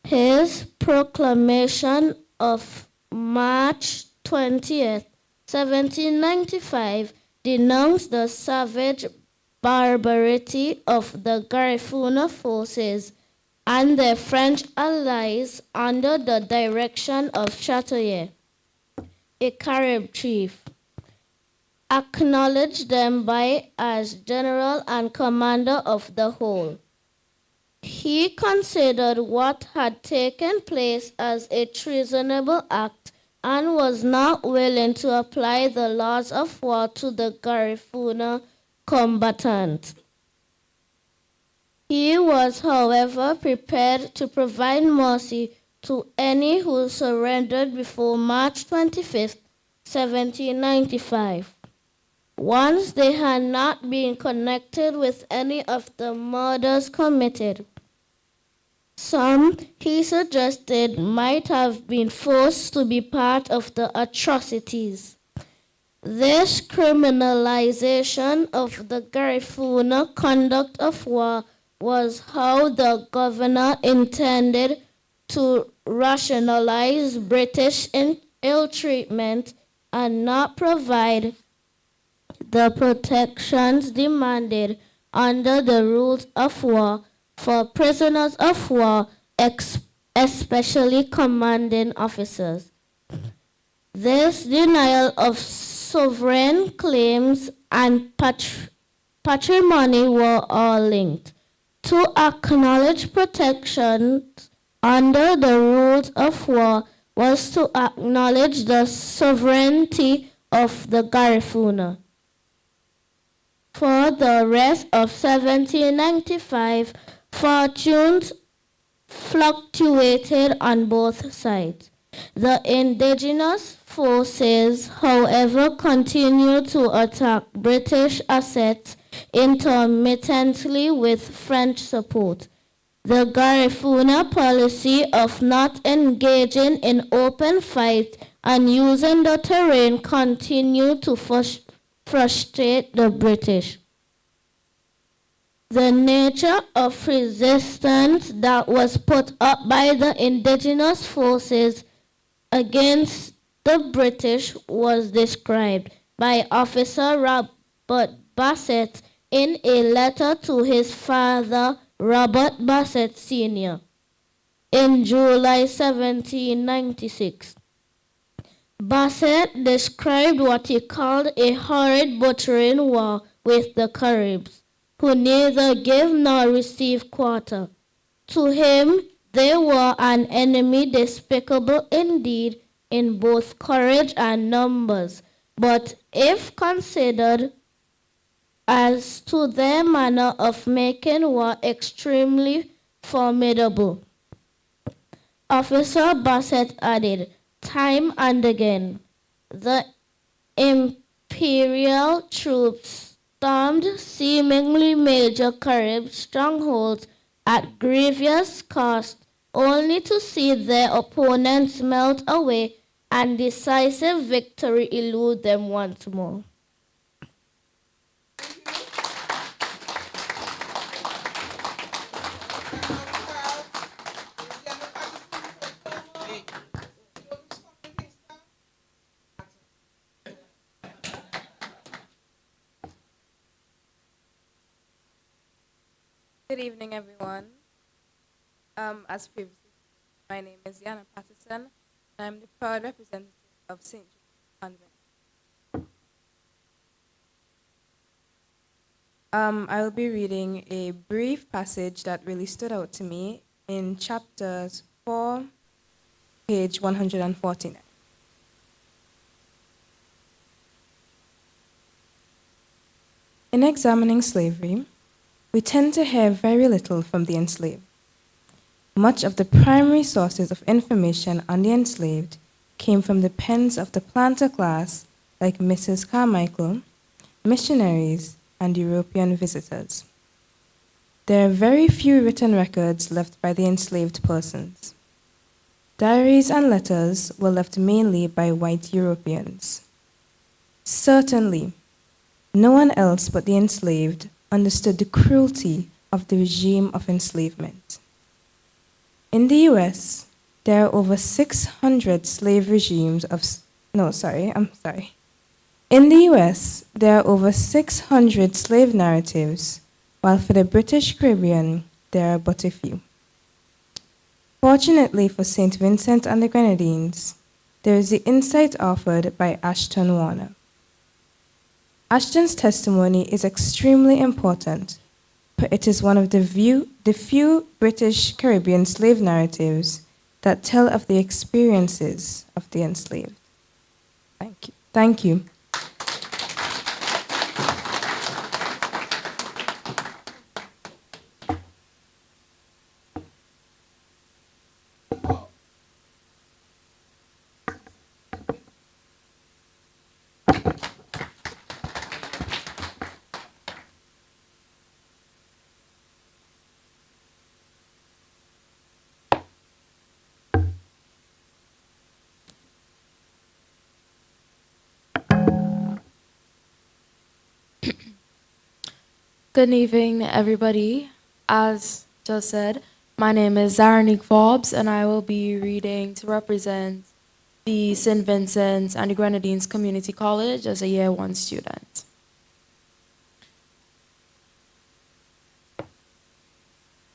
His proclamation of March 20th, 1795 denounced the savage barbarity of the Garifuna forces and their French allies under the direction of Chatayer, a Carib chief. Acknowledged them by as general and commander of the whole. He considered what had taken place as a treasonable act and was not willing to apply the laws of war to the Garifuna combatants. He was, however, prepared to provide mercy to any who surrendered before March 25th, 1795. Once they had not been connected with any of the murders committed. Some, he suggested, might have been forced to be part of the atrocities. This criminalization of the Garifuna conduct of war was how the governor intended to rationalize British ill-treatment and not provide the protections demanded under the rules of war for prisoners of war, especially commanding officers. This denial of sovereign claims and patrimony were all linked. To acknowledge protections under the rules of war was to acknowledge the sovereignty of the Garifuna. For the rest of 1795, fortunes fluctuated on both sides. The indigenous forces, however, continued to attack British assets intermittently with French support. The Garifuna policy of not engaging in open fight and using the terrain continued to frustrate the British. The nature of resistance that was put up by the indigenous forces against the British was described by Officer Robert Bassett in a letter to his father, Robert Bassett Sr., in July 1796. Bassett described what he called a horrid butchering war with the Caribs, who neither give nor receive quarter. To him, they were an enemy despicable indeed in both courage and numbers, but if considered as to their manner of making war, extremely formidable. Officer Bassett added, time and again, the imperial troops stormed seemingly major Carib strongholds at grievous cost, only to see their opponents melt away and decisive victory elude them once more. Good evening, everyone. As previously, my name is Yana Patterson, and I'm the proud representative of St. Joseph Convent. I will be reading a brief passage that really stood out to me in chapters 4, page 149. In examining slavery, we tend to hear very little from the enslaved. Much of the primary sources of information on the enslaved came from the pens of the planter class like Mrs. Carmichael, missionaries, and European visitors. There are very few written records left by the enslaved persons. Diaries and letters were left mainly by white Europeans. Certainly, no one else but the enslaved understood the cruelty of the regime of enslavement. In the US, there are over 600 slave regimes of, In the US, there are over 600 slave narratives, while for the British Caribbean, there are but a few. Fortunately for St. Vincent and the Grenadines, there is the insight offered by Ashton Warner. Ashton's testimony is extremely important, but it is one of the few British Caribbean slave narratives that tell of the experiences of the enslaved. Thank you. Thank you. Good evening, everybody. As just said, my name is Zaranique Forbes, and I will be reading to represent the St. Vincent and the Grenadines Community College as a Year 1 student.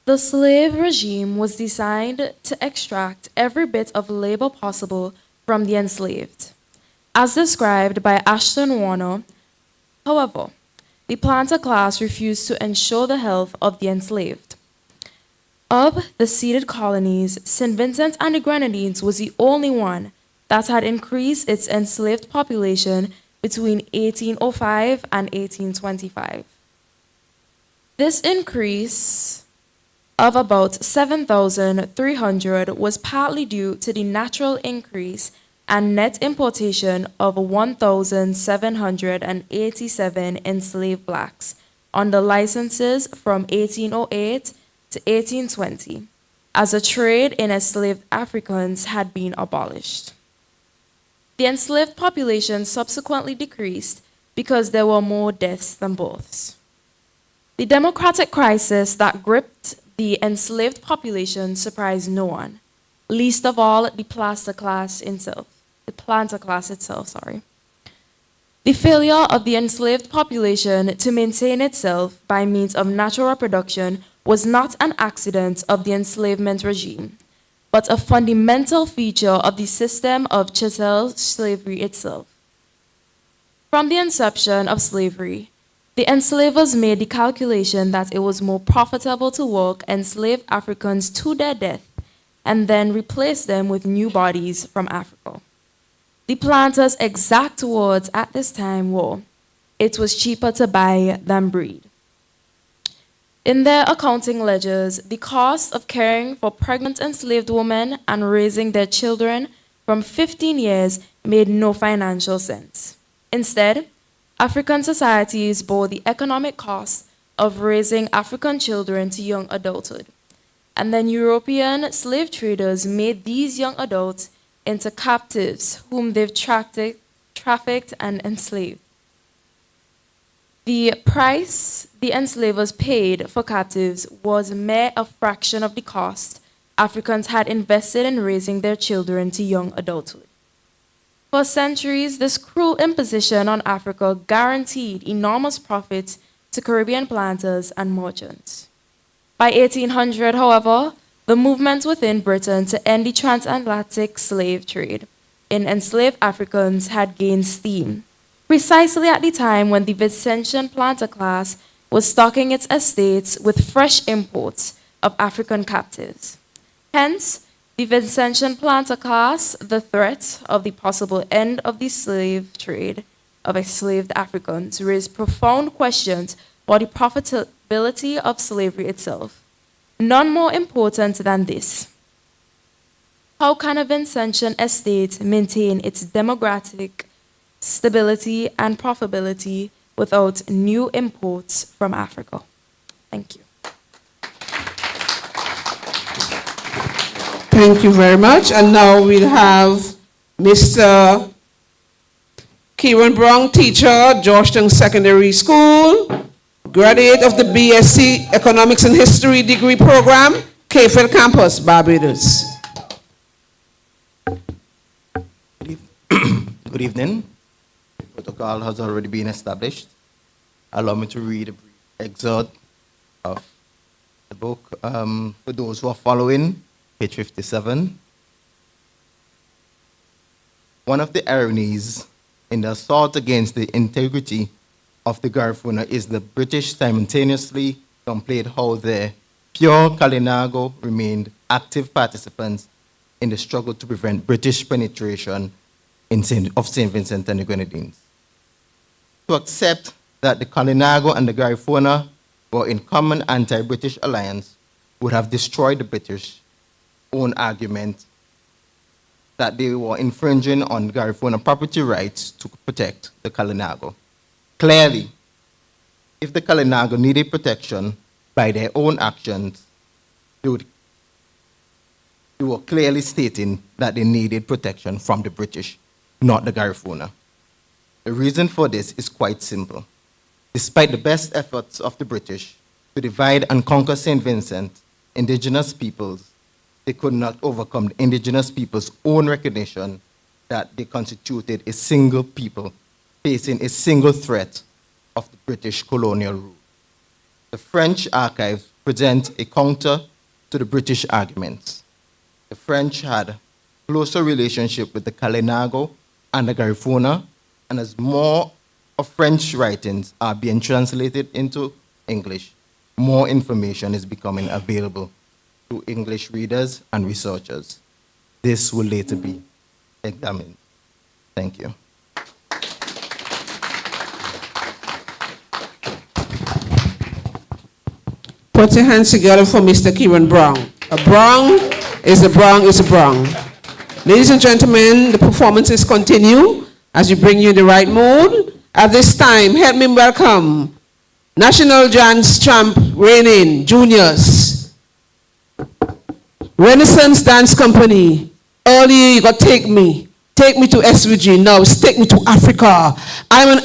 The slave regime was designed to extract every bit of labor possible from the enslaved, as described by Ashton Warner. However, the planter class refused to ensure the health of the enslaved. Of the ceded colonies, St. Vincent and the Grenadines was the only one that had increased its enslaved population between 1805 and 1825. This increase of about 7,300 was partly due to the natural increase and net importation of 1,787 enslaved blacks under licenses from 1808 to 1820, as a trade in enslaved Africans had been abolished. The enslaved population subsequently decreased because there were more deaths than births. The democratic crisis that gripped the enslaved population surprised no one, least of all the planter class itself. The failure of the enslaved population to maintain itself by means of natural reproduction was not an accident of the enslavement regime, but a fundamental feature of the system of chattel slavery itself. From the inception of slavery, the enslavers made the calculation that it was more profitable to work enslaved Africans to their death and then replace them with new bodies from Africa. The planters' exact words at this time were, "It was cheaper to buy than breed." In their accounting ledgers, the cost of caring for pregnant enslaved women and raising their children from 15 years made no financial sense. Instead, African societies bore the economic cost of raising African children to young adulthood, and then European slave traders made these young adults into captives whom they've trafficked and enslaved. The price the enslavers paid for captives was mere a fraction of the cost Africans had invested in raising their children to young adulthood. For centuries, this cruel imposition on Africa guaranteed enormous profits to Caribbean planters and merchants. By 1800, however, the movement within Britain to end the transatlantic slave trade in enslaved Africans had gained steam, precisely at the time when the Vincentian planter class was stocking its estates with fresh imports of African captives. Hence, the Vincentian planter class, the threat of the possible end of the slave trade of enslaved Africans, raised profound questions about the profitability of slavery itself. None more important than this. How can a Vincentian estate maintain its demographic stability and profitability without new imports from Africa? Thank you. Thank you very much. And now we'll have Mr. Kieran Brown, teacher, Georgetown Secondary School, graduate of the BSc Economics and History degree program, Cayfield Campus, Barbados. Good evening. The protocol has already been established. Allow me to read a brief excerpt of the book for those who are following, page 57. One of the ironies in the assault against the integrity of the Garifuna is the British simultaneously complained how the pure Kalinago remained active participants in the struggle to prevent British penetration of St. Vincent and the Grenadines. To accept that the Kalinago and the Garifuna were in common anti-British alliance would have destroyed the British own argument that they were infringing on Garifuna property rights to protect the Kalinago. Clearly, if the Kalinago needed protection by their own actions, they were clearly stating that they needed protection from the British, not the Garifuna. The reason for this is quite simple. Despite the best efforts of the British to divide and conquer St. Vincent, indigenous peoples, they could not overcome the indigenous people's own recognition that they constituted a single people facing a single threat of the British colonial rule. The French archives present a counter to the British arguments. The French had a closer relationship with the Kalinago and the Garifuna, and as more of French writings are being translated into English, more information is becoming available to English readers and researchers. This will later be examined. Thank you. Put your hands together for Mr. Kieran Brown. A Brown is a Brown is a Brown. Ladies and gentlemen, the performances continue as we bring you in the right mood. At this time, help me welcome National Dance Champ reigning, juniors. Renaissance Dance Company. Earlier you got Take Me to SVG, now it's Take Me to Africa. I'm an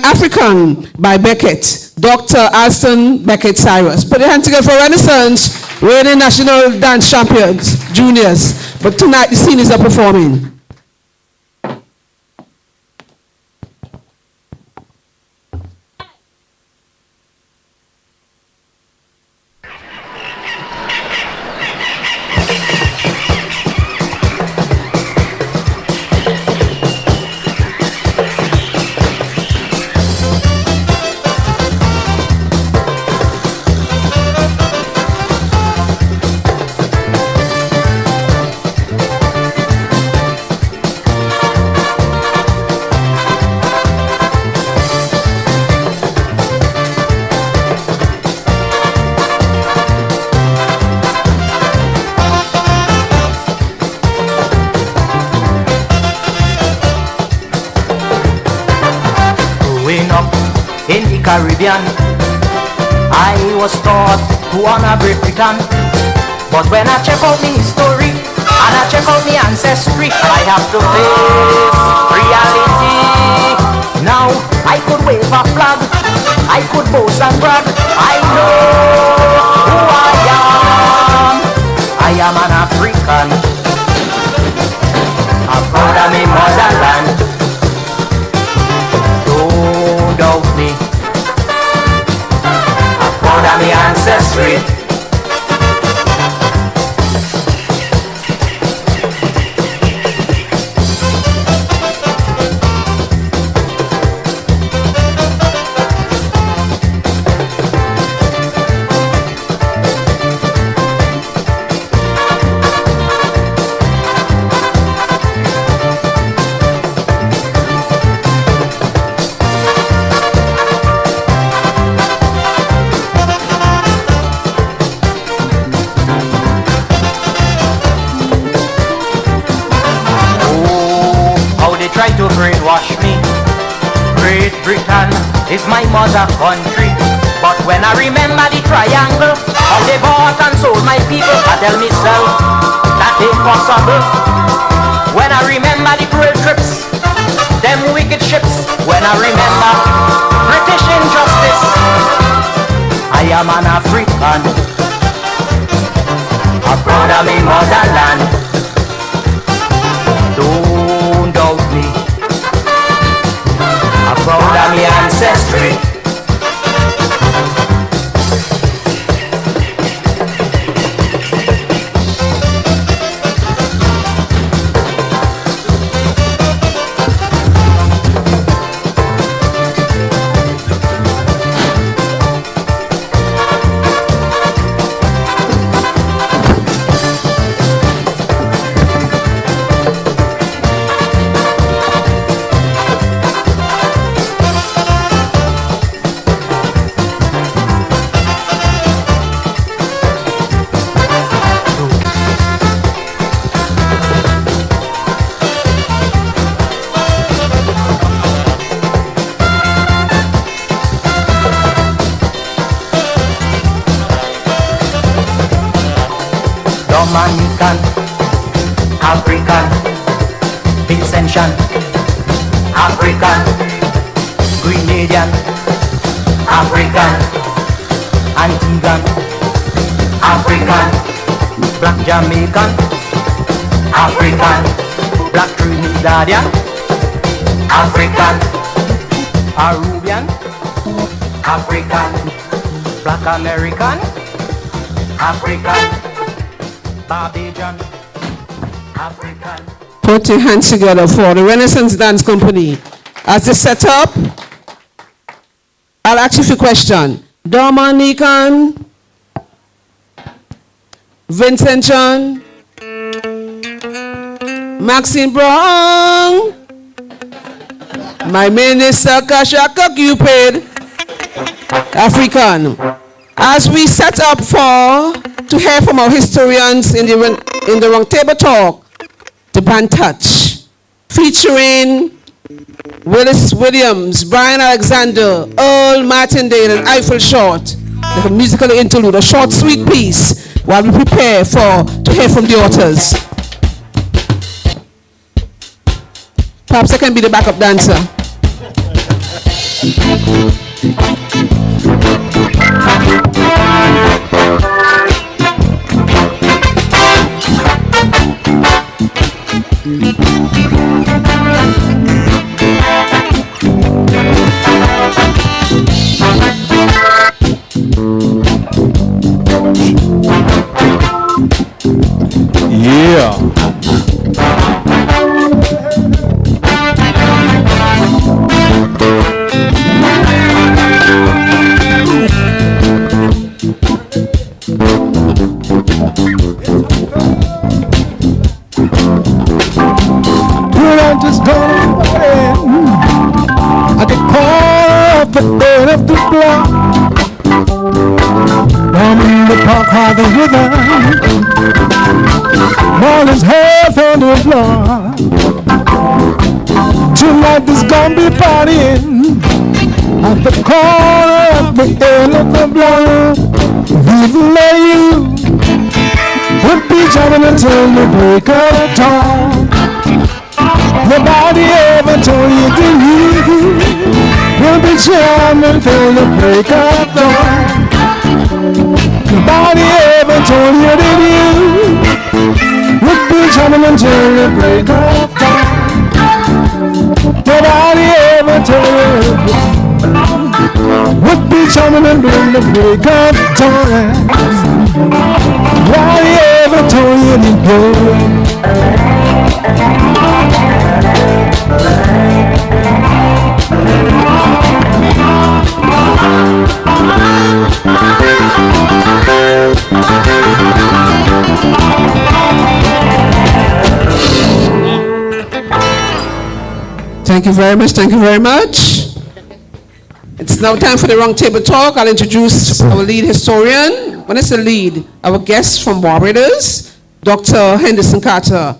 African by Beckett, Dr. Alston Beckett Cyrus. Put your hands together for Renaissance, reigning national dance champions, juniors. But tonight the seniors are performing. In the Caribbean, I was taught to honor Britain. But when I check out my history and I check out my ancestry, I have to face reality. Now I could wave a flag, I could boast and brag. I know who I am. I am an African. I'm proud of my motherland. Don't doubt me. I'm proud of my ancestry. Try to brainwash me. Great Britain is my mother country. But when I remember the triangle, how they bought and sold my people, I tell myself that ain't possible. When I remember the cruel trips, them wicked ships, when I remember British injustice, I am an African. I'm proud of my motherland. Don't doubt me. I'm proud of my ancestry. Dominican, African, Vincentian, African, Grenadian, African, Antiguan, African, Black Jamaican, African, Black Trinidadian, African, Arubian, African, Black American, African, Barbadian, African. Put your hands together for the Renaissance Dance Company. As they set up, I'll ask you a question. Dominican, Vincentian, Maxine Brown, my minister Kashaka Cupid, African. As we set up to hear from our historians in the round table talk, the band touch, featuring Willis Williams, Brian Alexander, Earl Martindale, and Eiffel Short. Like a musical interlude, a short, sweet piece while we prepare to hear from the authors. Perhaps I can be the backup dancer. Just gone at the corner of the end of the block, down in the park by the river, Marlon's head on the floor. Tonight there's gonna be partying at the corner of the end of the block. Even though you would be jamming until the break of dawn. Nobody ever told you that you will be jamming till the break of dawn. Nobody ever told you that you would be jamming until the break of dawn. Nobody ever told you would be jamming until the break of dawn. Nobody ever told you that you. Thank you very much. Thank you very much. It's now time for the round table talk. I'll introduce our lead historian. When I say lead, our guest from Barbados, Dr. Henderson Carter.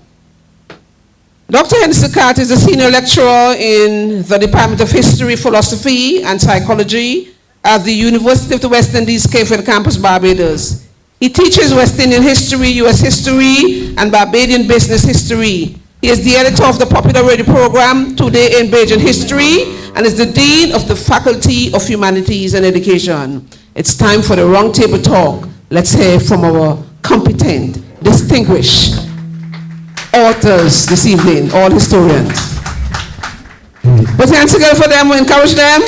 Dr. Henderson Carter is a senior lecturer in the Department of History, Philosophy, and Psychology at the University of the West Indies, Cape Verde Campus, Barbados. He teaches West Indian history, U.S. history, and Barbadian business history. He is the editor of the popular radio program Today in Bajan History and is the dean of the Faculty of Humanities and Education. It's time for the round table talk. Let's hear from our competent, distinguished authors this evening, all historians. Put your hands together for them, we encourage them.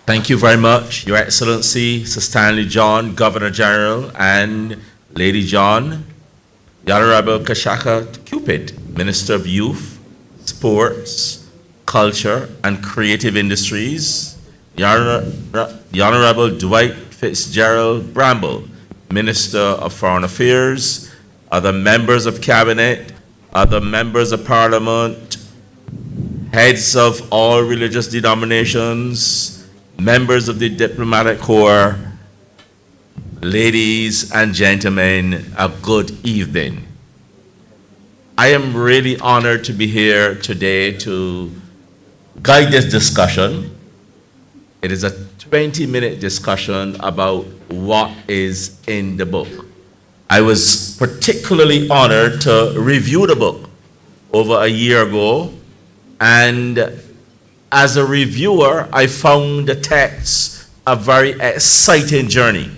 Thank you very much, Your Excellency, Sir Stanley John, Governor General, and Lady John, the Honorable Kashaka Cupid, Minister of Youth, Sports, Culture, and Creative Industries, the Honorable Dwight Fitzgerald Bramble, Minister of Foreign Affairs, other members of Cabinet, other members of Parliament, heads of all religious denominations, members of the Diplomatic Corps, ladies and gentlemen, a good evening. I am really honored to be here today to guide this discussion. It is a 20-minute discussion about what is in the book. I was particularly honored to review the book over a year ago, and as a reviewer, I found the text a very exciting journey.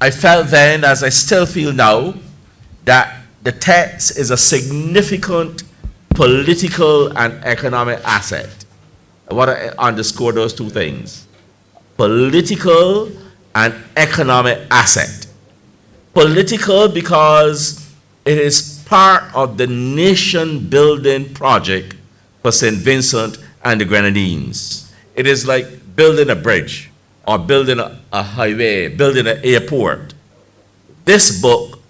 I felt then, as I still feel now, that the text is a significant political and economic asset. I want to underscore those two things. Political and economic asset. Political because it is part of the nation-building project for St. Vincent and the Grenadines. It is like building a bridge, or building a highway, building an airport. This book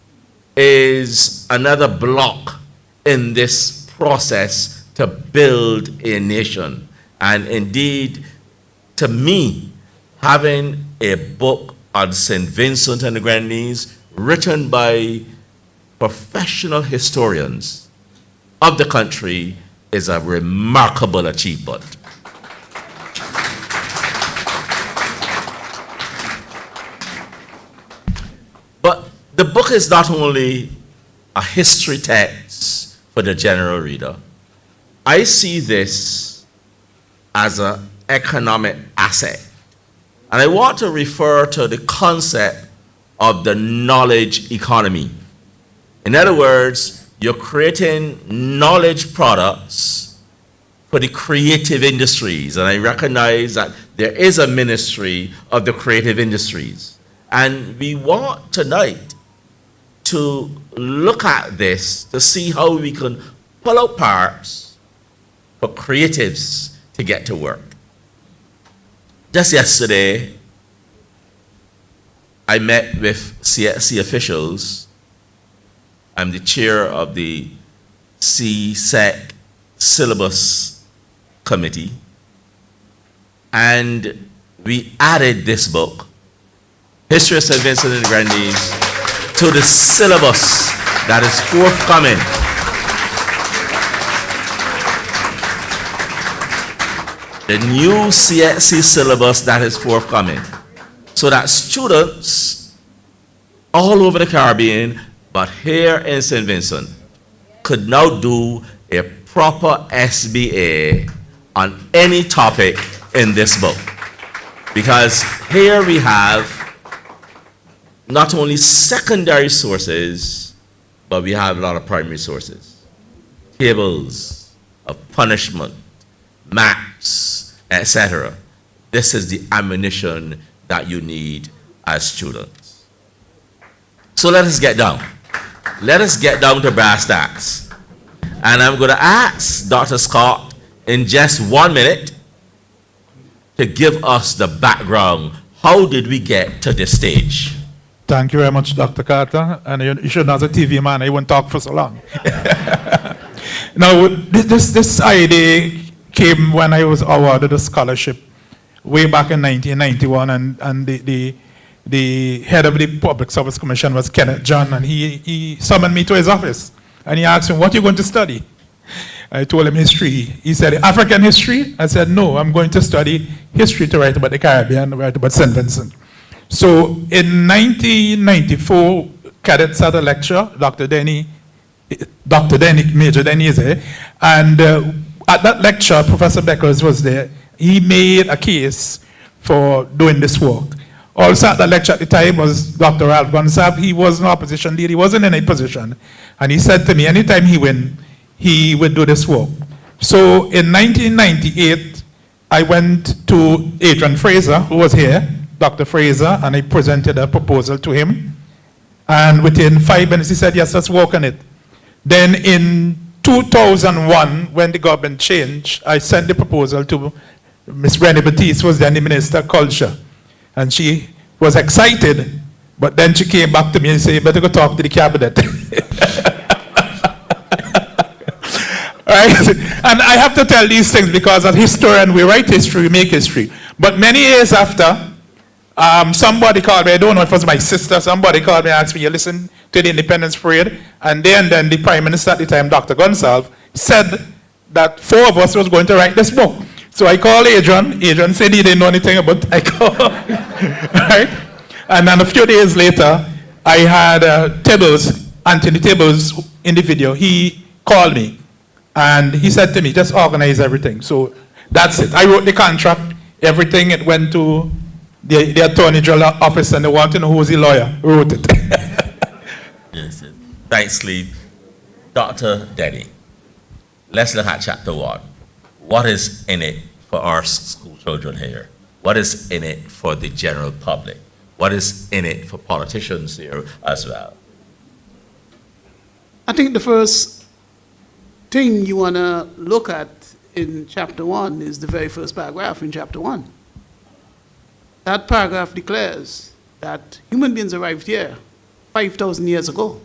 is another block in this process to build a nation. And indeed, to me, having a book on St. Vincent and the Grenadines written by professional historians of the country is a remarkable achievement. But the book is not only a history text for the general reader. I see this as an economic asset. And I want to refer to the concept of the knowledge economy. In other words, you're creating knowledge products for the creative industries. And I recognize that there is a ministry of the creative industries. And we want tonight to look at this to see how we can pull out parts for creatives to get to work. Just yesterday, I met with CSC officials. I'm the chair of the CSEC syllabus committee. And we added this book, History of St. Vincent and the Grenadines, to the syllabus that is forthcoming. The new CSC syllabus that is forthcoming, so that students all over the Caribbean, but here in St. Vincent, could now do a proper SBA on any topic in this book. Because here we have not only secondary sources, but we have a lot of primary sources. Tables of punishment, maps, etc. This is the ammunition that you need as students. So let us get down. Let us get down to brass tacks. And I'm going to ask Dr. Scott in just 1 minute to give us the background. How did we get to this stage? Thank you very much, Dr. Carter. And you should know, as a TV man, I won't talk for so long. Now, this idea came when I was awarded a scholarship way back in 1991, and the head of the Public Service Commission was Kenneth John, and he summoned me to his office, and he asked me, what are you going to study? I told him history. He said, African history? I said, no, I'm going to study history to write about the Caribbean, write about St. Vincent. So in 1994, cadets had a lecture, Dr. Denny, Major Denny is there, and at that lecture, Professor Beckers was there. He made a case for doing this work. Also at the lecture at the time was Dr. Ralph Gonsalve. He was an opposition leader. He wasn't in a position. And he said to me, anytime he win, he would do this work. So in 1998, I went to Adrian Fraser, who was here, Dr. Fraser, and I presented a proposal to him. And within 5 minutes, he said, yes, let's work on it. Then in 2001, when the government changed, I sent the proposal to Ms. Renee Batiste, who was then the Minister of Culture. And she was excited, but then she came back to me and said, you better go talk to the cabinet. Right? And I have to tell these things because as historian, we write history, we make history. But many years after, somebody called me, I don't know if it was my sister, somebody called me and asked me, you listen to the Independence Parade? And then the Prime Minister at the time, Dr. Gonsalve, said that 4 of us was going to write this book. So I called Adrian. Adrian said he didn't know anything about I called. Right? And then a few days later, I had Anthony Tibbles in the video. He called me and he said to me, just organize everything. So that's it. I wrote the contract, everything. It went to the Attorney General office and they want to know who's the lawyer who wrote it. Yes. Thanks, Lee. Dr. Denny, let's look at chapter 1. What is in it for our school children here? What is in it for the general public? What is in it for politicians here as well? I think the first thing you want to look at in chapter 1 is the very first paragraph in chapter 1. That paragraph declares that human beings arrived here 5,000 years ago.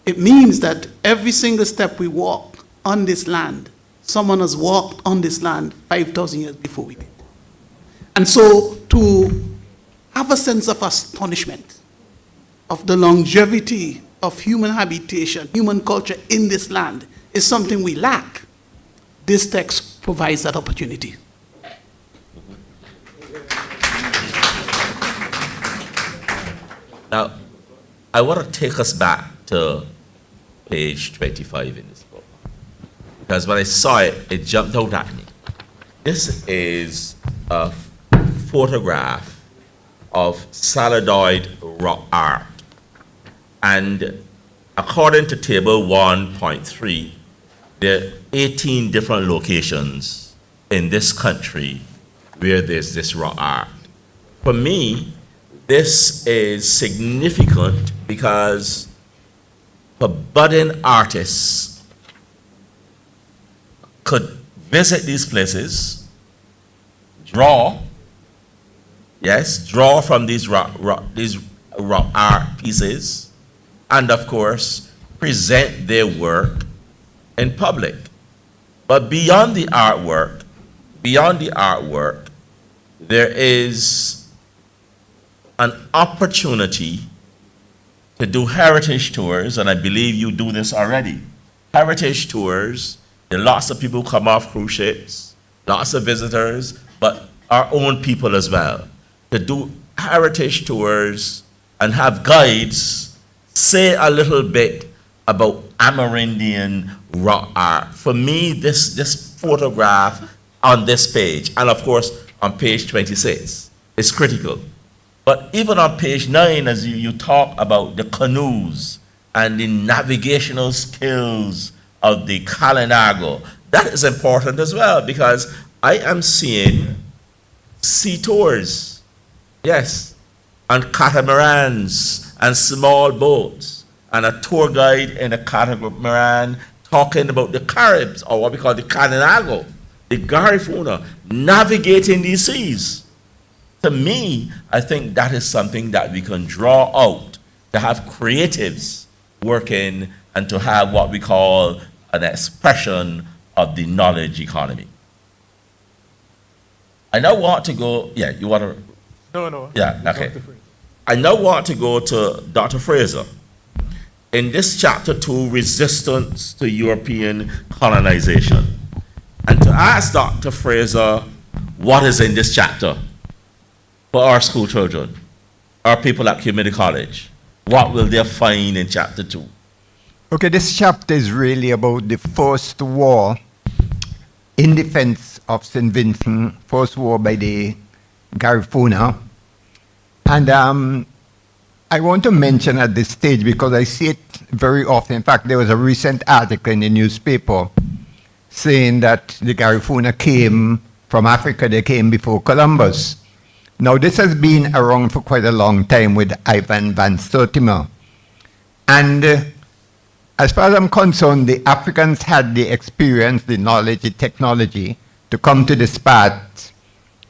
It means that every single step we walk on this land, someone has walked on this land 5,000 years before we did. And so to have a sense of astonishment of the longevity of human habitation, human culture in this land is something we lack. This text provides that opportunity. Now, I want to take us back to page 25 in this book. Because when I saw it, it jumped out at me. This is a photograph of Saladoid rock art. And according to table 1.3, there are 18 different locations in this country where there's this rock art. For me, this is significant because for budding artists could visit these places, draw from these rock art pieces, and of course, present their work in public. But beyond the artwork, there is an opportunity to do heritage tours, and I believe you do this already. Heritage tours, there are lots of people come off cruise ships, lots of visitors, but our own people as well. To do heritage tours and have guides say a little bit about Amerindian rock art. For me, this photograph on this page, and of course on page 26, is critical. But even on page 9, as you talk about the canoes and the navigational skills of the Kalinago, that is important as well, because I am seeing sea tours, yes, and catamarans and small boats, and a tour guide in a catamaran talking about the Caribs, or what we call the Kalinago, the Garifuna, navigating these seas. To me, I think that is something that we can draw out, to have creatives working and to have what we call an expression of the knowledge economy. I now want to go, yeah, you want to? No. Yeah, okay. I now want to go to Dr. Fraser. In this chapter 2, Resistance to European Colonization, and to ask Dr. Fraser, what is in this chapter for our school children, our people at community college? What will they find in chapter 2? Okay, this chapter is really about the first war in defense of St. Vincent, first war by the Garifuna. And I want to mention at this stage, because I see it very often. In fact, there was a recent article in the newspaper saying that the Garifuna came from Africa, they came before Columbus. Now, this has been around for quite a long time with Ivan van Sertima. And as far as I'm concerned, the Africans had the experience, the knowledge, the technology to come to this part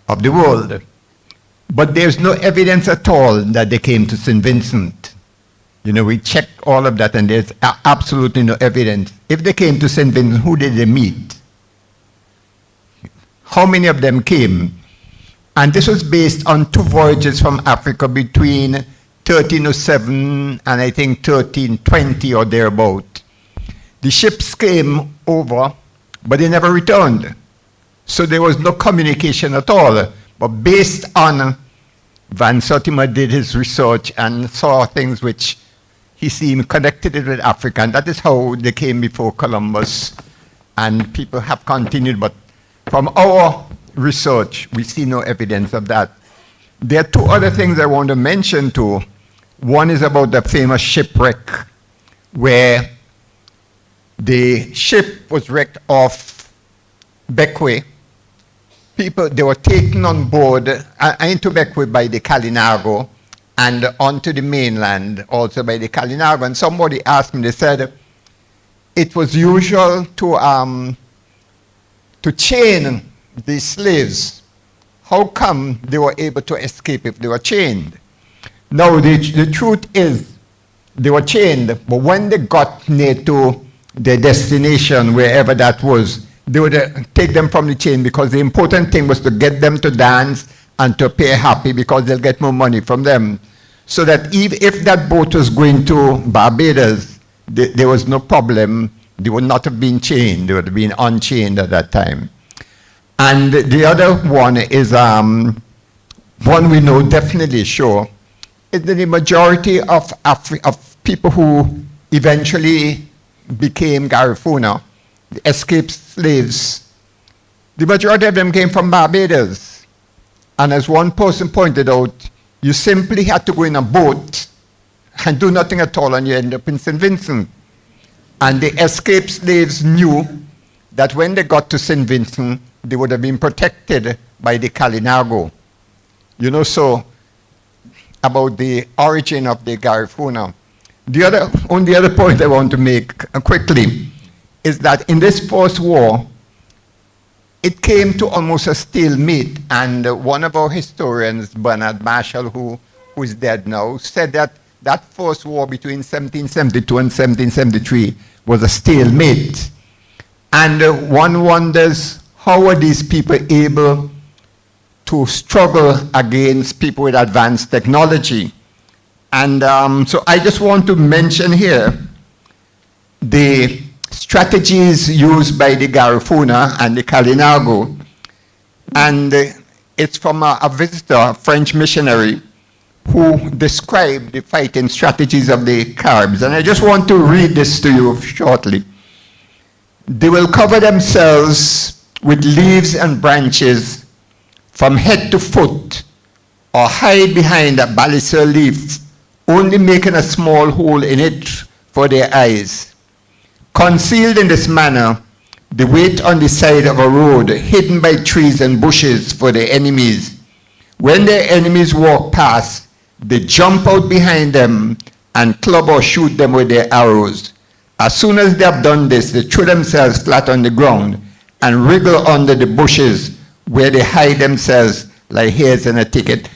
of the world. But there's no evidence at all that they came to St. Vincent. You know, we checked all of that and there's absolutely no evidence. If they came to St. Vincent, who did they meet? How many of them came? And this was based on 2 voyages from Africa between 1307 and I think 1320 or thereabout. The ships came over, but they never returned. So there was no communication at all. But based on Van Sertima did his research and saw things which he seemed connected it with Africa, and that is how they came before Columbus. And people have continued, but from our research, we see no evidence of that. There are 2 other things I want to mention too. One is about the famous shipwreck, where the ship was wrecked off Bequia. People, they were taken on board into Bequia by the Kalinago and onto the mainland also by the Kalinago. And somebody asked me, they said, it was usual to chain the slaves. How come they were able to escape if they were chained? Now, the truth is, they were chained, but when they got near to their destination, wherever that was, they would take them from the chain, because the important thing was to get them to dance and to appear happy, because they'll get more money from them. so that if that boat was going to Barbados, there was no problem. They would not have been chained. They would have been unchained at that time. And the other one is one we know definitely sure, is that the majority of people who eventually became Garifuna, the escaped slaves, the majority of them came from Barbados. And as one person pointed out, you simply had to go in a boat and do nothing at all, and you end up in St. Vincent. And the escaped slaves knew that when they got to St. Vincent, they would have been protected by the Kalinago. You know, so about the origin of the Garifuna. The only other point I want to make quickly is that in this post-war, it came to almost a stalemate, and one of our historians, Bernard Marshall, who is dead now, said that that first war between 1772 and 1773 was a stalemate. And one wonders, how were these people able to struggle against people with advanced technology? And so I just want to mention here the strategies used by the Garifuna and the Kalinago. And it's from a visitor, a French missionary, who described the fighting strategies of the Caribs. And I just want to read this to you shortly. They will cover themselves with leaves and branches from head to foot, or hide behind a ballister leaf, only making a small hole in it for their eyes. Concealed in this manner, they wait on the side of a road, hidden by trees and bushes for their enemies. When their enemies walk past, they jump out behind them and club or shoot them with their arrows. As soon as they have done this, they throw themselves flat on the ground and wriggle under the bushes, where they hide themselves like hares in a thicket.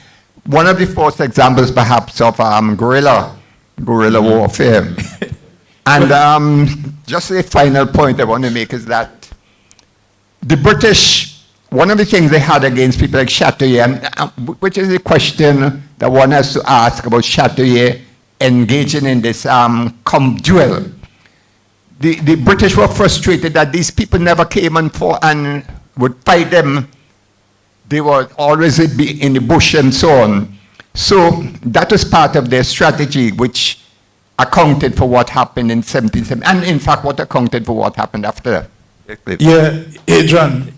One of the first examples, perhaps, of guerrilla warfare. And just a final point I want to make is that the British, one of the things they had against people like Chateaubriand, which is a question that one has to ask about Chateaubriand engaging in this duel. The British were frustrated that these people never came and would fight them. They would always be in the bush and so on. So that was part of their strategy, which accounted for what happened in 1770, and in fact what accounted for what happened after. Yeah, Adrian,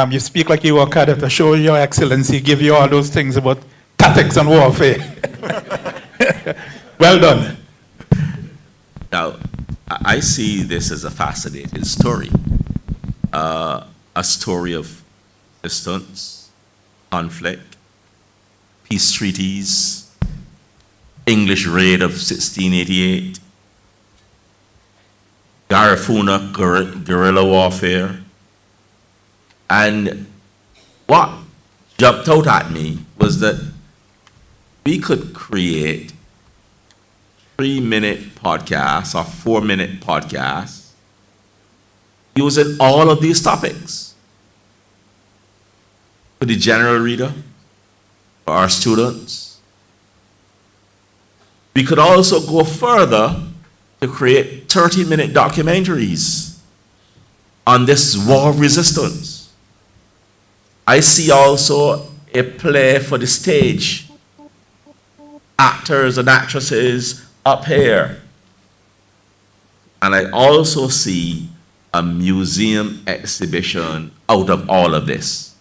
you speak like you were kind of to show your excellency, give you all those things about tactics and warfare. Well done. Now, I see this as a fascinating story. A story of resistance, conflict, peace treaties, English raid of 1688, Garifuna guerrilla warfare. And what jumped out at me was that we could create 3-minute podcasts or 4-minute podcasts using all of these topics for the general reader, for our students. We could also go further to create 30-minute documentaries on this war of resistance. I see also a play for the stage, actors and actresses up here. And I also see a museum exhibition out of all of this.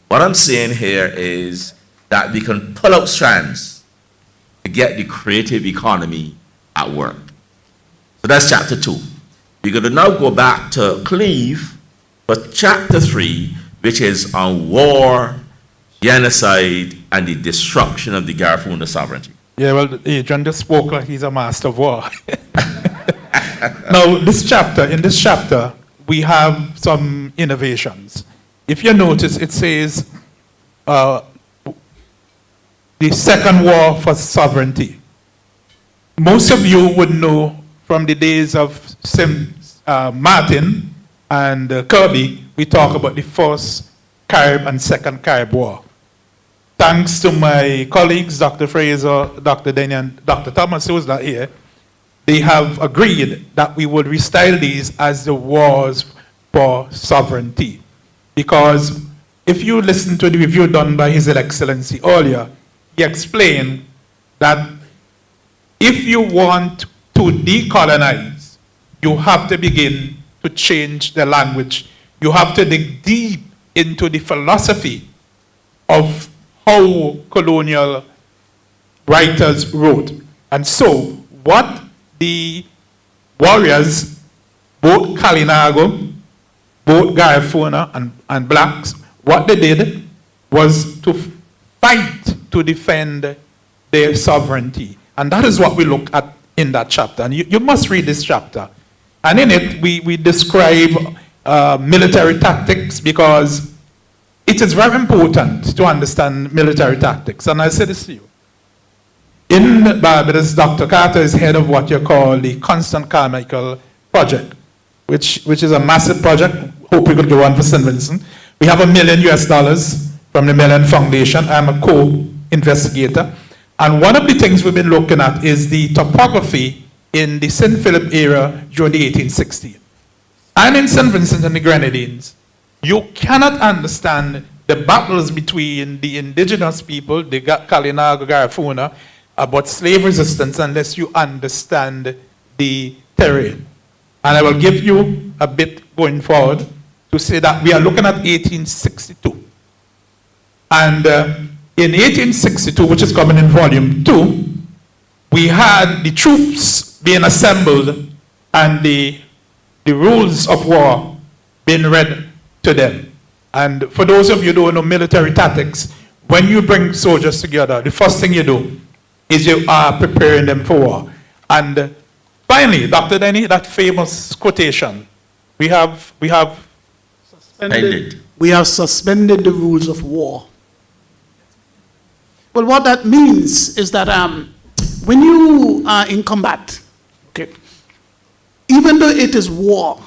What I'm saying here is that we can pull out strands to get the creative economy at work. So that's chapter 2. We're going to now go back to Cleve for chapter 3, which is on war, genocide, and the destruction of the Garifuna sovereignty. Yeah, well, Adrian just spoke like he's a master of war. Now, in this chapter, we have some innovations. If you notice, it says the Second War for Sovereignty. Most of you would know from the days of Martin and Kirby, we talk about the First Carib and Second Carib War. thanks to my colleagues, Dr. Fraser, Dr. Denny, and Dr. Thomas, who is not here, they have agreed that we would restyle these as the wars for sovereignty. Because if you listen to the review done by His Excellency earlier, he explained that if you want to decolonize, you have to begin to change the language. You have to dig deep into the philosophy of how colonial writers wrote. And so, what the warriors, both Kalinago, both Garifuna and blacks, what they did was to fight to defend their sovereignty. And that is what we look at in that chapter. And you must read this chapter. And in it, we describe military tactics, because it is very important to understand military tactics. And I say this to you. In Barbados, Dr. Carter is head of what you call the Constant Carmichael Project, which is a massive project. Hope we could go on for St. Vincent. We have $1 million from the Mellon Foundation. I'm a co-investigator. And one of the things we've been looking at is the topography in the St. Philip area during the 1860s. And in St. Vincent and the Grenadines, you cannot understand the battles between the indigenous people, the Kalinago, Garifuna, about slave resistance unless you understand the terrain. And I will give you a bit going forward to say that we are looking at 1862. And in 1862, which is coming in volume 2, we had the troops being assembled and the rules of war being read to them. And for those of you who don't know military tactics, when you bring soldiers together, the first thing you do is you are preparing them for war. And finally, Dr. Denny, that famous quotation, we have suspended the rules of war. Well, what that means is that when you are in combat, okay, even though it is war,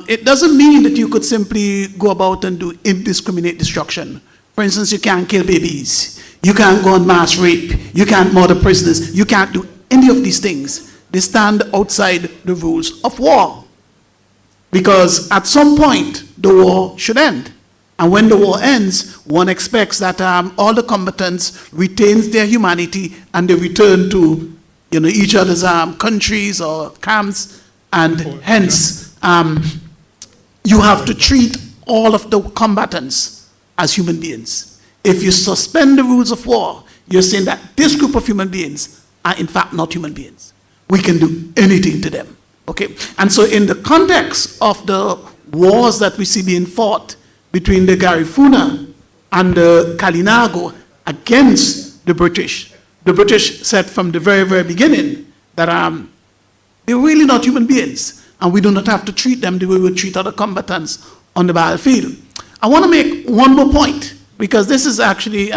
it doesn't mean that you could simply go about and do indiscriminate destruction. For instance, you can't kill babies. You can't go on mass rape. You can't murder prisoners. You can't do any of these things. They stand outside the rules of war. Because at some point, the war should end. And when the war ends, one expects that all the combatants retain their humanity and they return to each other's countries or camps. And hence, you have to treat all of the combatants as human beings. If you suspend the rules of war, you're saying that this group of human beings are in fact not human beings. We can do anything to them. Okay? And so in the context of the wars that we see being fought between the Garifuna and the Kalinago against the British said from the very, very beginning that they're really not human beings, and we do not have to treat them the way we treat other combatants on the battlefield. I want to make one more point, because this is actually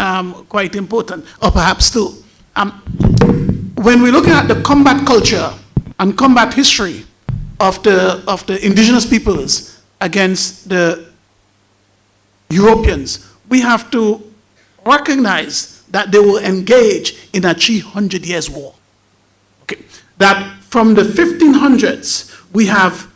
quite important, or perhaps two. When we look at the combat culture and combat history of the indigenous peoples against the Europeans, we have to recognize that they will engage in a 300 years war. Okay. That from the 1500s, we have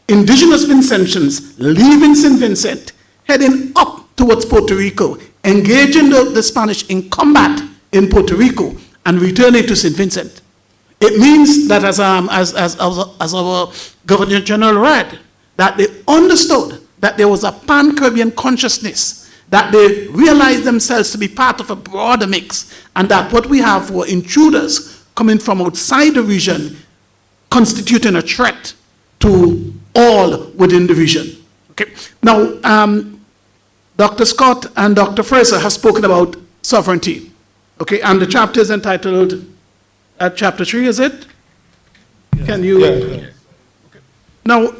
indigenous Vincentians leaving St. Vincent, heading up towards Puerto Rico, engaging the Spanish in combat in Puerto Rico, and returning to St. Vincent. It means that as our Governor General read, that they understood that there was a pan-Caribbean consciousness, that they realized themselves to be part of a broader mix, and that what we have were intruders coming from outside the region, constituting a threat to all within the region. Okay. Now, Dr. Scott and Dr. Fraser have spoken about sovereignty. Okay, and the chapter is entitled, chapter 3, is it? Yeah. Can you? Yeah. Okay. Now,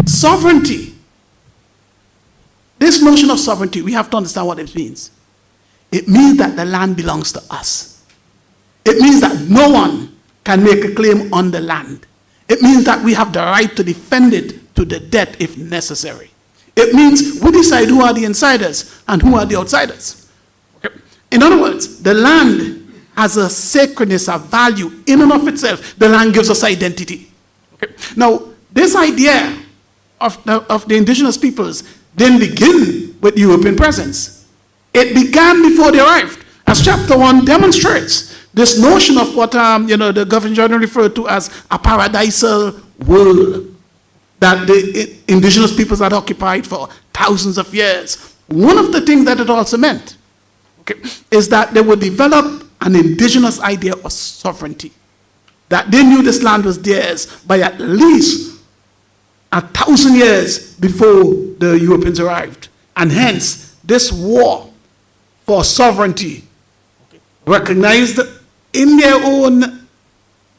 sovereignty. This notion of sovereignty, we have to understand what it means. It means that the land belongs to us. It means that no one can make a claim on the land. It means that we have the right to defend it to the death if necessary. It means we decide who are the insiders and who are the outsiders. Okay. In other words, the land has a sacredness, a value in and of itself. The land gives us identity. Okay. Now, this idea of the indigenous peoples didn't begin with European presence. It began before they arrived. As chapter 1 demonstrates, this notion of what the Governor General referred to as a paradisal world that the indigenous peoples had occupied for thousands of years. One of the things that it also meant, okay, is that they would develop an indigenous idea of sovereignty. That they knew this land was theirs by at least 1,000 years before the Europeans arrived. And hence, this war for sovereignty, recognized in their own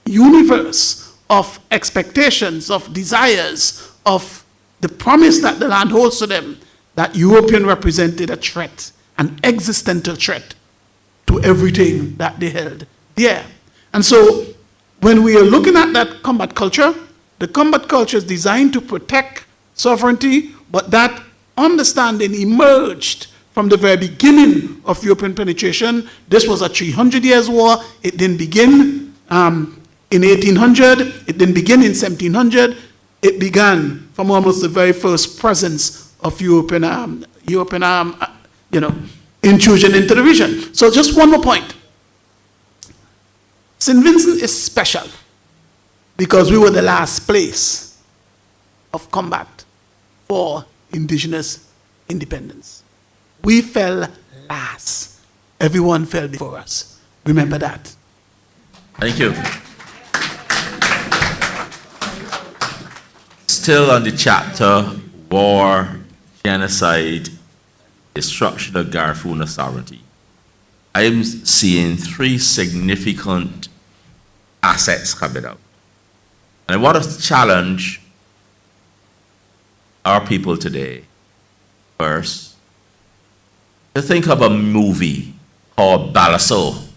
universe of expectations, of desires, of the promise that the land holds to them, that European represented a threat, an existential threat to everything that they held dear. And so, when we are looking at that combat culture, the combat culture is designed to protect sovereignty, but that understanding emerged from the very beginning of European penetration. This was a 300 years war. It didn't begin in 1800. It didn't begin in 1700. It began from almost the very first presence of European intrusion into the region. So just one more point. St. Vincent is special because we were the last place of combat for indigenous independence. We fell last. Everyone fell before us. Remember that. Thank you. Still on the chapter, war, genocide, destruction of Garifuna sovereignty, I am seeing three significant assets coming out. And I want to challenge our people today, first, to think of a movie called Balasso.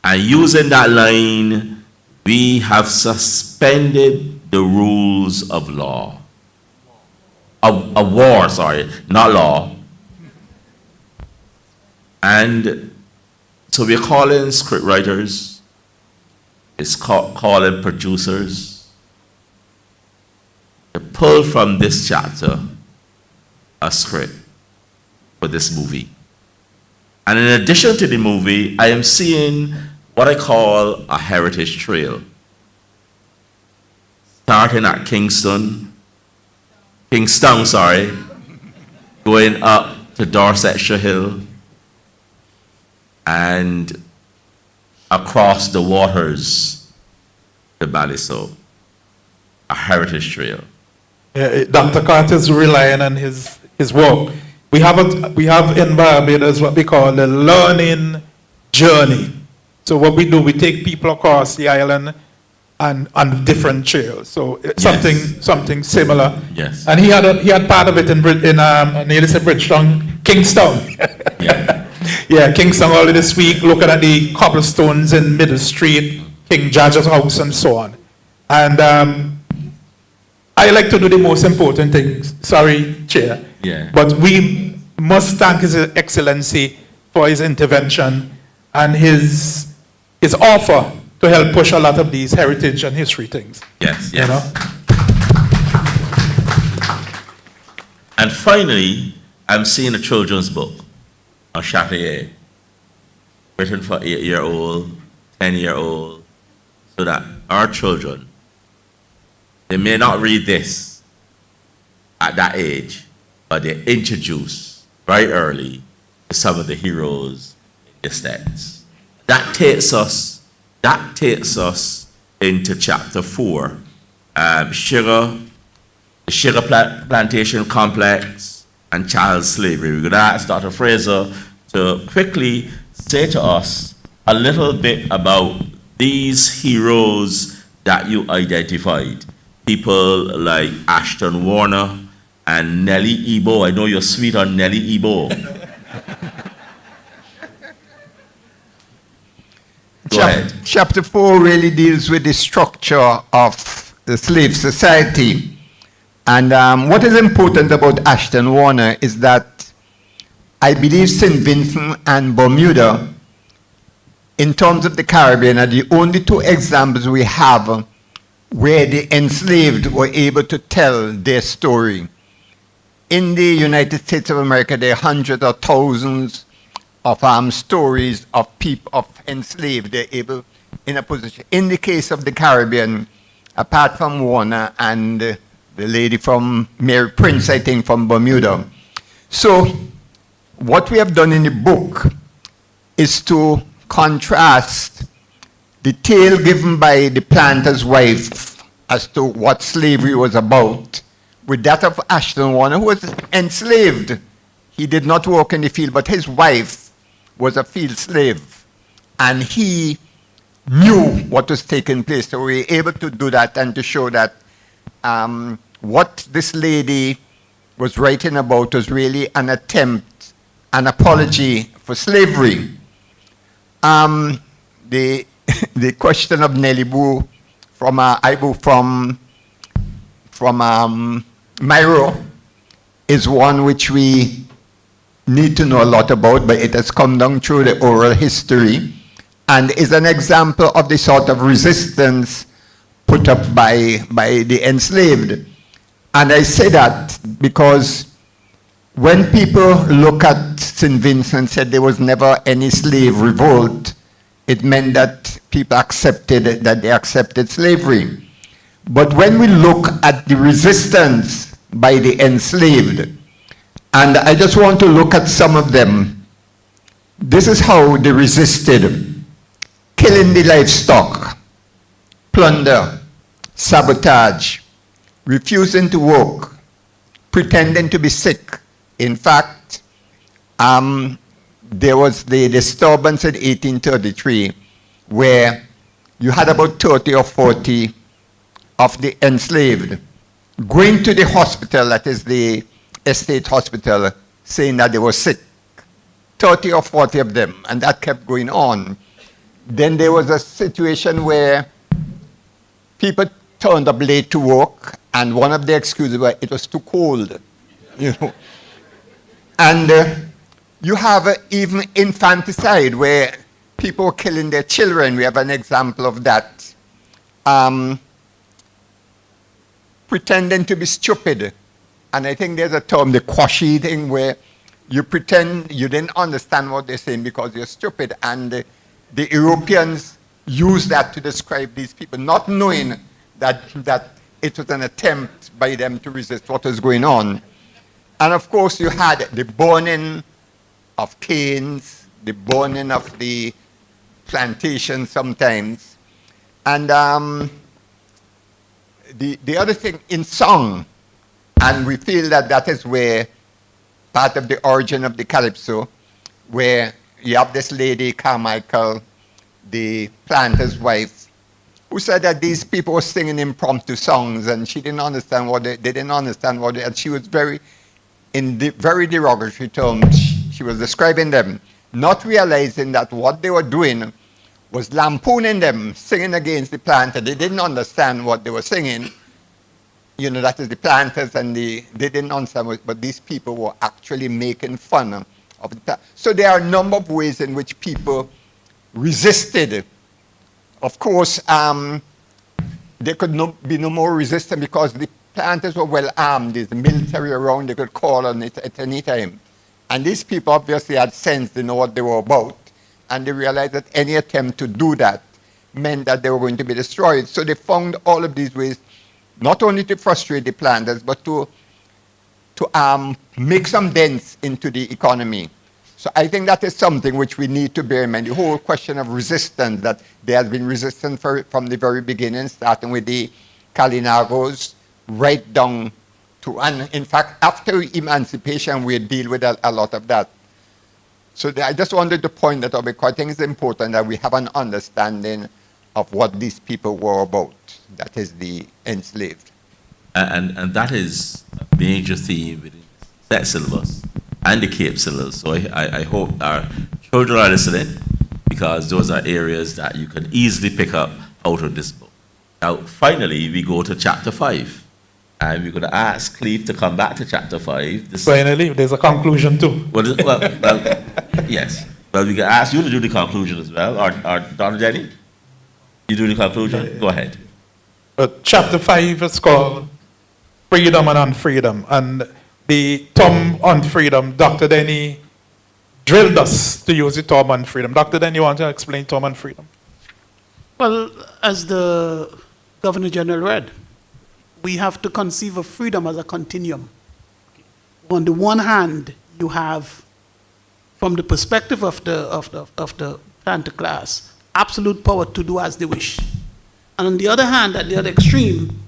And using that line, we have suspended the rules of law. Of war, sorry, not law. And so we're calling scriptwriters, it's calling producers to pull from this chapter a script for this movie. And in addition to the movie, I am seeing what I call a heritage trail. Starting at Kingston, going up to Dorsetshire Hill, and across the waters to Baliso, a heritage trail. Dr. Carter's relying on his work. We have in Barbados what we call the learning journey. So what we do, we take people across the island and on different trails. So something similar. Yes. And he had part of it in nearly said Bridgetown, Kingston. Yeah. Yeah, Kingston early this week, looking at the cobblestones in Middle Street, King George's house, and so on. And I like to do the most important things. Sorry, Chair. Yeah. But we must thank His Excellency for his intervention and his offer to help push a lot of these heritage and history things. Yes, yes. You know? And finally, I'm seeing a children's book on Chartier, written for 8-year-old, 10-year-old, so that our children, they may not read this at that age, but they're introduced very early to some of the heroes in this text. That takes us into chapter 4, the sugar plantation complex and child slavery. We're going to ask Dr. Fraser to quickly say to us a little bit about these heroes that you identified. People like Ashton Warner and Nellie Ebo. I know you're sweet on Nellie Ebo. Go ahead. Chapter 4 really deals with the structure of the slave society. And what is important about Ashton Warner is that I believe St. Vincent and Bermuda, in terms of the Caribbean, are the only two examples we have where the enslaved were able to tell their story. In the United States of America, there are hundreds or thousands of stories of people of enslaved. They're able in a position. In the case of the Caribbean, apart from Warner and the lady from Mary Prince, I think from Bermuda. So what we have done in the book is to contrast the tale given by the planter's wife as to what slavery was about with that of Ashton Warner, who was enslaved. He did not work in the field, but his wife was a field slave. And he knew what was taking place. So we were able to do that and to show that what this lady was writing about was really an attempt, an apology for slavery. The question of Nelly Boo from Myro is one which we need to know a lot about, but it has come down through the oral history and is an example of the sort of resistance put up by the enslaved. And I say that because when people look at St. Vincent and said there was never any slave revolt, it meant that people accepted slavery. But when we look at the resistance by the enslaved, and I just want to look at some of them, this is how they resisted: killing the livestock, plunder, sabotage, refusing to work, pretending to be sick. In fact, there was the disturbance in 1833 where you had about 30 or 40 of the enslaved going to the hospital, that is the estate hospital, saying that they were sick. 30 or 40 of them, and that kept going on. Then there was a situation where people turned up late to work, and one of the excuses was it was too cold, you know. And you have even infanticide where people were killing their children. We have an example of that. Pretending to be stupid. And I think there's a term, the quashy thing, where you pretend you didn't understand what they're saying because you're stupid. And the Europeans use that to describe these people, not knowing that it was an attempt by them to resist what was going on. And of course, you had the burning of canes, the burning of the plantation sometimes. And the other thing, in song, and we feel that that is where part of the origin of the calypso, where you have this lady, Carmichael, the planter's wife, who said that these people were singing impromptu songs and she didn't understand what they didn't understand what they, and she was very derogatory terms. She was describing them, not realizing that what they were doing was lampooning them, singing against the planter. They didn't understand what they were singing. You know, that is the planters, and they didn't understand what, but these people were actually making fun of the planter. So there are a number of ways in which people resisted. Of course, there could be no more resistance because the planters were well armed. There's the military around, they could call on it at any time. And these people obviously had sense, they know what they were about. And they realized that any attempt to do that meant that they were going to be destroyed. So they found all of these ways, not only to frustrate the planters, but to make some dents into the economy. So I think that is something which we need to bear in mind. The whole question of resistance, that there has been resistance from the very beginning, starting with the Kalinagos, right down to, and in fact, after emancipation, we deal with a lot of that. So I just wanted to point that out because I think it's important that we have an understanding of what these people were about, that is the enslaved. And that is a major theme within that syllabus and the Cape syllabus. So I hope our children are listening, because those are areas that you can easily pick up out of this book. Now, finally, we go to chapter 5. And we're going to ask Cleve to come back to chapter 5. Finally, there's a conclusion too. Well, yes. Well, we can ask you to do the conclusion as well, or Dr. Denny? You do the conclusion? Go ahead. Chapter 5 is called Freedom and Unfreedom. And the term unfreedom, Dr. Denny drilled us to use the term unfreedom. Dr. Denny, you want to explain term unfreedom? Well, as the Governor General read, we have to conceive of freedom as a continuum. On the one hand, you have, from the perspective of the planter class, absolute power to do as they wish. And on the other hand, at the other extreme,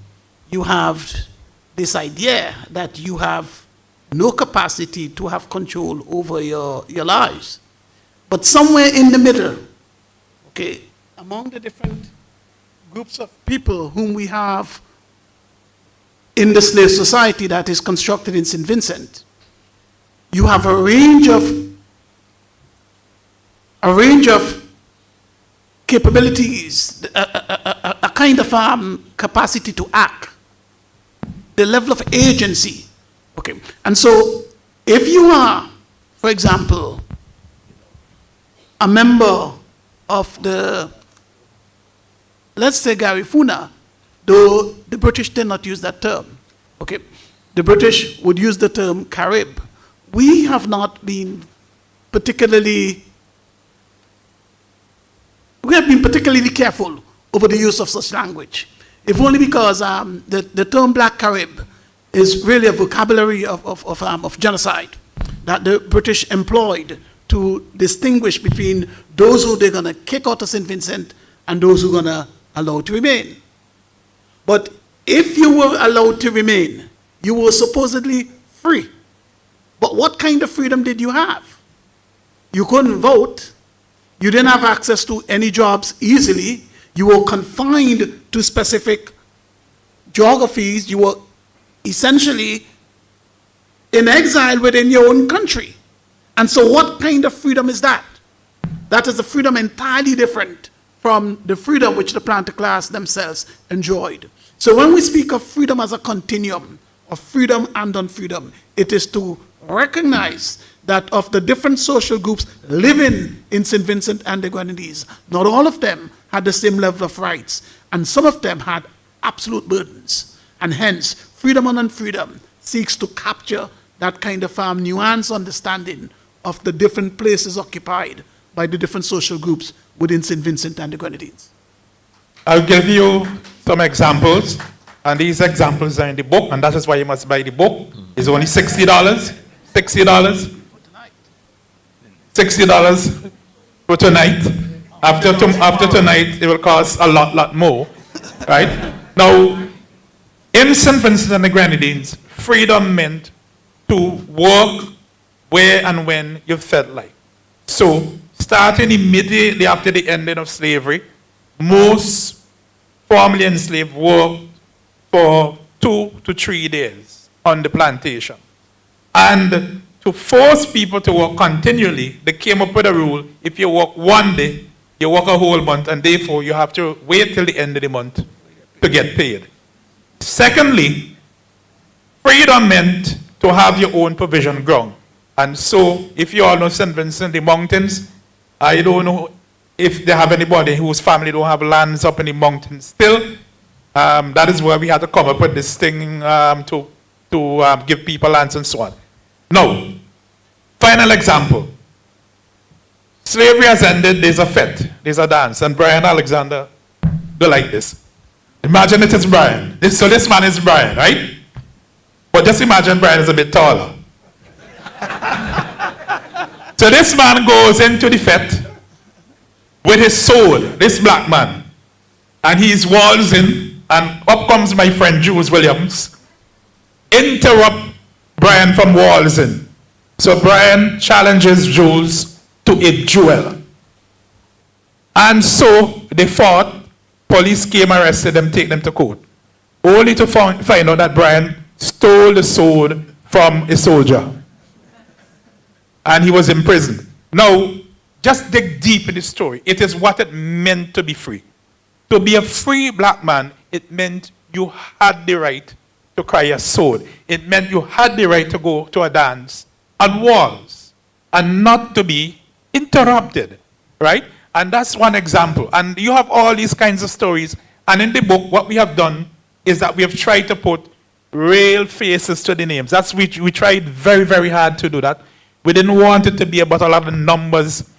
you have this idea that you have no capacity to have control over your lives. But somewhere in the middle, okay, among the different groups of people whom we have in the slave society that is constructed in St. Vincent, you have a range of capabilities, a kind of capacity to act, the level of agency. Okay, and so if you are, for example, a member of the, let's say Garifuna, though the British did not use that term, okay, the British would use the term Carib. We have not been particularly careful over the use of such language, if only because the term Black Carib is really a vocabulary of genocide that the British employed to distinguish between those who they're going to kick out of St. Vincent and those who are going to allow to remain. But if you were allowed to remain, you were supposedly free. But what kind of freedom did you have? You couldn't vote. You didn't have access to any jobs easily. You were confined to specific geographies. You were essentially in exile within your own country. And so what kind of freedom is that? That is a freedom entirely different from the freedom which the planter class themselves enjoyed. So when we speak of freedom as a continuum, of freedom and unfreedom, it is to recognize that of the different social groups living in St. Vincent and the Grenadines, not all of them had the same level of rights, and some of them had absolute burdens. And hence, freedom and unfreedom seeks to capture that kind of nuanced understanding of the different places occupied by the different social groups within St. Vincent and the Grenadines. I'll give you some examples, and these examples are in the book, and that is why you must buy the book. It's only $60. $60. $60 for tonight. After tonight, it will cost a lot more, right? Now, in St. Vincent and the Grenadines, freedom meant to work where and when you felt like. So, starting immediately after the ending of slavery, most formerly enslaved worked for 2 to 3 days on the plantation. And to force people to work continually, they came up with a rule: if you work one day, you work a whole month, and therefore you have to wait till the end of the month to get paid. Secondly, freedom meant to have your own provision ground. And so, if you all know St. Vincent, the mountains, I don't know if they have anybody whose family don't have lands up in the mountains still. That is where we had to come up with this thing to give people lands and so on. Now, final example. Slavery has ended, there's a fete, there's a dance, and Brian Alexander do like this. Imagine it is Brian. So this man is Brian, right? But just imagine Brian is a bit taller. So this man goes into the fete with his sword, this black man, and he's waltzing, and up comes my friend Jules Williams, interrupt Brian from waltzing. So Brian challenges Jules to a duel. And so they fought. Police came, arrested them, take them to court. Only to find out that Brian stole the sword from a soldier. And he was imprisoned. Now, just dig deep in the story. It is what it meant to be free. To be a free black man, it meant you had the right to cry a sword. It meant you had the right to go to a dance on walls and not to be interrupted, right? And that's one example. And you have all these kinds of stories. And in the book, what we have done is that we have tried to put real faces to the names. That's we tried very, very hard to do that. We didn't want it to be about a lot of numbers.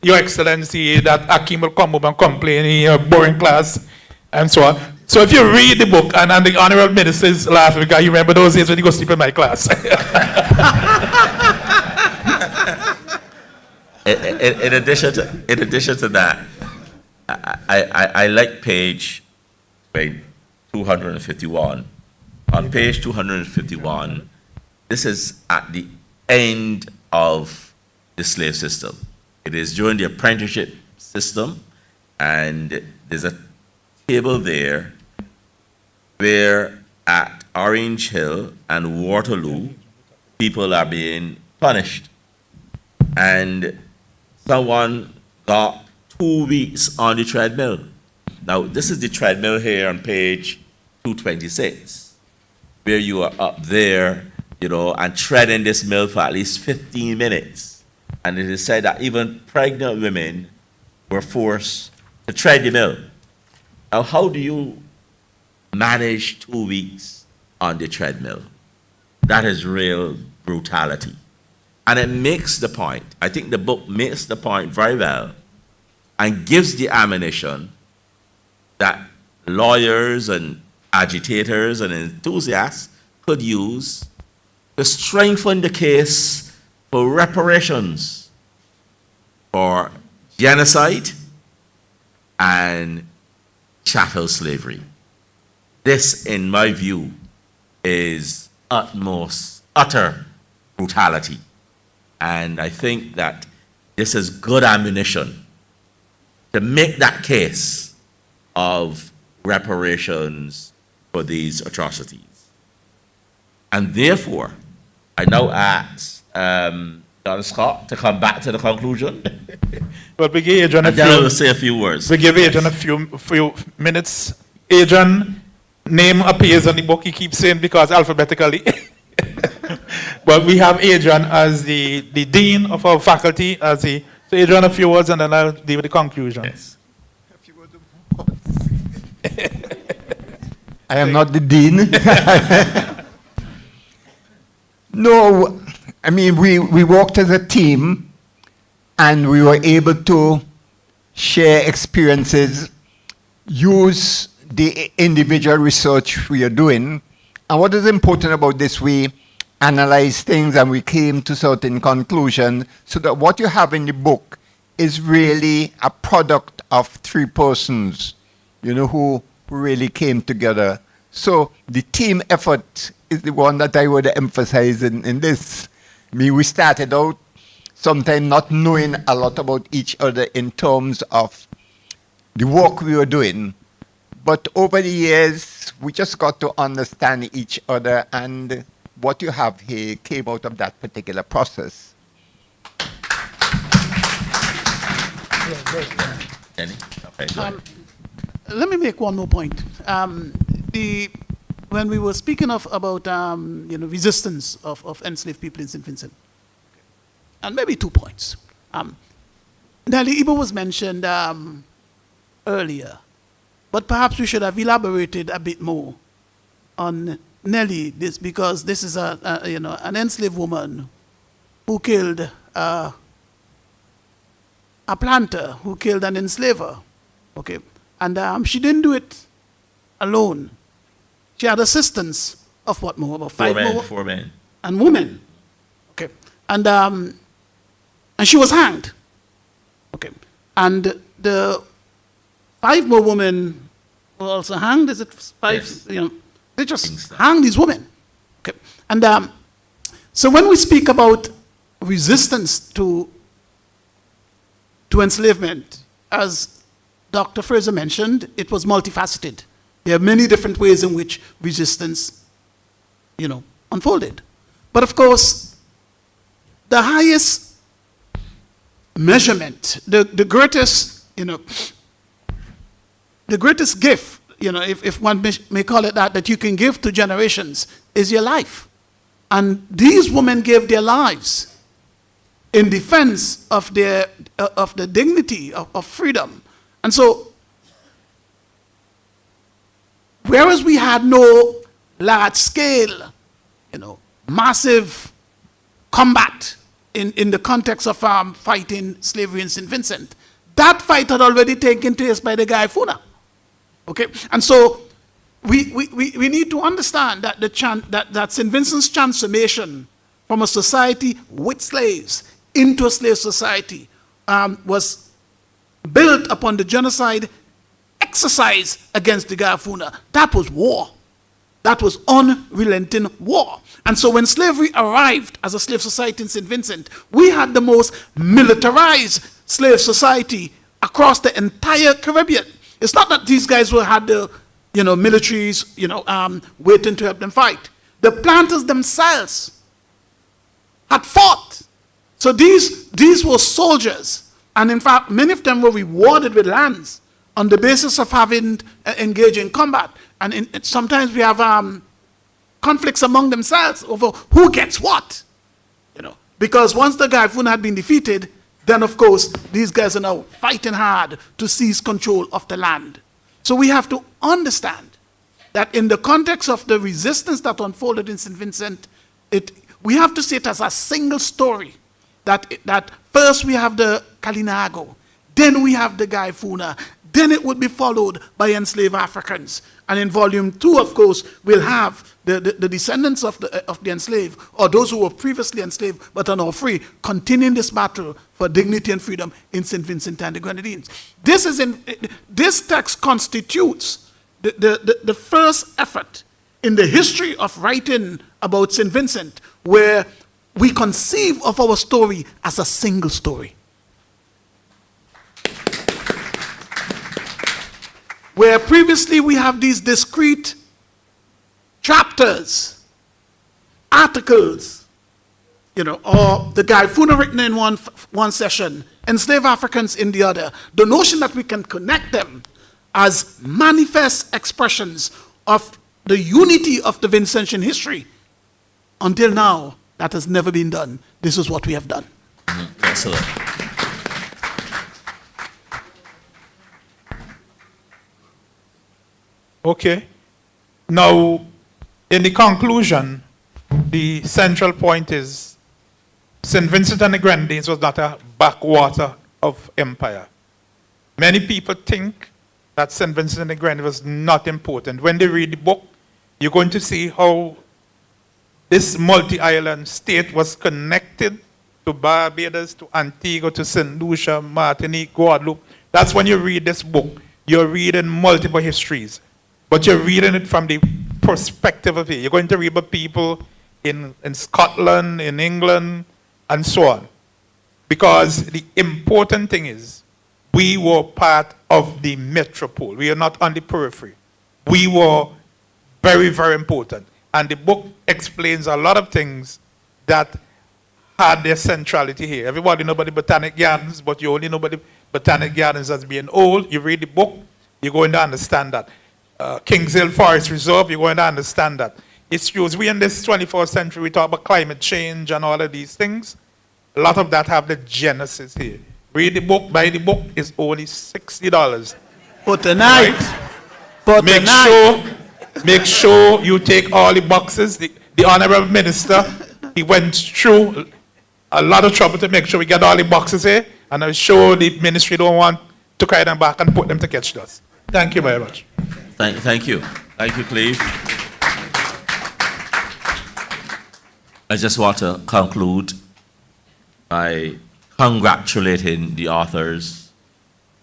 Your Excellency, that Akim will come up and complain in a boring class, and so on. So if you read the book, and the Honorable Minister is laughing because you remember those days when you go sleep in my class. In addition to that, I like page 251. On page 251, this is at the end of the slave system. It is during the apprenticeship system, and there's a table there where at Orange Hill and Waterloo, people are being punished. And someone got 2 weeks on the treadmill. Now, this is the treadmill here on page 226, where you are up there, and treading this mill for at least 15 minutes. And it is said that even pregnant women were forced to tread the mill. Now, how do you manage 2 weeks on the treadmill? That is real brutality. And it makes the point, I think the book makes the point very well, and gives the ammunition that lawyers and agitators and enthusiasts could use to strengthen the case for reparations for genocide and chattel slavery. This, in my view, is utter brutality. And I think that this is good ammunition to make that case of reparations for these atrocities. And therefore, I now ask Dr. Scott to come back to the conclusion. But we give Adrian will say a few words. We give Adrian a few minutes. Adrian, name appears on the book, he keeps saying, because alphabetically. But we have Adrian as the dean of our faculty. So Adrian, a few words, and then I'll deal with the conclusion. Yes. I am not the dean. No, I mean, we worked as a team, and we were able to share experiences, use the individual research we are doing. And what is important about this, we analyze things and we came to certain conclusions, so that what you have in the book is really a product of 3 persons, who really came together. So the team effort is the one that I would emphasize in this. I mean, we started out sometimes not knowing a lot about each other in terms of the work we were doing. But over the years, we just got to understand each other, and what you have here came out of that particular process. Jenny? Okay, go ahead. Let me make one more point. When we were speaking about resistance of enslaved people in St. Vincent, and maybe 2 points. Nellie Ibo was mentioned earlier, but perhaps we should have elaborated a bit more on Nellie, because this is an enslaved woman who killed a planter, who killed an enslaver. Okay, and she didn't do it alone. She had assistance of what more? About 5 more? 4 men. And women. Okay. And she was hanged. Okay. And the 5 more women were also hanged. Is it 5? Yes. They just hanged these women. Okay. And so when we speak about resistance to enslavement, as Dr. Fraser mentioned, it was multifaceted. There are many different ways in which resistance, unfolded. But of course, the highest measurement, the greatest gift if one may call it that you can give to generations, is your life. And these women gave their lives in defense of the dignity of freedom. And so, whereas we had no large-scale, massive combat in the context of fighting slavery in St. Vincent, that fight had already taken place by the Garifuna. Okay, and so we need to understand that that St. Vincent's transformation from a society with slaves into a slave society was built upon the genocide exercise against the Garifuna. That was war. That was unrelenting war. And so when slavery arrived as a slave society in St. Vincent, we had the most militarized slave society across the entire Caribbean. It's not that these guys had the militaries waiting to help them fight. The planters themselves had fought. So these were soldiers. And in fact, many of them were rewarded with lands on the basis of having engaged in combat. And sometimes we have conflicts among themselves over who gets what. Because once the Garifuna had been defeated, then of course these guys are now fighting hard to seize control of the land. So we have to understand that in the context of the resistance that unfolded in St. Vincent, we have to see it as a single story. That first we have the Kalinago, then we have the Garifuna, then it would be followed by enslaved Africans. And in volume 2, of course, we'll have the descendants of the enslaved, or those who were previously enslaved but are now free, continuing this battle for dignity and freedom in St. Vincent and the Grenadines. This text constitutes the first effort in the history of writing about St. Vincent where we conceive of our story as a single story. Where previously we have these discrete chapters, articles, or the Garifuna written in one session, enslaved Africans in the other. The notion that we can connect them as manifest expressions of the unity of the Vincentian history, until now, that has never been done. This is what we have done. Excellent. Okay. Now, in the conclusion, the central point is St. Vincent and the Grenadines was not a backwater of empire. Many people think that St. Vincent and the Grenadines was not important. When they read the book, you're going to see how this multi-island state was connected to Barbados, to Antigua, to St. Lucia, Martinique, Guadeloupe. That's when you read this book. You're reading multiple histories. But you're reading it from the perspective of it. You're going to read about people in Scotland, in England, and so on. Because the important thing is, we were part of the metropole. We are not on the periphery. We were very, very important. And the book explains a lot of things that had their centrality here. Everybody knows about the Botanic Gardens, but you only know about the Botanic Gardens as being old. You read the book, you're going to understand that. Kings Hill Forest Reserve, you're going to understand that. Issues, we in this 21st century, we talk about climate change and all of these things. A lot of that have the genesis here. Read the book, buy the book, it's only $60. For tonight. Right? For make tonight. Make sure you take all the boxes. The Honorable Minister, he went through a lot of trouble to make sure we get all the boxes here, and I'm sure the ministry don't want to carry them back and put them to catch dust. Thank you very much. Thank you. Thank you, Cleve. I just want to conclude by congratulating the authors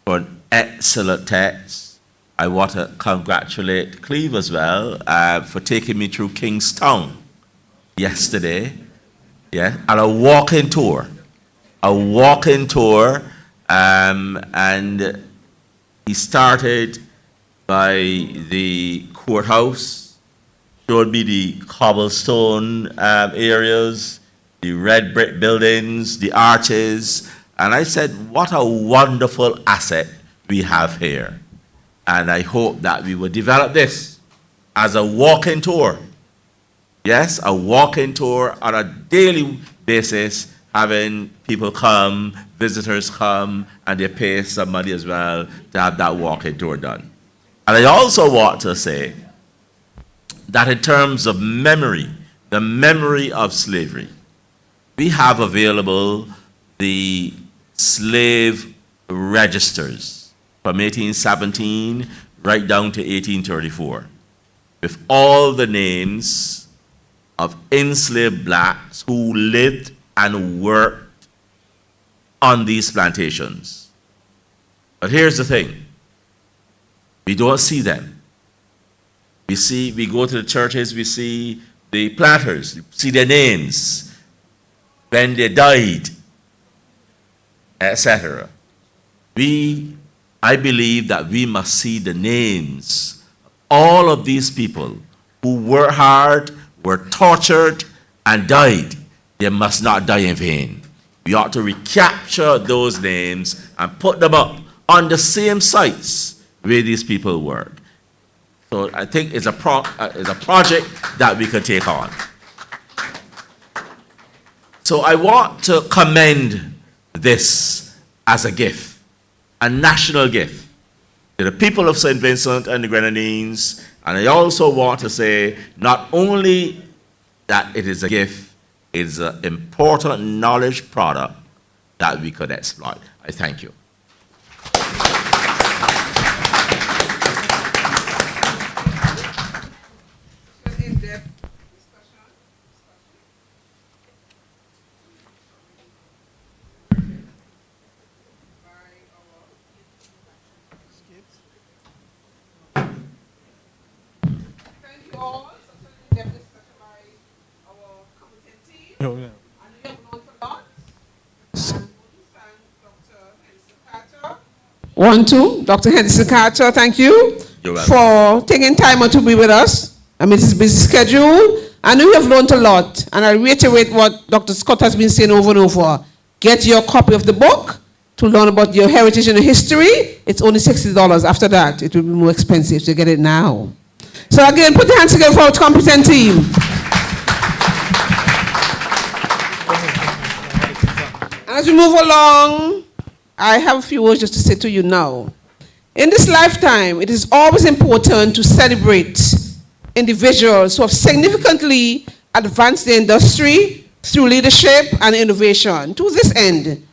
for an excellent text. I want to congratulate Cleve as well for taking me through Kingstown yesterday. Yeah, and a walking tour. And he started by the courthouse, showed me the cobblestone areas, the red brick buildings, the arches, and I said, what a wonderful asset we have here. And I hope that we will develop this as a walking tour. Yes, a walking tour on a daily basis, having people come, visitors come, and they pay some money as well to have that walking tour done. And I also want to say that in terms of memory, the memory of slavery, we have available the slave registers from 1817 right down to 1834, with all the names of enslaved blacks who lived and worked on these plantations. But here's the thing. We don't see them. We go to the churches, we see the planters, see their names, when they died, etc. I believe that we must see the names of all of these people who worked hard, were tortured, and died. They must not die in vain. We ought to recapture those names and put them up on the same sites where these people work. So I think it's a project that we could take on. So I want to commend this as a gift, a national gift to the people of St. Vincent and the Grenadines. And I also want to say not only that it is a gift, it is an important knowledge product that we could exploit. I thank you. Dr. Henderson Carter, thank you for taking time out to be with us amidst his busy schedule. I know you have learned a lot, and I reiterate what Dr. Scott has been saying over and over. Get your copy of the book to learn about your heritage and your history. It's only $60. After that, it will be more expensive to get it now. So again, put your hands together for our competent team. And as we move along, I have a few words just to say to you now. In this lifetime, it is always important to celebrate individuals who have significantly advanced the industry through leadership and innovation. To this end,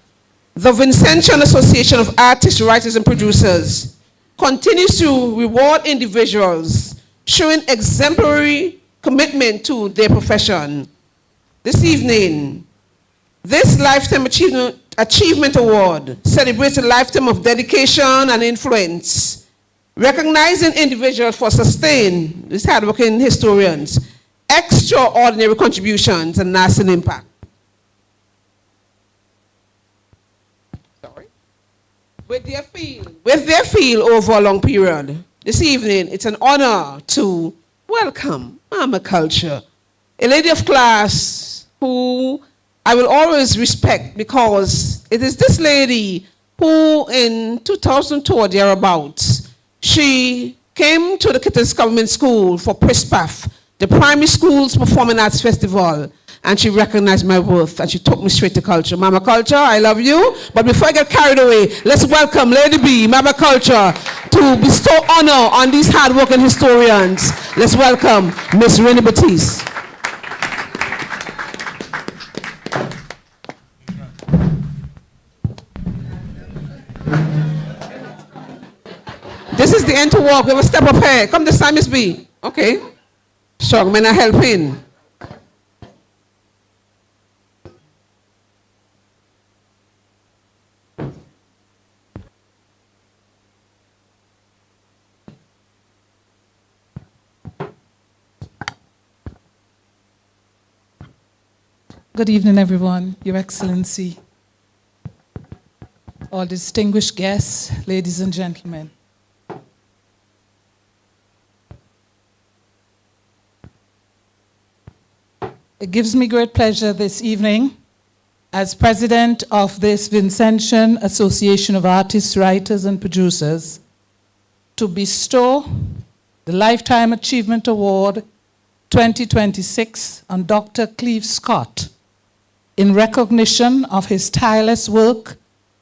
the Vincentian Association of Artists, Writers, and Producers continues to reward individuals showing exemplary commitment to their profession. This evening, this Lifetime Achievement Award celebrates a lifetime of dedication and influence, recognizing individuals for sustained, these hardworking historians, extraordinary contributions and lasting impact. With their field over a long period. This evening, it's an honor to welcome Mama Culture, a lady of class who I will always respect, because it is this lady who in 2002 or thereabouts, she came to the Kittens Government School for PRISPAF, the Primary Schools Performing Arts Festival, and she recognized my worth and she took me straight to Culture. Mama Culture, I love you. But before I get carried away, let's welcome Lady B, Mama Culture, to bestow honor on these hardworking historians. Let's welcome Miss Renee Batiste. This is the end to walk. We have a step up here. Come this time, Miss B. Okay. Strong men are helping. Good evening, everyone, Your Excellency, all distinguished guests, ladies and gentlemen. It gives me great pleasure this evening, as president of this Vincentian Association of Artists, Writers, and Producers, to bestow the Lifetime Achievement Award 2026 on Dr. Cleve Scott in recognition of his tireless work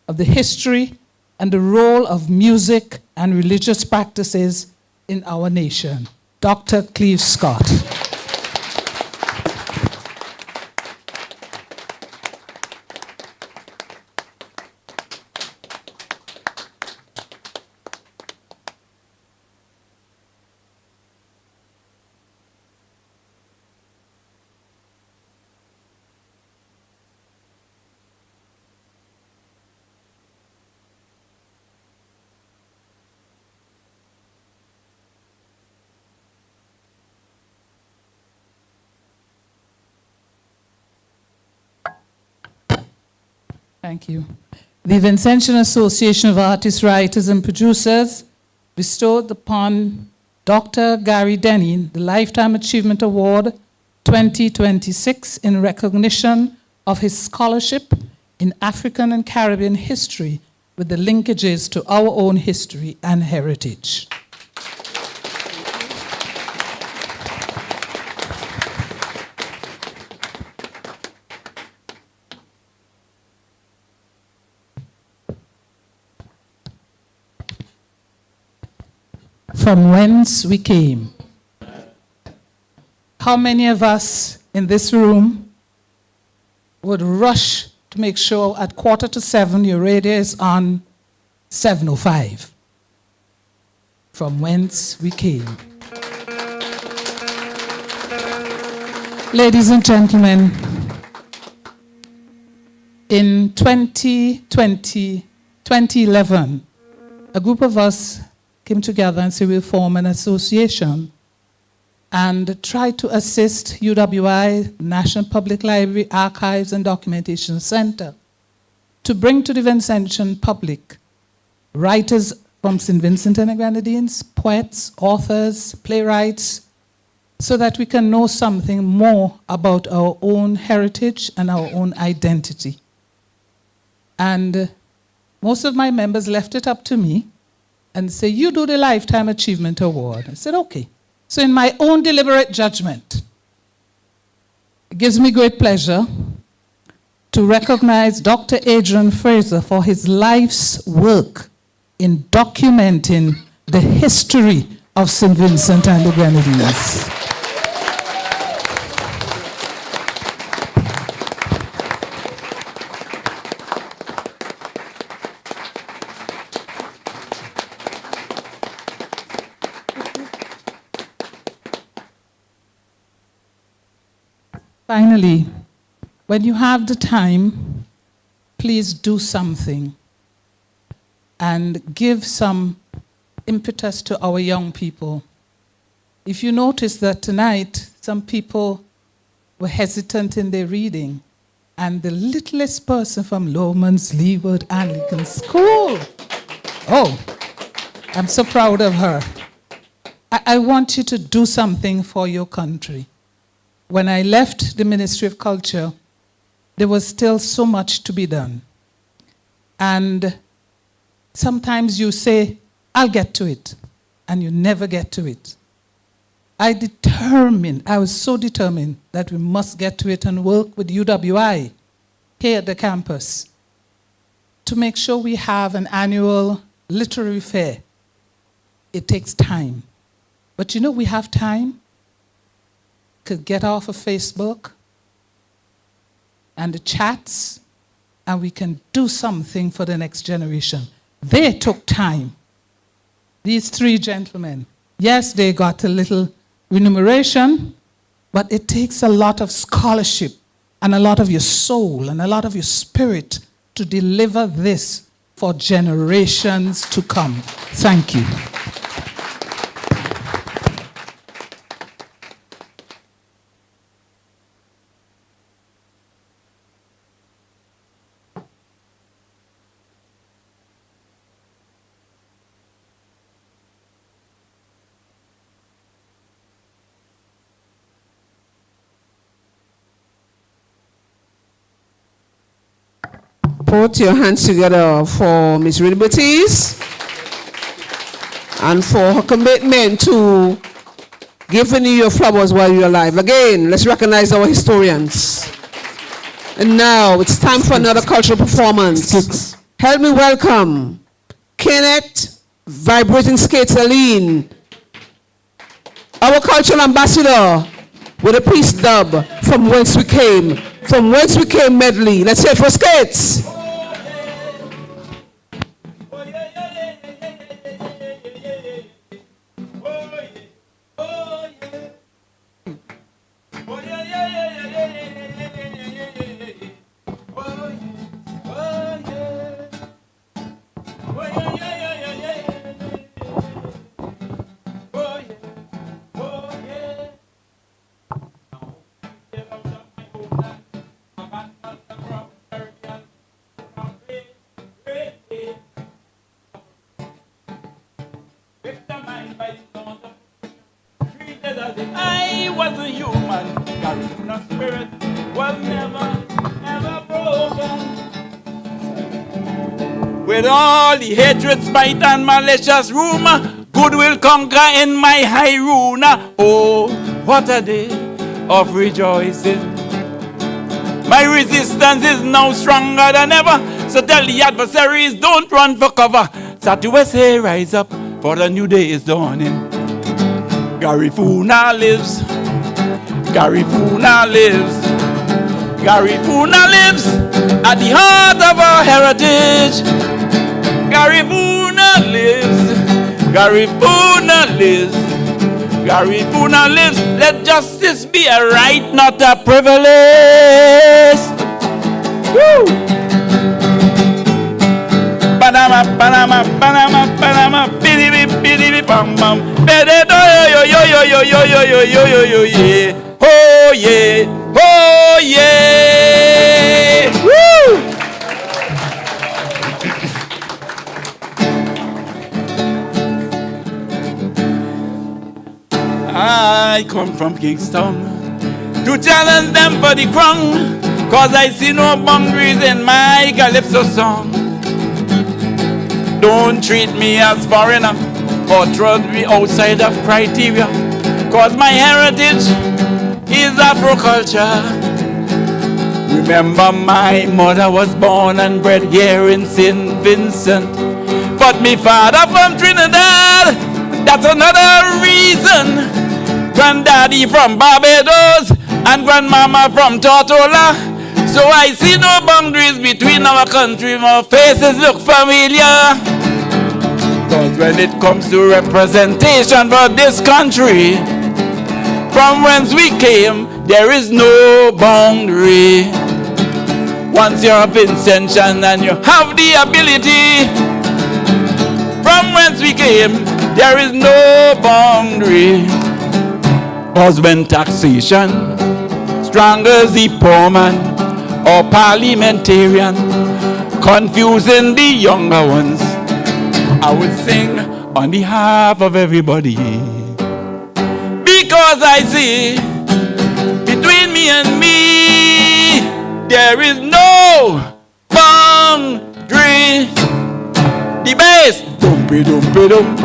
of the history and the role of music and religious practices in our nation. Dr. Cleve Scott. Thank you. The Vincentian Association of Artists, Writers, and Producers bestowed upon Dr. Gary Denny the Lifetime Achievement Award 2026 in recognition of his scholarship in African and Caribbean history with the linkages to our own history and heritage. From whence we came. How many of us in this room would rush to make sure at 6:45 your radio is on 7:05? From whence we came. Ladies and gentlemen, in 2011, a group of us came together and said we'll form an association and try to assist UWI, National Public Library, Archives and Documentation Center, to bring to the Vincentian public writers from St. Vincent and the Grenadines, poets, authors, playwrights, so that we can know something more about our own heritage and our own identity. And most of my members left it up to me and say, you do the Lifetime Achievement Award. I said, okay. So in my own deliberate judgment, it gives me great pleasure to recognize Dr. Adrian Fraser for his life's work in documenting the history of St. Vincent and the Grenadines. Finally, when you have the time, please do something and give some impetus to our young people. If you notice that tonight, some people were hesitant in their reading, and the littlest person from Lomans Leeward Anglican School, oh, I'm so proud of her. I want you to do something for your country. When I left the Ministry of Culture, there was still so much to be done. And sometimes you say, I'll get to it, and you never get to it. I was so determined that we must get to it and work with UWI here at the campus to make sure we have an annual literary fair. It takes time. But you know, we have time. Could get off of Facebook and the chats, and we can do something for the next generation. They took time. These three gentlemen, yes, they got a little remuneration, but it takes a lot of scholarship and a lot of your soul and a lot of your spirit to deliver this for generations to come. Thank you. Put your hands together for Ms. Rinberties and for her commitment to giving you your flowers while you're alive. Again, let's recognize our historians. And now it's time for another cultural performance. Help me welcome Kenneth Vibrating Skates Aline, our cultural ambassador, with a peace dub from Whence We Came. From Whence We Came medley. Let's hear it for Skates. I was a human, Garifuna spirit was never, ever broken. With all the hatred, spite, and malicious rumor, good will conquer in my high runa. Oh, what a day of rejoicing. My resistance is now stronger than ever, so tell the adversaries don't run for cover. Satuese, rise up, for the new day is dawning. Garifuna lives, Garifuna lives, Garifuna lives at the heart of our heritage. Garifuna lives, Garifuna lives, Garifuna lives. Let justice be a right, not a privilege. Woo! Panama, Panama, Panama, Panama, bidi bidi bam bam, bidi do yo yo yo yo yo yo yo yo yo yo yeah, oh yeah, oh yeah, woo! I come from Kingston to challenge them for the crown, 'cause I see no boundaries in my calypso song. Don't treat me as foreigner or throw me outside of criteria, 'cause my heritage is Afro-culture. Remember, my mother was born and bred here in St. Vincent, but me father from Trinidad, that's another reason. Granddaddy from Barbados and grandmama from Tortola. So I see no boundaries between our country. Our faces look familiar. 'Cause when it comes to representation for this country, from whence we came, there is no boundary. Once you're a Vincentian and you have the ability, from whence we came, there is no boundary. 'Cause when taxation strangles the poor man or parliamentarian, confusing the younger ones, I would sing on behalf of everybody. Because I see between me and me, there is no boundary. The bass, dumpy dumpy dum,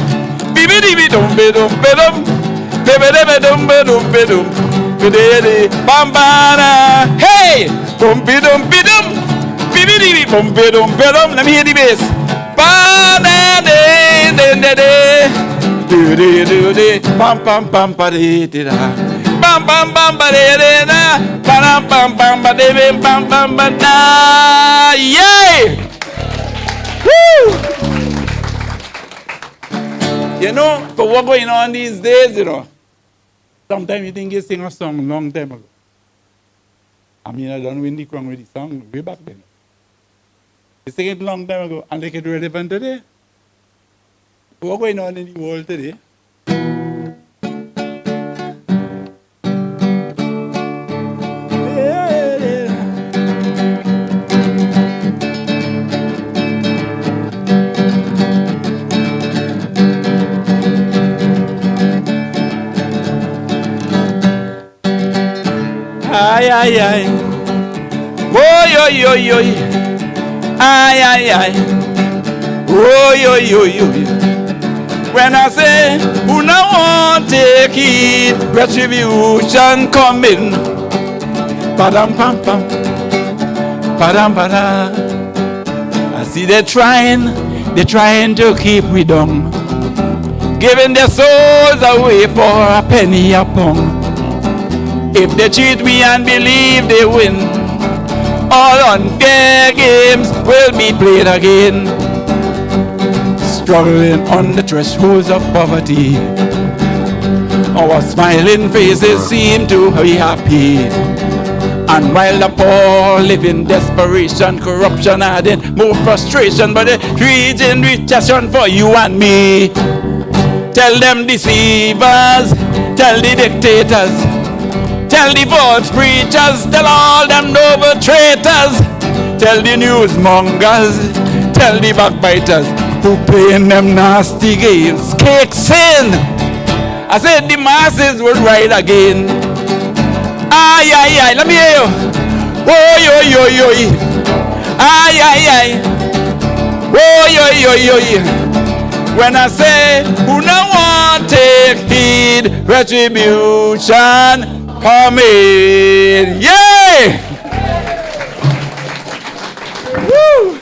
bibi dibi dumpy dumpy dum, bibi dibi dumpy dumpy dum, bibi bambana. Hey, dumpy dumpy dum, bibi dibi dumpy dumpy dum. Let me hear the bass. Ba da de de de de, do do do de, pam pam pam pa de de da, pam pam pam pa de de da, pam pam pam pa de de pam pam pa da. Yay! Woo! You know, for what's going on these days, you know, sometimes you think you sing a song long time ago. I mean, I don't win the crown with the song way back then. You sing it long time ago and make it relevant today. What's going on in the world today? Ay, ay, ay. Oy, oy, oy, oy. Ay, ay, ay. Oy, oy, oy, oy. When I say, who now want take heed, retribution coming. Padam pam pam, padam padam. I see they're trying to keep we down, giving their souls away for a penny a pound. If they cheat me and believe they win, all unfair games will be played again. Struggling on the thresholds of poverty, our smiling faces seem to be happy. And while the poor live in desperation, corruption adding more frustration, but the trees in recession for you and me. Tell them deceivers, tell the dictators, tell the false preachers, tell all them noble traitors, tell the newsmongers, tell the backbiters who playing them nasty games. Cakes in. I said the masses will ride again. Ay, ay, ay, let me hear you. Oh, yo, yo, yo, yo. Ay, ay, ay. Oh, yo, yo, yo, yo. When I say, who no want take heed, retribution coming. Yay! Woo!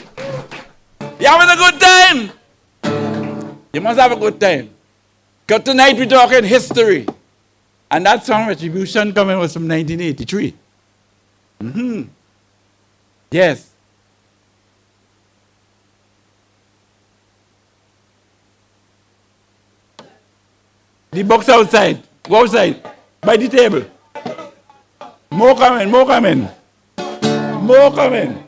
You having a good time? You must have a good time. Because tonight we're talking history. And that song, Retribution Coming, was from 1983. Yes. The box outside. Go outside. By the table. More coming, more coming. More coming.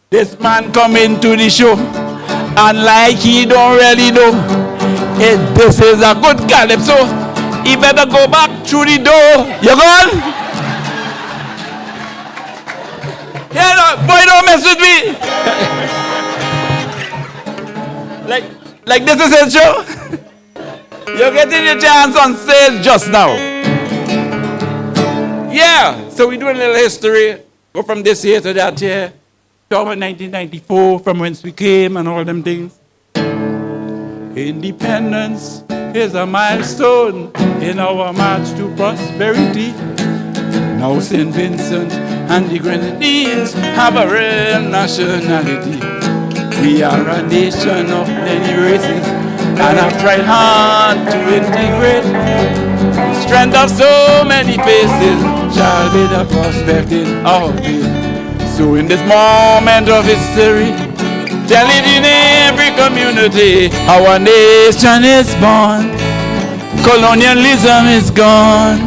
This man come into the show, and like he don't really know, this is a good calypso. He better go back through the door. You gone? Yeah, no, boy, don't mess with me. like this is his show. You're getting your chance on stage just now. Yeah, so we're doing a little history. Go from this year to that year. Talk about 1994, from whence we came and all them things. Independence is a milestone in our march to prosperity. Now St. Vincent and the Grenadines have a real nationality. We are a nation of many races and have tried hard to integrate. The strength of so many faces shall be the prospect in our faith. So in this moment of history, tell it in every community, our nation is born, colonialism is gone.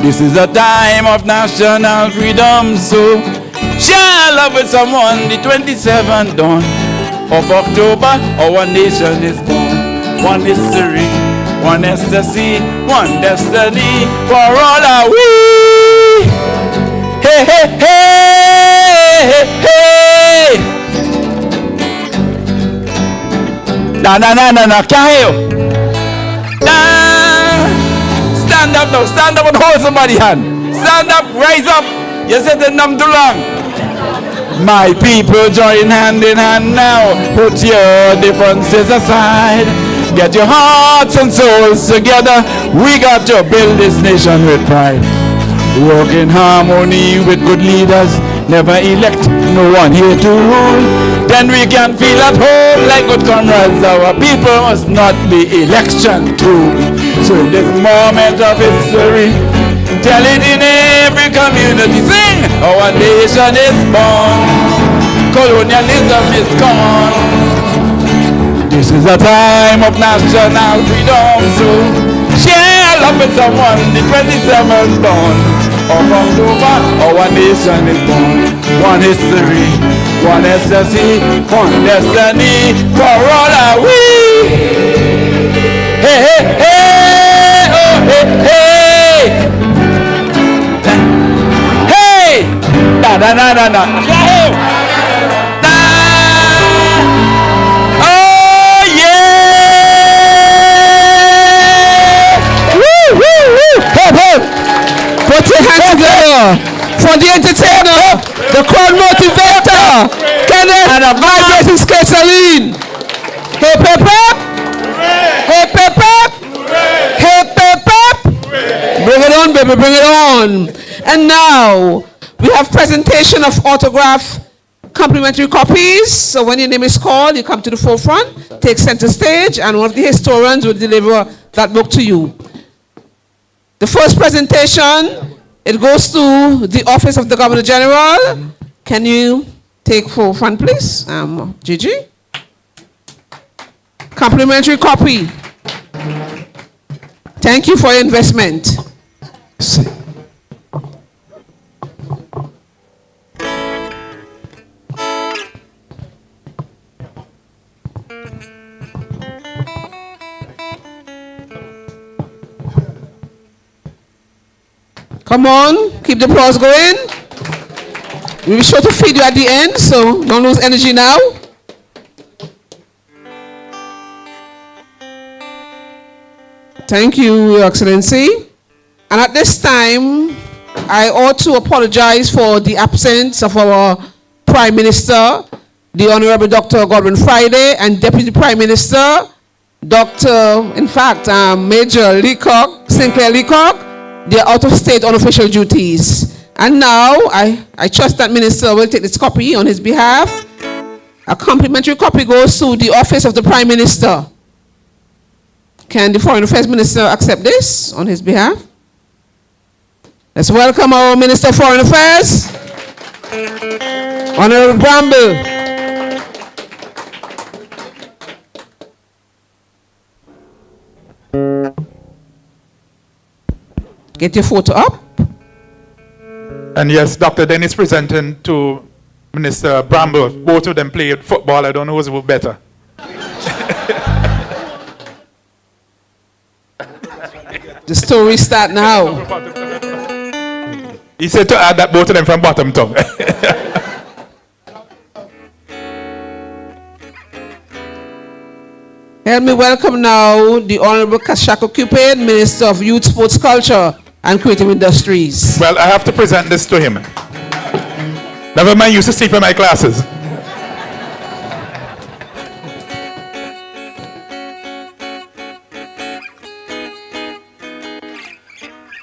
This is a time of national freedom, so share love with someone. The 27th dawn of October, our nation is born. One history, one ecstasy, one destiny, for all are we. Hey, hey, hey, hey, hey. Na, na, na, na, na, can't hear you. Stand up now, stand up and hold somebody's hand. Stand up, rise up. You said the numb too long. My people join hand in hand now. Put your differences aside. Get your hearts and souls together. We got to build this nation with pride. Work in harmony with good leaders. Never elect no one here to rule. Then we can feel at home like good comrades. Our people must not be election tools. So in this moment of history, tell it in every community. Sing! Our nation is born. Colonialism is gone. This is a time of national freedom. So share love with someone. The 27th dawn of October, our nation is born. One history, one ecstasy, one destiny, for all are we. Hey, hey, hey, oh, hey, hey. Hey, da, da, da, da, da. Da. Oh, yeah. Woo, woo, woo. Hey, hey. Put your hands together For the entertainer, the crowd motivator, Kenneth, and my blessings, Celine. Hip, hip, hip. Hip, hip, hip. Hip, hip, hip. Bring it on, baby, bring it on. And now, we have presentation of autograph complimentary copies. So when your name is called, you come to the forefront, take center stage, and one of the historians will deliver that book to you. The first presentation, it goes to the Office of the Governor General. Can you take forefront, please? Gigi? Complimentary copy. Thank you for your investment. Come on, keep the applause going. We'll be sure to feed you at the end, so don't lose energy now. Thank you, Your Excellency. And at this time, I ought to apologize for the absence of our Prime Minister, the Honorable Dr. Godwin Friday, and Deputy Prime Minister, Major Leacock, Sinclair Leacock. They are out of state on official duties. And now, I trust that Minister will take this copy on his behalf. A complimentary copy goes to the Office of the Prime Minister. Can the Foreign Affairs Minister accept this on his behalf? Let's welcome our Minister of Foreign Affairs, Honorable Bramble. Get your photo up. And yes, Dr. Dennis presenting to Minister Bramble. Both of them played football. I don't know who's better. The story start now. He said to add that both of them from bottom tongue. Help me welcome now the Honorable Kashako Cupid, Minister of Youth, Sports, Culture, and Creative Industries. Well, I have to present this to him. Never mind, used to sleep in my classes.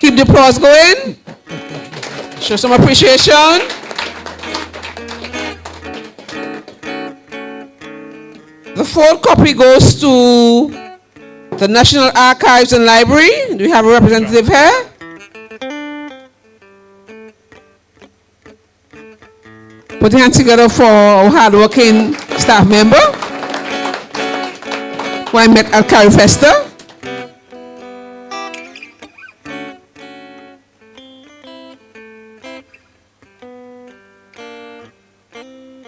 Keep the applause going. Show some appreciation. The fourth copy goes to the National Archives and Library. Do we have a representative here? Put your hands together for our hardworking staff member who I met at Carifesta.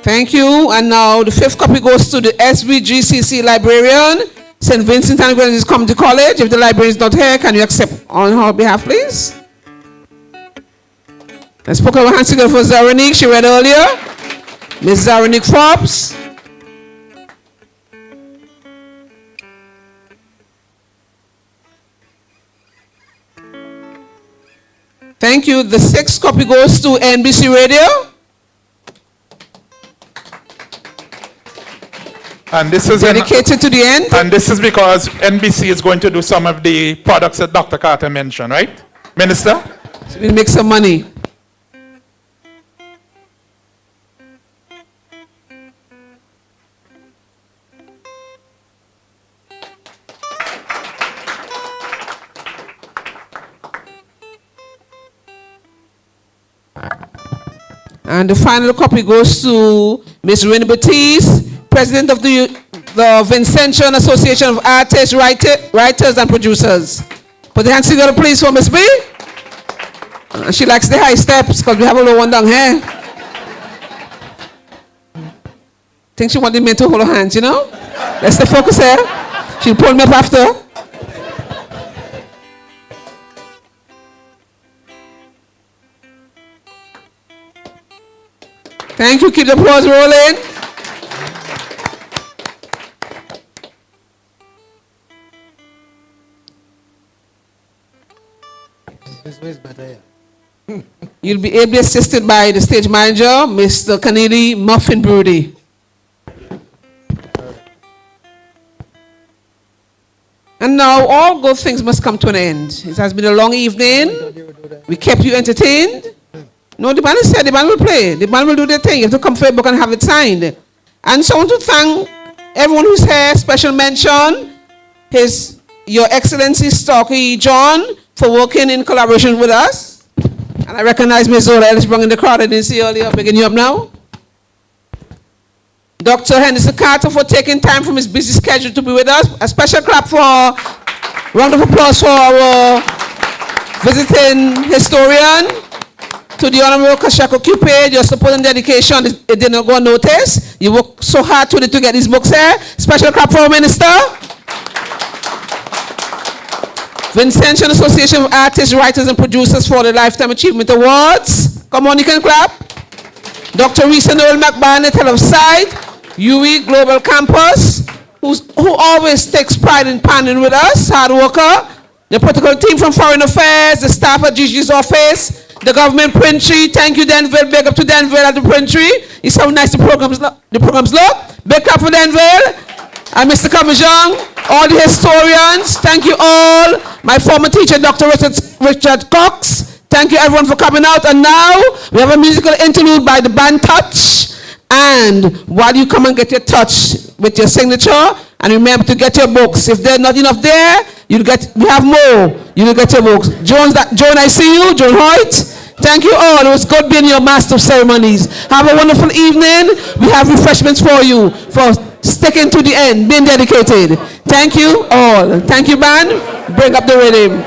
Thank you. And now the fifth copy goes to the SVGCC librarian, St. Vincent and Grenadines Community College. If the librarian is not here, can you accept on her behalf, please? Let's put our hands together for Zaranik. She read earlier. Ms. Zaranik Forbes. Thank you. The sixth copy goes to NBC Radio. And this is dedicated to the end. And this is because NBC is going to do some of the products that Dr. Carter mentioned, right? Minister? So we'll make some money. And the final copy goes to Ms. Renee Batiste, President of the Vincentian Association of Artists, Writers, and Producers. Put the hands together, please, for Ms. B. She likes the high steps because we have a low one down here. Think she wanted me to hold her hands, you know? Let's stay focused here. She'll pull me up after. Thank you. Keep the applause rolling. This way is better, yeah. You'll be ably assisted by the stage manager, Mr. Kennedy Muffin Brody. And now all good things must come to an end. It has been a long evening. We kept you entertained. No, the band said the band will play. The band will do their thing. You have to come for a book and have it signed. And so I want to thank everyone who's here. Special mention, Your Excellency Starkey John, for working in collaboration with us. And I recognize Ms. Zola Ellisbrung in the crowd. I didn't see you earlier. Picking you up now. Dr. Henderson Carter for taking time from his busy schedule to be with us. A special clap round of applause for our visiting historian. To the Honorable Kashako Cupid, your support and dedication, it did not go unnoticed. You worked so hard to get these books here. Special clap for our minister. Vincentian Association of Artists, Writers, and Producers for the Lifetime Achievement Awards. Come on, you can clap. Dr. Risa Noel McBarnett, head of site, UE Global Campus, who always takes pride in partnering with us, hard worker. The protocol team from Foreign Affairs, the staff at Gigi's office, the government printry. Thank you, Denville. Big up to Denville at the printry. You see how nice the programs look. Big clap for Denville. And Mr. Kamajong, all the historians. Thank you all. My former teacher, Dr. Richard Cox. Thank you everyone for coming out. And now we have a musical interlude by the band Touch. And while you come and get your touch with your signature, and remember to get your books. If there's not enough there, we have more. You'll get your books. Joan, I see you. Joan Hoyt. Thank you all. It was good being your master of ceremonies. Have a wonderful evening. We have refreshments for you for sticking to the end, being dedicated. Thank you all. Thank you, band. Bring up the rhythm.